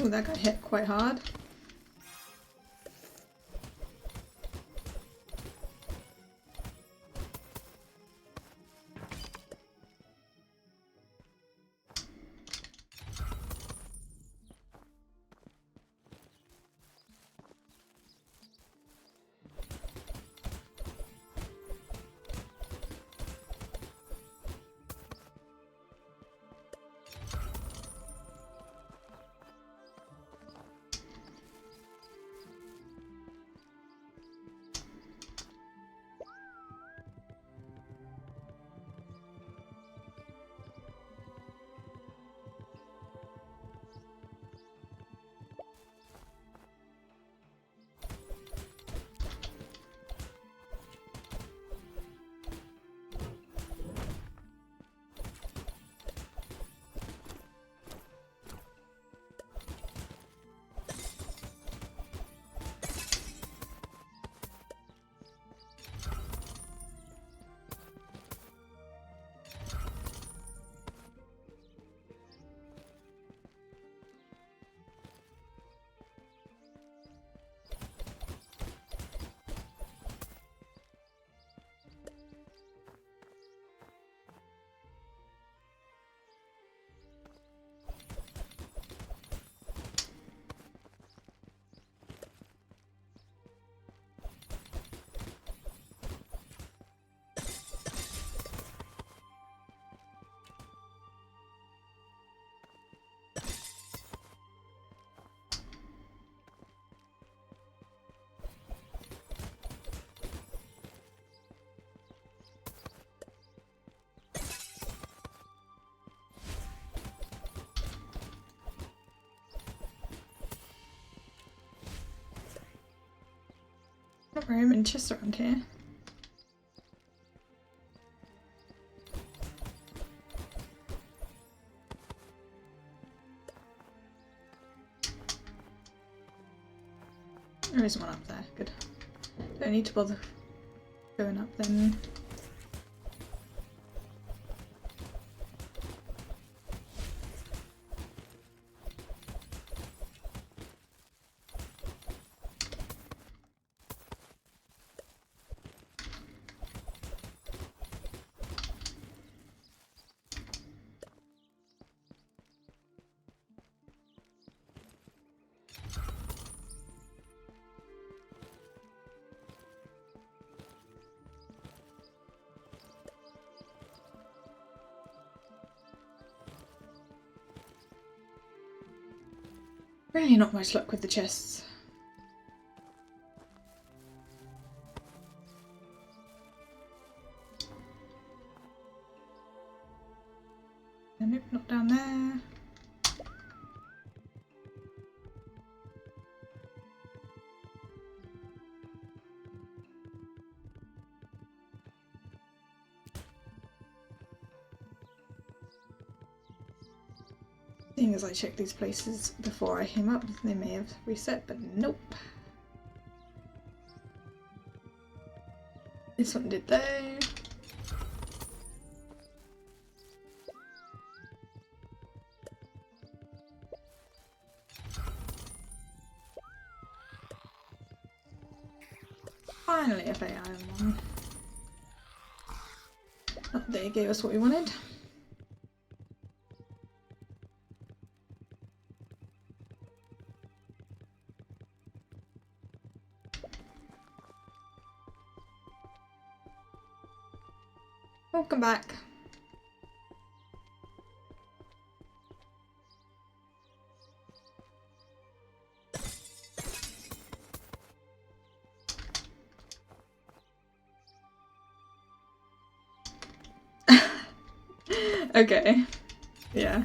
Oh, that got hit quite hard. room and chests around here. There is one up there, good. Don't need to bother going up then. Really not much luck with the chests. Nope, not down there. Seeing as I checked these places before I came up, they may have reset, but nope. This one did though. Finally a FAI one. Oh, they gave us what we wanted. Welcome back. Okay. Yeah.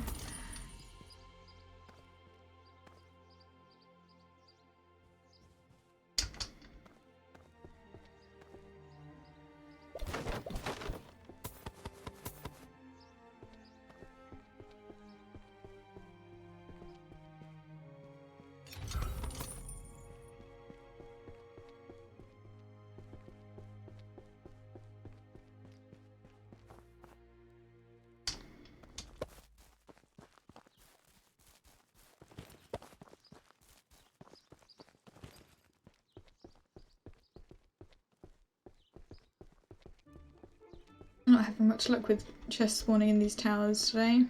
Not having much luck with chests spawning in these towers today.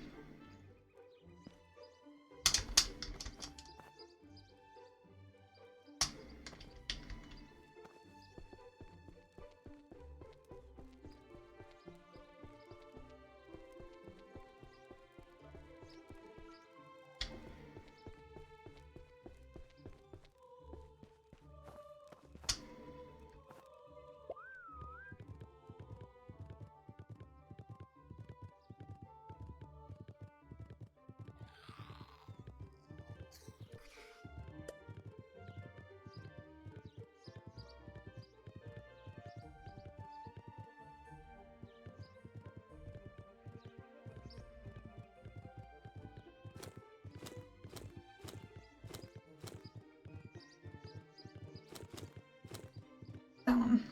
That one.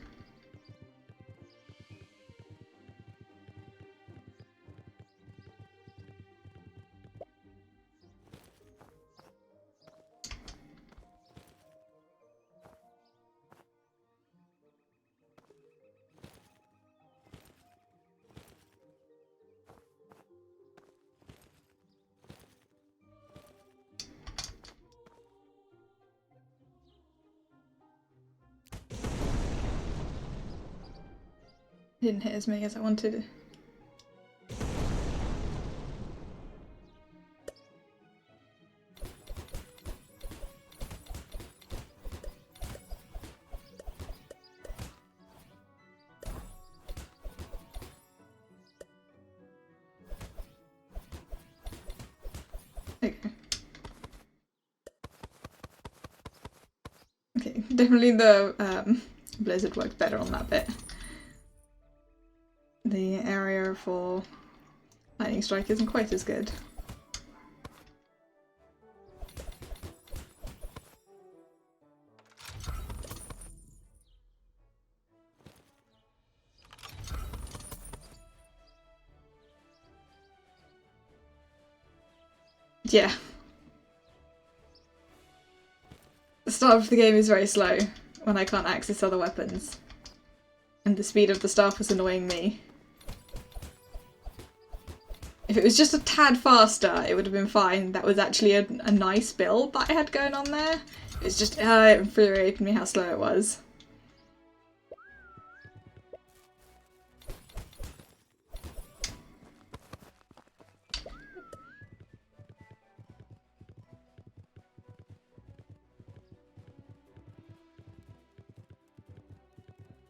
Didn't hit as many as I wanted. Okay. Okay, definitely the Blizzard worked better on that bit. The area for Lightning Strike isn't quite as good. Yeah. The start of the game is very slow when I can't access other weapons. And the speed of the staff was annoying me. If it was just a tad faster, it would have been fine. That was actually a nice build that I had going on there. It's just, it infuriated me how slow it was.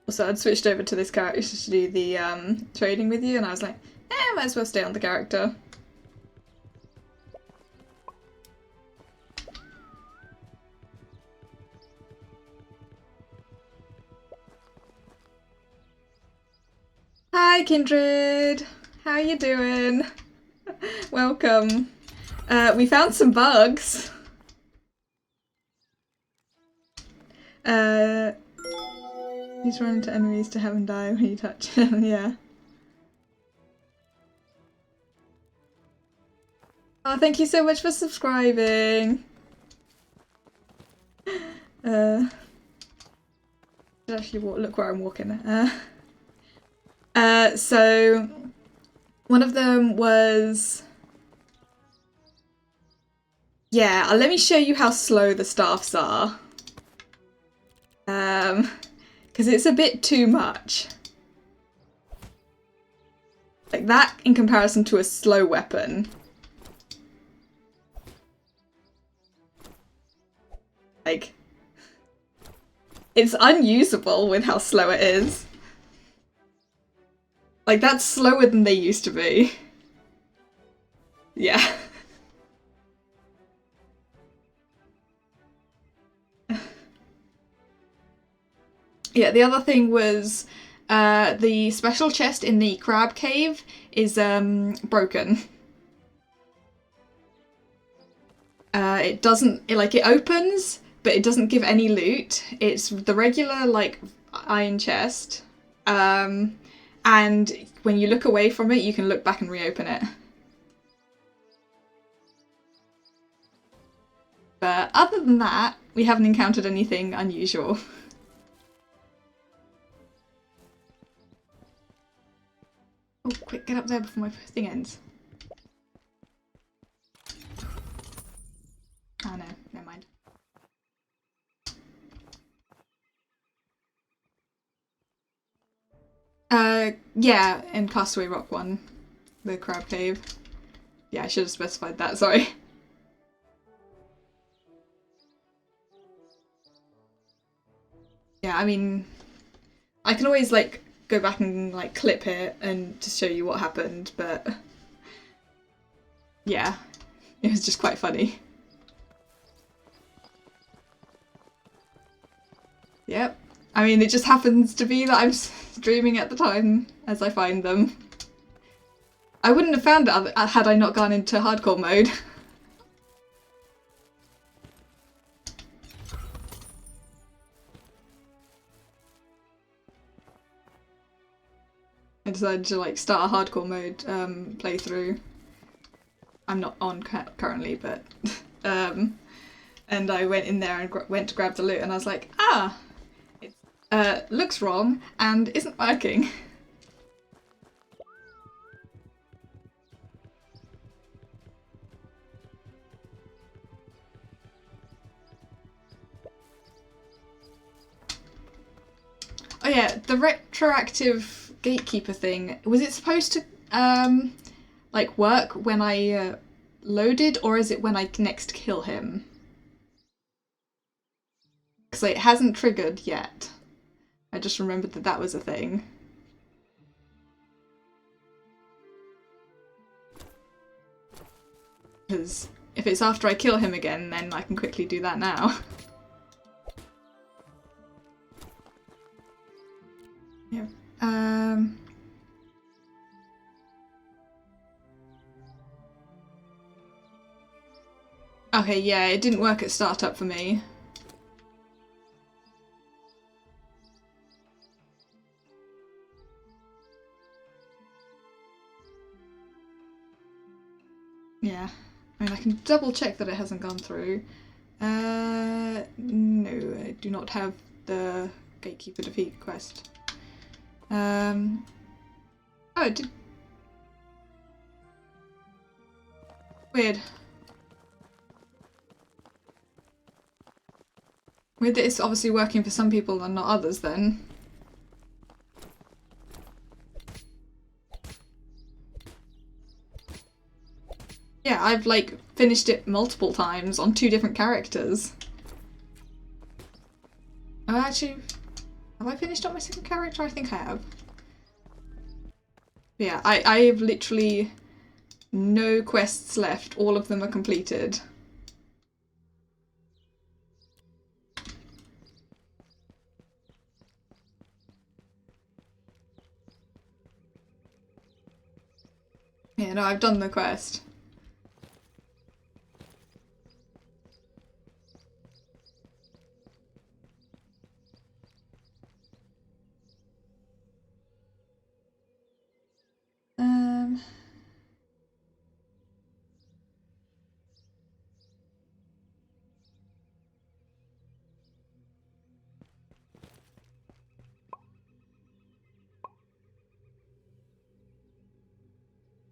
So I'd switched over to this character to do the trading with you, and I was like, might as well stay on the character. Hi Kindred! How you doing? Welcome. We found some bugs. He's run into enemies to have them die when you touch him, yeah. Oh, thank you so much for subscribing. Actually look where I'm walking. So one of them was... Yeah, let me show you how slow the staffs are. Because it's a bit too much. Like that in comparison to a slow weapon. Like, it's unusable with how slow it is. Like, that's slower than they used to be. Yeah. Yeah, the other thing was the special chest in the crab cave is broken. It doesn't, it opens, but it doesn't give any loot. It's the regular, like, iron chest. And when you look away from it, you can look back and reopen it. But other than that, we haven't encountered anything unusual. Oh, quick, get up there before my thing ends. Oh no, never mind. Yeah, in Castaway Rock 1, the crab cave. Yeah, I should have specified that, sorry. Yeah, I mean, I can always, like, go back and, like, clip it and just show you what happened, but... Yeah, it was just quite funny. Yep. I mean, it just happens to be that I'm streaming at the time as I find them. I wouldn't have found it had I not gone into hardcore mode. I decided to like start a hardcore mode playthrough. I'm not on currently, but and I went in there and went to grab the loot, and I was like, it looks wrong and isn't working. Oh yeah, the retroactive gatekeeper thing, was it supposed to like work when I loaded, or is it when I next kill him? Because it hasn't triggered yet. I just remembered that that was a thing. Because if it's after I kill him again, then I can quickly do that now. Okay, yeah, it didn't work at startup for me. Yeah, I mean, I can double check that it hasn't gone through. No, I do not have the Gatekeeper Defeat quest. Oh, it did. Weird. Weird that it's obviously working for some people and not others then. Yeah, I've like finished it multiple times on 2 different characters. Oh, actually, have I finished on my second character? I think I have. But yeah, I have literally no quests left. All of them are completed. Yeah, no, I've done the quest.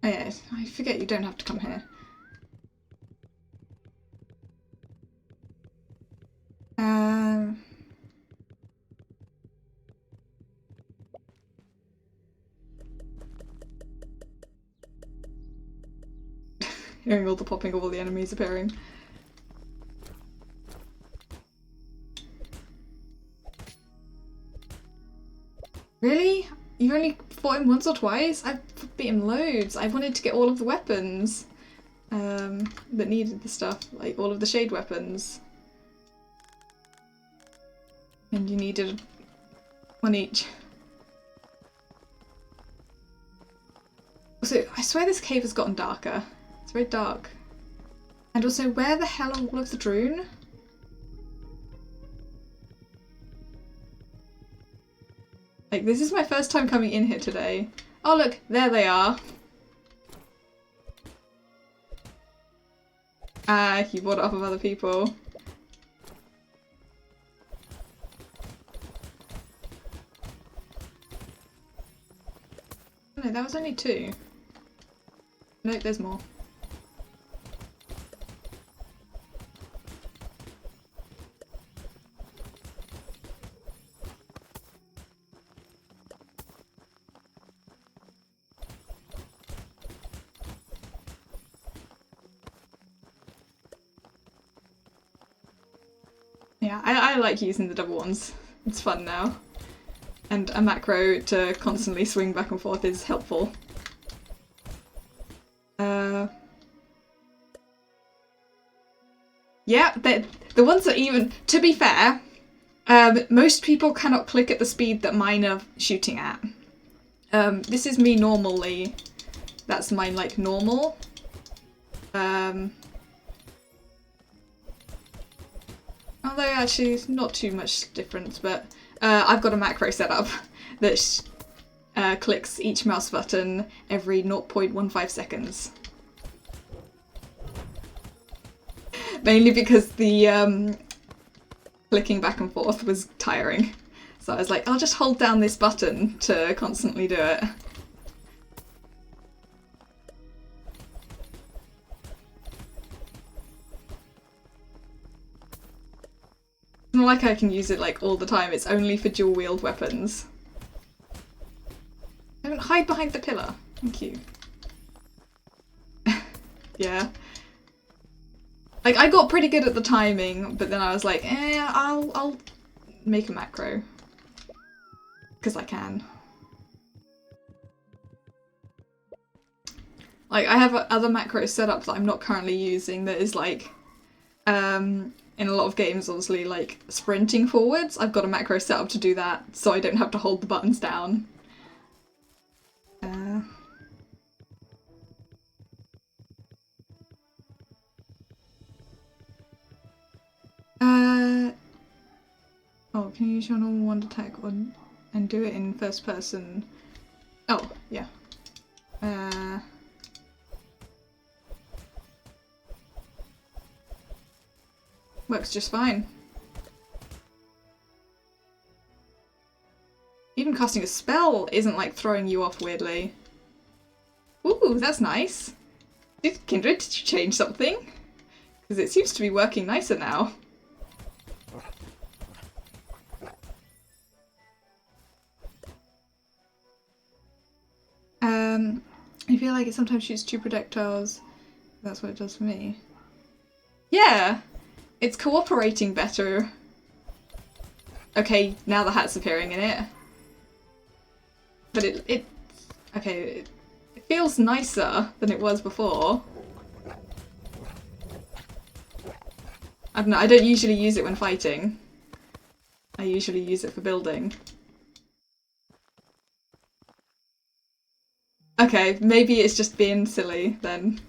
Oh yeah, I forget you don't have to come here. Hearing all the popping of all the enemies appearing. Really? You've only fought him once or twice? I've beat him loads. I wanted to get all of the weapons that needed the stuff, like all of the shade weapons. And you needed one each. So I swear this cave has gotten darker. It's very dark. And also, where the hell are all of the Droon? Like, this is my first time coming in here today. Oh look, there they are. Ah, you bought it off of other people. No, that was only 2. No, there's more. Yeah, I like using the double ones. It's fun now. And a macro to constantly swing back and forth is helpful. Yeah, the ones that even... To be fair, most people cannot click at the speed that mine are shooting at. This is me normally. That's mine, like, normal. Although, actually, it's not too much difference, but I've got a macro set up that clicks each mouse button every 0.15 seconds. Mainly because the clicking back and forth was tiring. So I was like, I'll just hold down this button to constantly do it. It's not like I can use it like all the time, it's only for dual wield weapons. Don't hide behind the pillar. Thank you. Yeah. Like, I got pretty good at the timing, but then I was like, I'll make a macro. Because I can. Like, I have other macros set up that I'm not currently using that is like, in a lot of games, obviously, like, sprinting forwards. I've got a macro set up to do that, so I don't have to hold the buttons down. Oh, can you use your normal wand attack on and do it in first person? Oh, yeah. Works just fine. Even casting a spell isn't like throwing you off weirdly. Ooh, that's nice. Kindred, did you change something? Because it seems to be working nicer now. I feel like it sometimes shoots 2 projectiles. That's what it does for me. Yeah! It's cooperating better. Okay, now the hat's appearing in it. But it feels nicer than it was before. I don't know, I don't usually use it when fighting. I usually use it for building. Okay, maybe it's just being silly then.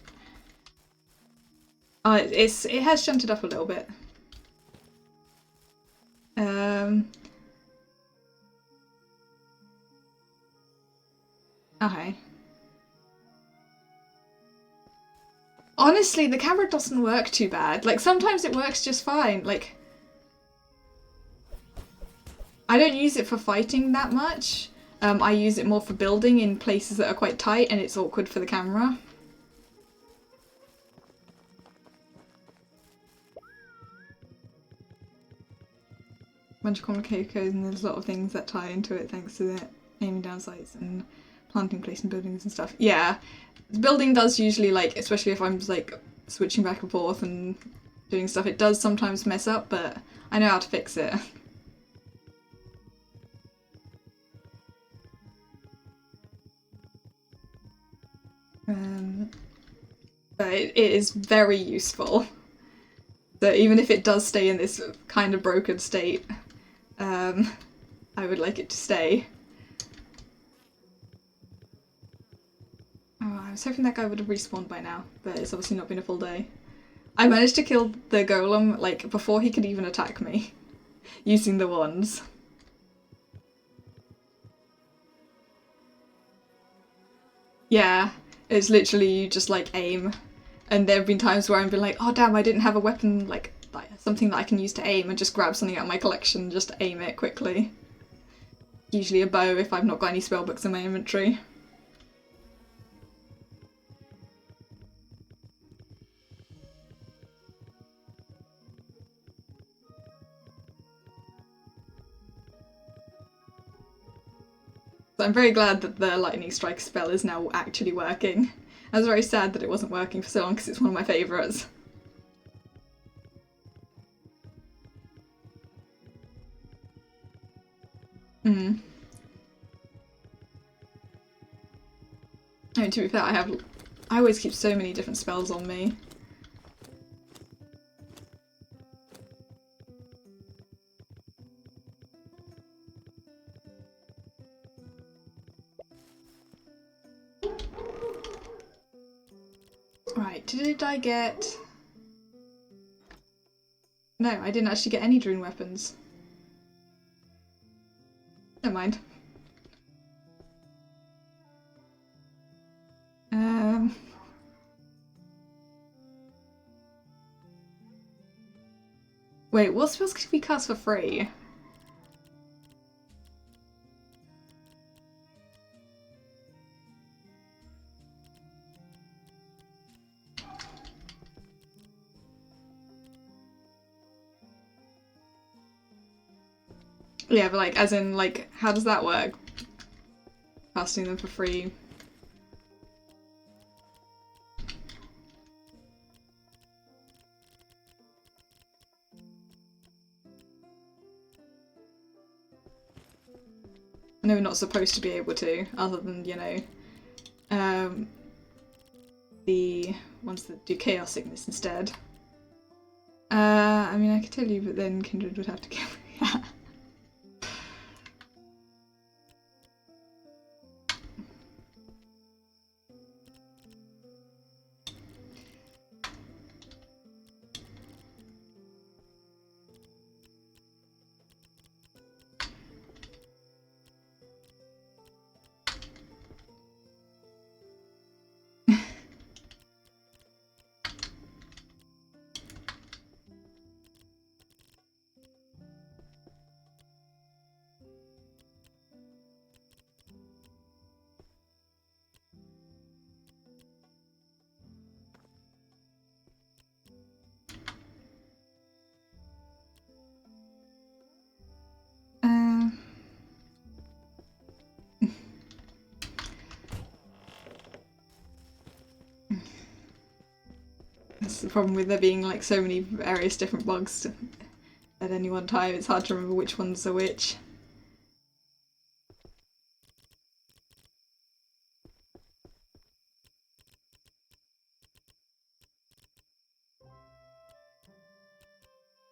It has shunted up a little bit. Okay. Honestly, the camera doesn't work too bad. Like, sometimes it works just fine. Like, I don't use it for fighting that much. I use it more for building in places that are quite tight and it's awkward for the camera. Bunch of complicated codes and there's a lot of things that tie into it thanks to the aiming down sights and planting, placing buildings and stuff. Yeah, building does usually, like, especially if I'm like switching back and forth and doing stuff, it does sometimes mess up, but I know how to fix it. But it is very useful. So even if it does stay in this kind of broken state, I would like it to stay. Oh, I was hoping that guy would have respawned by now, but it's obviously not been a full day. I managed to kill the golem, like, before he could even attack me, using the wands. Yeah, it's literally you just, like, aim. And there have been times where I've been like, oh damn, I didn't have a weapon, like something that I can use to aim, and just grab something out of my collection and just aim it quickly. Usually a bow if I've not got any spellbooks in my inventory. So I'm very glad that the lightning strike spell is now actually working. I was very sad that it wasn't working for so long because it's one of my favourites. I mean, to be fair, I always keep so many different spells on me. Right, did I get... No, I didn't actually get any Druin weapons. Never mind. Wait, what spells could we cast for free? Yeah, but like, as in, like, how does that work? Casting them for free. I know we're not supposed to be able to, other than, you know, the ones that do Chaos Sickness instead. I mean, I could tell you, but then Kindred would have to kill me. the problem with there being like so many various different bugs at any one time. It's hard to remember which ones are which.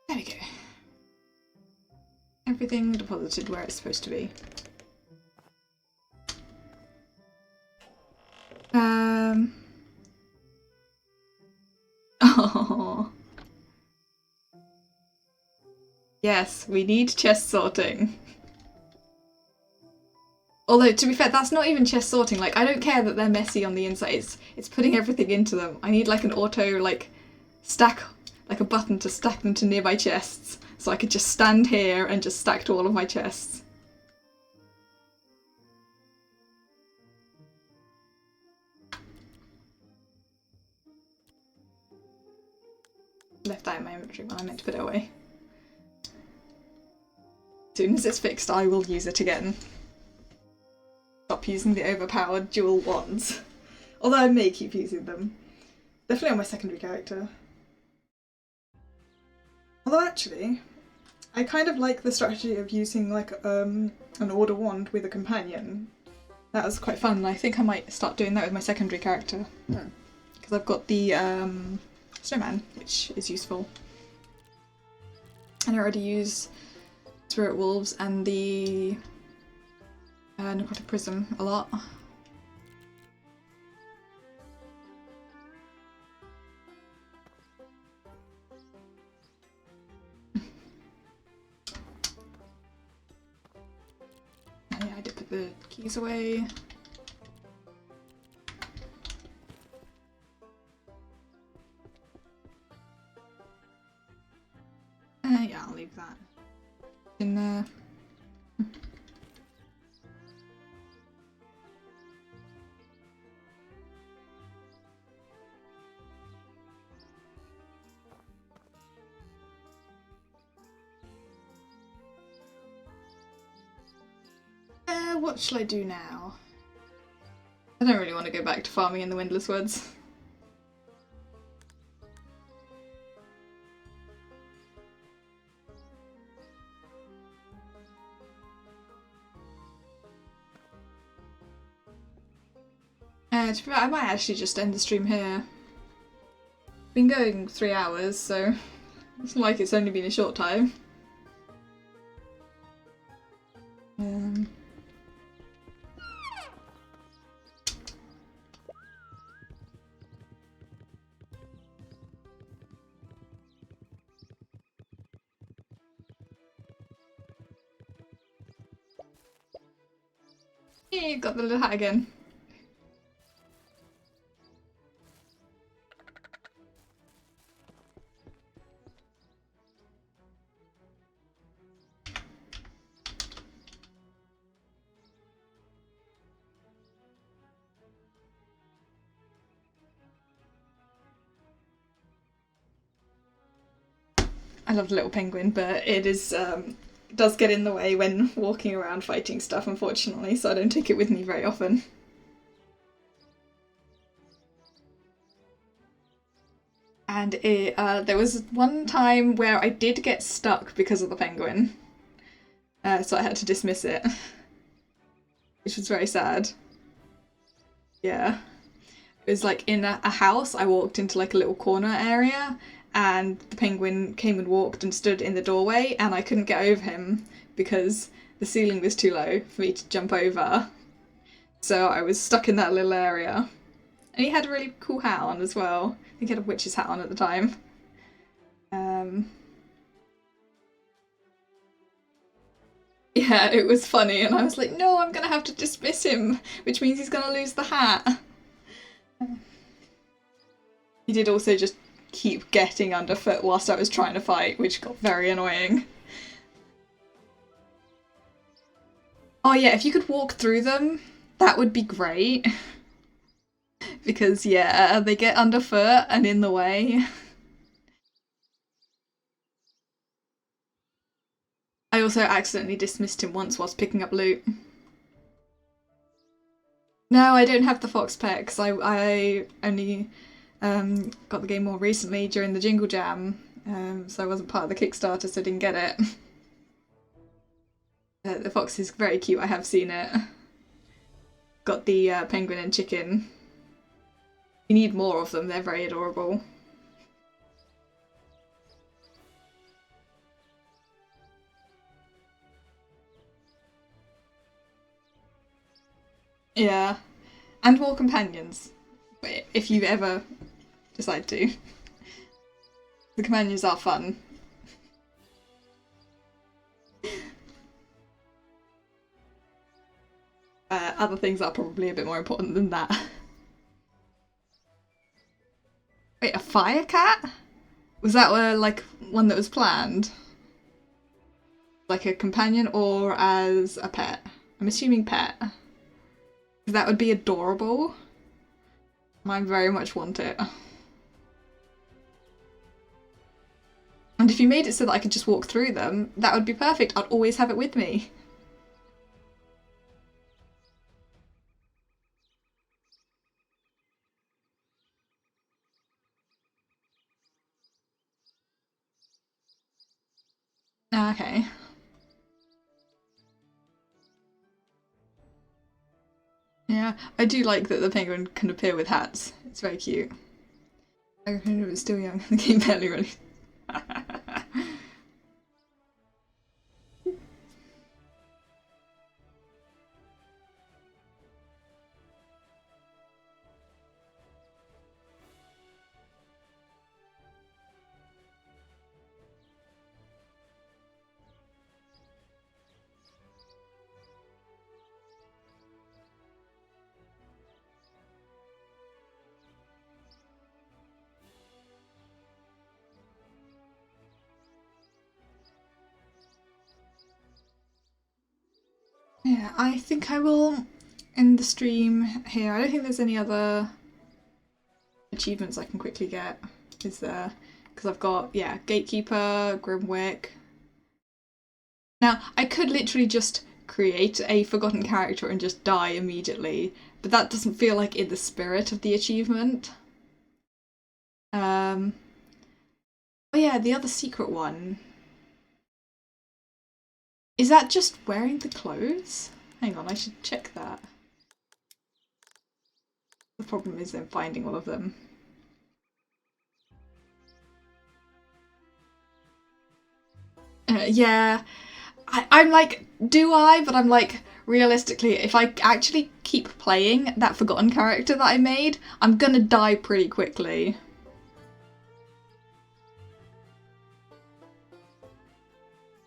There we go. Everything deposited where it's supposed to be. Oh. Yes, we need chest sorting. Although, to be fair, that's not even chest sorting. Like, I don't care that they're messy on the inside. It's putting everything into them. I need like an auto, like, stack, like a button to stack them to nearby chests. So I could just stand here and just stack to all of my chests. Left that in my inventory when I meant to put it away. As soon as it's fixed, I will use it again. Stop using the overpowered dual wands. Although I may keep using them. Definitely on my secondary character. Although actually, I kind of like the strategy of using like an order wand with a companion. That was quite fun. I think I might start doing that with my secondary character. Because I've got the snowman, which is useful. And I already use Spirit Wolves and the Necrotic Prism a lot. Yeah, I did put the keys away. Yeah, I'll leave that in there. What shall I do now? I don't really want to go back to farming in the Windless Woods. I might actually just end the stream here. Been going 3 hours, so it's not like it's only been a short time. Yeah, got the little hat again. I love the little penguin, but it is does get in the way when walking around fighting stuff, unfortunately, so I don't take it with me very often. And there was one time where I did get stuck because of the penguin, so I had to dismiss it, which was very sad. Yeah. It was like in a house. I walked into like a little corner area, and the penguin came and walked and stood in the doorway, and I couldn't get over him because the ceiling was too low for me to jump over. So I was stuck in that little area. And he had a really cool hat on as well. I think he had a witch's hat on at the time. Yeah, it was funny, and I was like, no, I'm gonna have to dismiss him, which means he's gonna lose the hat. He did also just keep getting underfoot whilst I was trying to fight, which got very annoying. Oh yeah, if you could walk through them, that would be great. Because yeah, they get underfoot and in the way. I also accidentally dismissed him once whilst picking up loot. No, I don't have the fox pet because I only Got the game more recently during the Jingle Jam, so I wasn't part of the Kickstarter, so I didn't get it. The fox is very cute, I have seen it. Got the penguin and chicken. You need more of them, they're very adorable. Yeah, and more companions, if you ever decide to. The companions are fun. Other things are probably a bit more important than that. Wait, a fire cat? Was that like one that was planned? Like a companion or as a pet? I'm assuming pet. That would be adorable. I very much want it. And if you made it so that I could just walk through them, that would be perfect. I'd always have it with me. Okay. Yeah, I do like that the penguin can appear with hats. It's very cute. I remember it was still young. The game barely released. Yeah, I think I will end the stream here. I don't think there's any other achievements I can quickly get, is there? Because I've got, yeah, Gatekeeper, Grimwick. Now, I could literally just create a forgotten character and just die immediately, but that doesn't feel like in the spirit of the achievement. Oh yeah, the other secret one. Is that just wearing the clothes? Hang on, I should check that. The problem is then finding all of them. Yeah, I'm like, do I? But I'm like, realistically, if I actually keep playing that forgotten character that I made, I'm gonna die pretty quickly.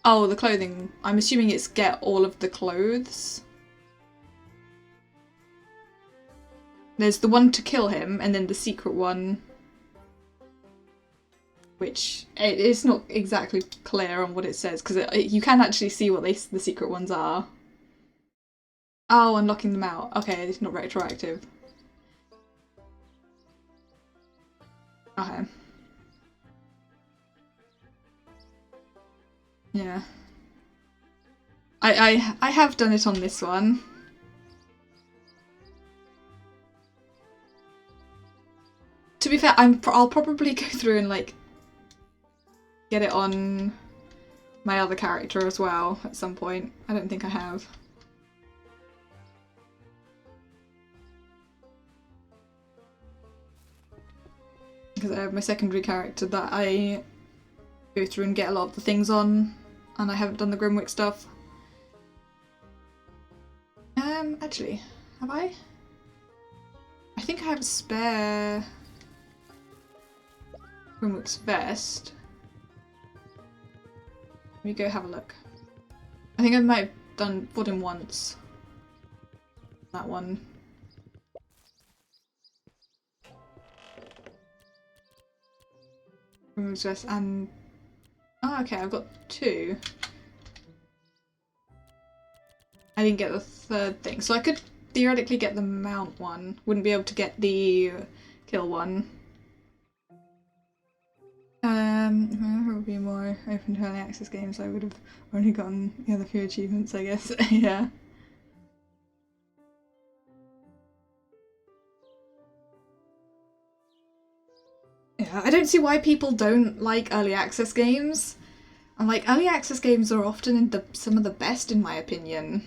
Oh, the clothing. I'm assuming it's get all of the clothes. There's the one to kill him, and then the secret one, which it is not exactly clear on what it says, because you can actually see what the secret ones are. Oh, unlocking them out. Okay, it's not retroactive. Okay. Yeah. I have done it on this one. To be fair, I'll probably go through and like get it on my other character as well at some point. I don't think I have. Because I have my secondary character that I go through and get a lot of the things on, and I haven't done the Grimwick stuff. Actually, have I? I think I have a spare Grimwick's vest. Let me go have a look. I think I might have bought him once. That one. Grimwick's vest and... Oh, okay, I've got two. I didn't get the third thing, so I could theoretically get the mount one. Wouldn't be able to get the kill one. If there would be more open to early access games, I would have already gotten the other few achievements, I guess. Yeah. yeah, I don't see why people don't like early access games. And like, early access games are often some of the best in my opinion.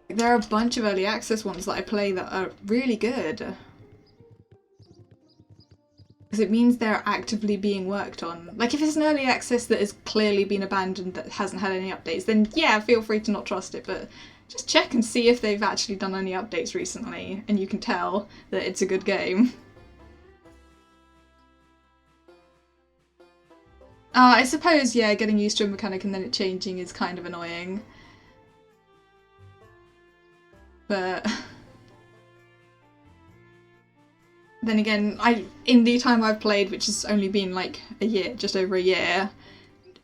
There are a bunch of early access ones that I play that are really good. Because it means they're actively being worked on. Like, if it's an early access that has clearly been abandoned, that hasn't had any updates, then yeah, feel free to not trust it, but just check and see if they've actually done any updates recently, and you can tell that it's a good game. I suppose, yeah, getting used to a mechanic and then it changing is kind of annoying. But then again, in the time I've played, which has only been like a year, just over a year,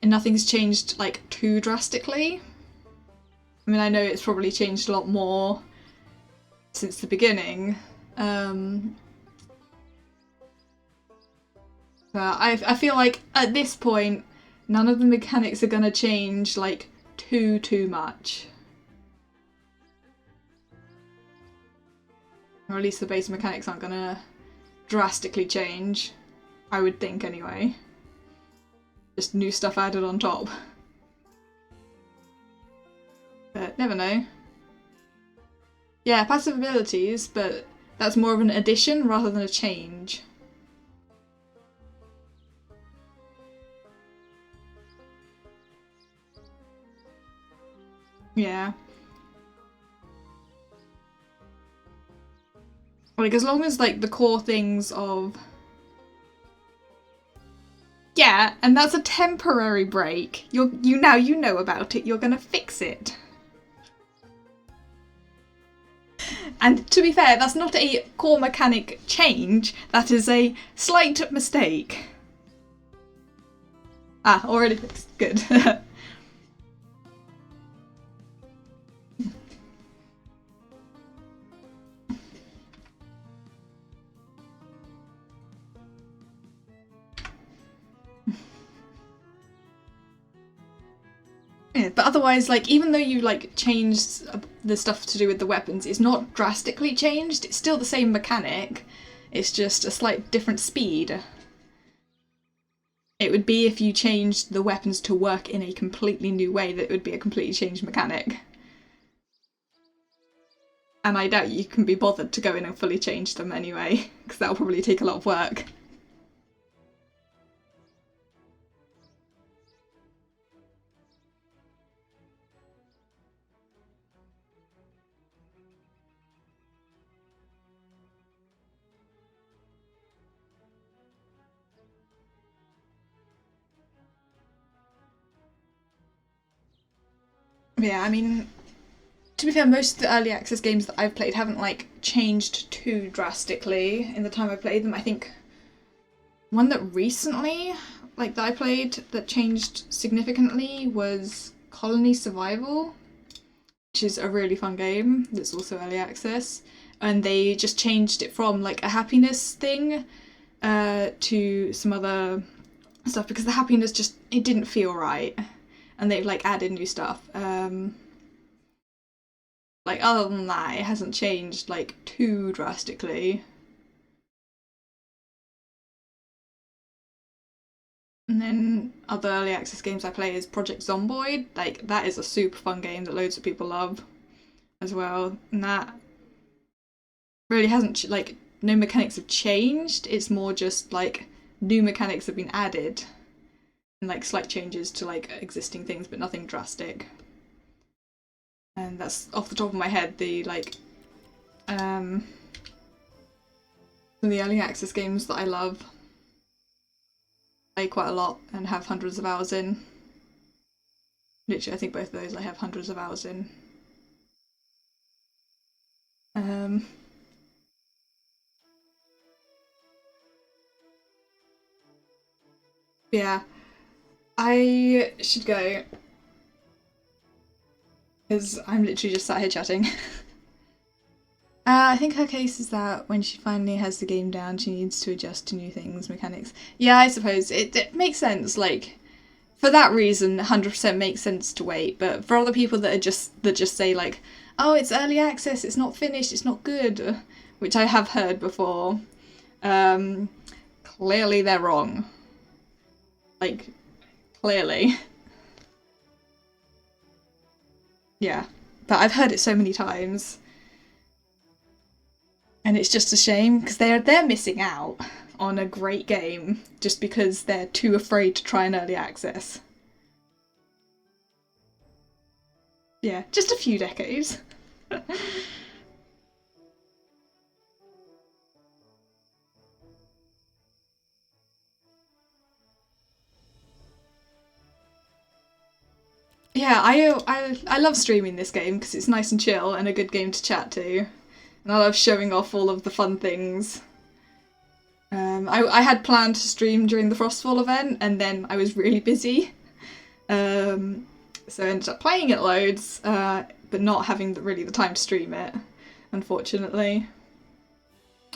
and nothing's changed like too drastically. I mean, I know it's probably changed a lot more since the beginning. But I feel like at this point, none of the mechanics are gonna change like too much. Or at least the base mechanics aren't gonna drastically change. I would think anyway. Just new stuff added on top. But never know. Yeah, passive abilities, but that's more of an addition rather than a change. Yeah. Like, as long as, like, the core things of... Yeah, and that's a temporary break. You know about it, you're gonna fix it. And to be fair, that's not a core mechanic change, that is a slight mistake. Ah, already fixed. Good. Yeah, but otherwise, like, even though you, like, changed the stuff to do with the weapons, it's not drastically changed. It's still the same mechanic. It's just a slight different speed. It would be if you changed the weapons to work in a completely new way that it would be a completely changed mechanic. And I doubt you can be bothered to go in and fully change them anyway, because that'll probably take a lot of work. Yeah, I mean, to be fair, most of the early access games that I've played haven't, like, changed too drastically in the time I played them. I think one that recently, like, that I played that changed significantly was Colony Survival, which is a really fun game that's also early access. And they just changed it from, like, a happiness thing to some other stuff because the happiness just, it didn't feel right. And they've, like, added new stuff. Like, other than that, it hasn't changed, like, too drastically. And then other early access games I play is Project Zomboid. Like, that is a super fun game that loads of people love as well. And that really hasn't, like, no mechanics have changed. It's more just, like, new mechanics have been added. And, like, slight changes to, like, existing things, but nothing drastic. And that's off the top of my head the, like, some of the early access games that I love. Play quite a lot and have hundreds of hours in. Literally, I think both of those I have hundreds of hours in. Yeah, I should go because I'm literally just sat here chatting. I think her case is that when she finally has the game down, she needs to adjust to new things, mechanics. Yeah, I suppose it makes sense. Like, for that reason, 100% makes sense to wait. But for other people that just say like, oh, it's early access, it's not finished, it's not good, which I have heard before. clearly they're wrong. Like, clearly. Yeah, but I've heard it so many times. And it's just a shame because they're missing out on a great game just because they're too afraid to try an early access. Yeah, just a few decades. Yeah, I love streaming this game because it's nice and chill and a good game to chat to. And I love showing off all of the fun things. I had planned to stream during the Frostfall event and then I was really busy. So I ended up playing it loads, but not having really the time to stream it, unfortunately.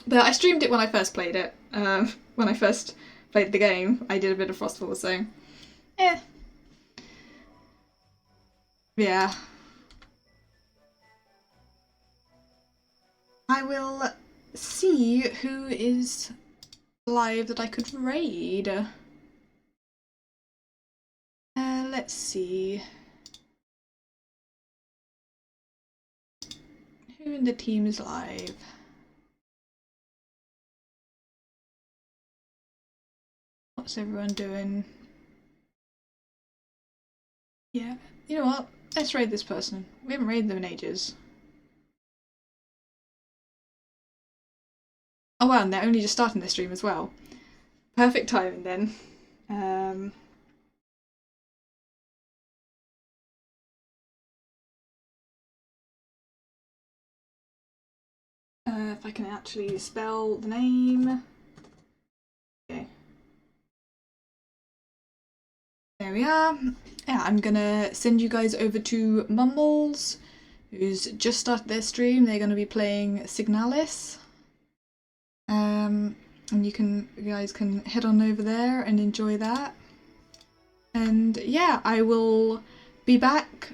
But I streamed it when I first played it. When I first played the game, I did a bit of Frostfall, so eh. Yeah. I will see who is live that I could raid. Let's see. Who in the team is live? What's everyone doing? Yeah, you know what? Let's raid this person. We haven't raided them in ages. Oh wow, and they're only just starting their stream as well. Perfect timing then. If I can actually spell the name. Okay. There we are. Yeah, I'm gonna send you guys over to Mumbles, who's just started their stream. They're gonna be playing Signalis. And you guys can head on over there and enjoy that. And yeah, I will be back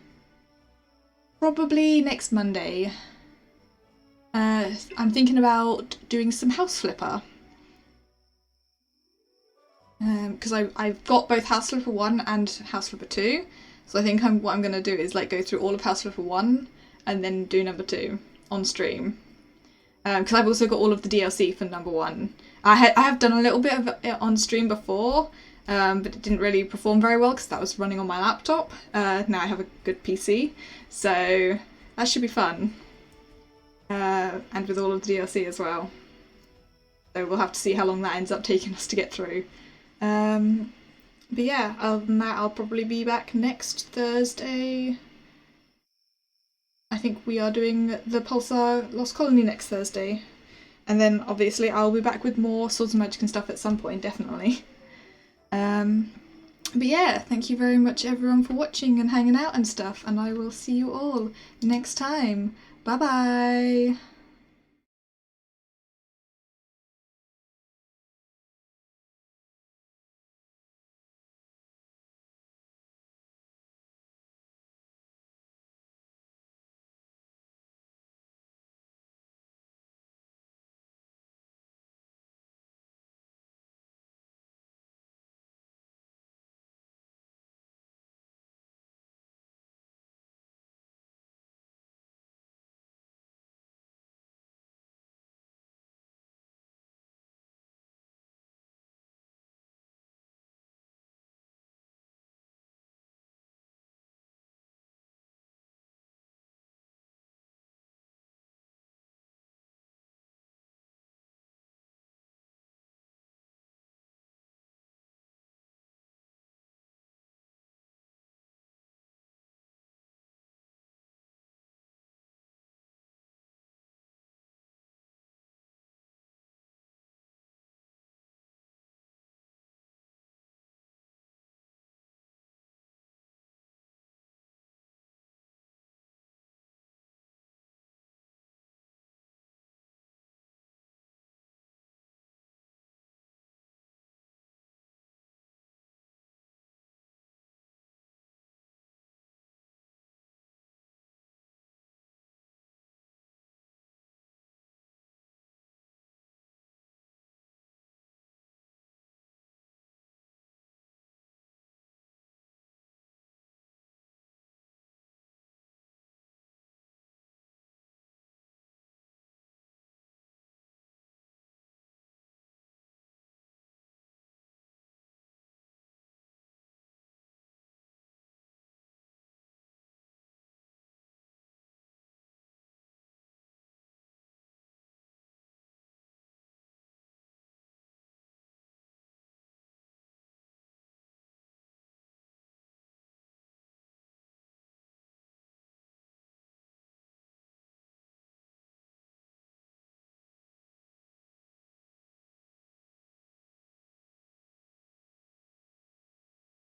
probably next Monday. I'm thinking about doing some House Flipper. Because I've got both House Flipper 1 and House Flipper 2. So I think what I'm going to do is like go through all of House Flipper 1 and then do number 2 on stream. Because I've also got all of the DLC for number 1. I have done a little bit of it on stream before, but it didn't really perform very well because that was running on my laptop. Now I have a good PC, so that should be fun. And with all of the DLC as well. So we'll have to see how long that ends up taking us to get through. But yeah, other than that, I'll probably be back next Thursday. I think we are doing the Pulsar Lost Colony next Thursday. And then obviously I'll be back with more Swords and Magic and stuff at some point, definitely. But yeah, thank you very much everyone for watching and hanging out and stuff, and I will see you all next time. Bye bye!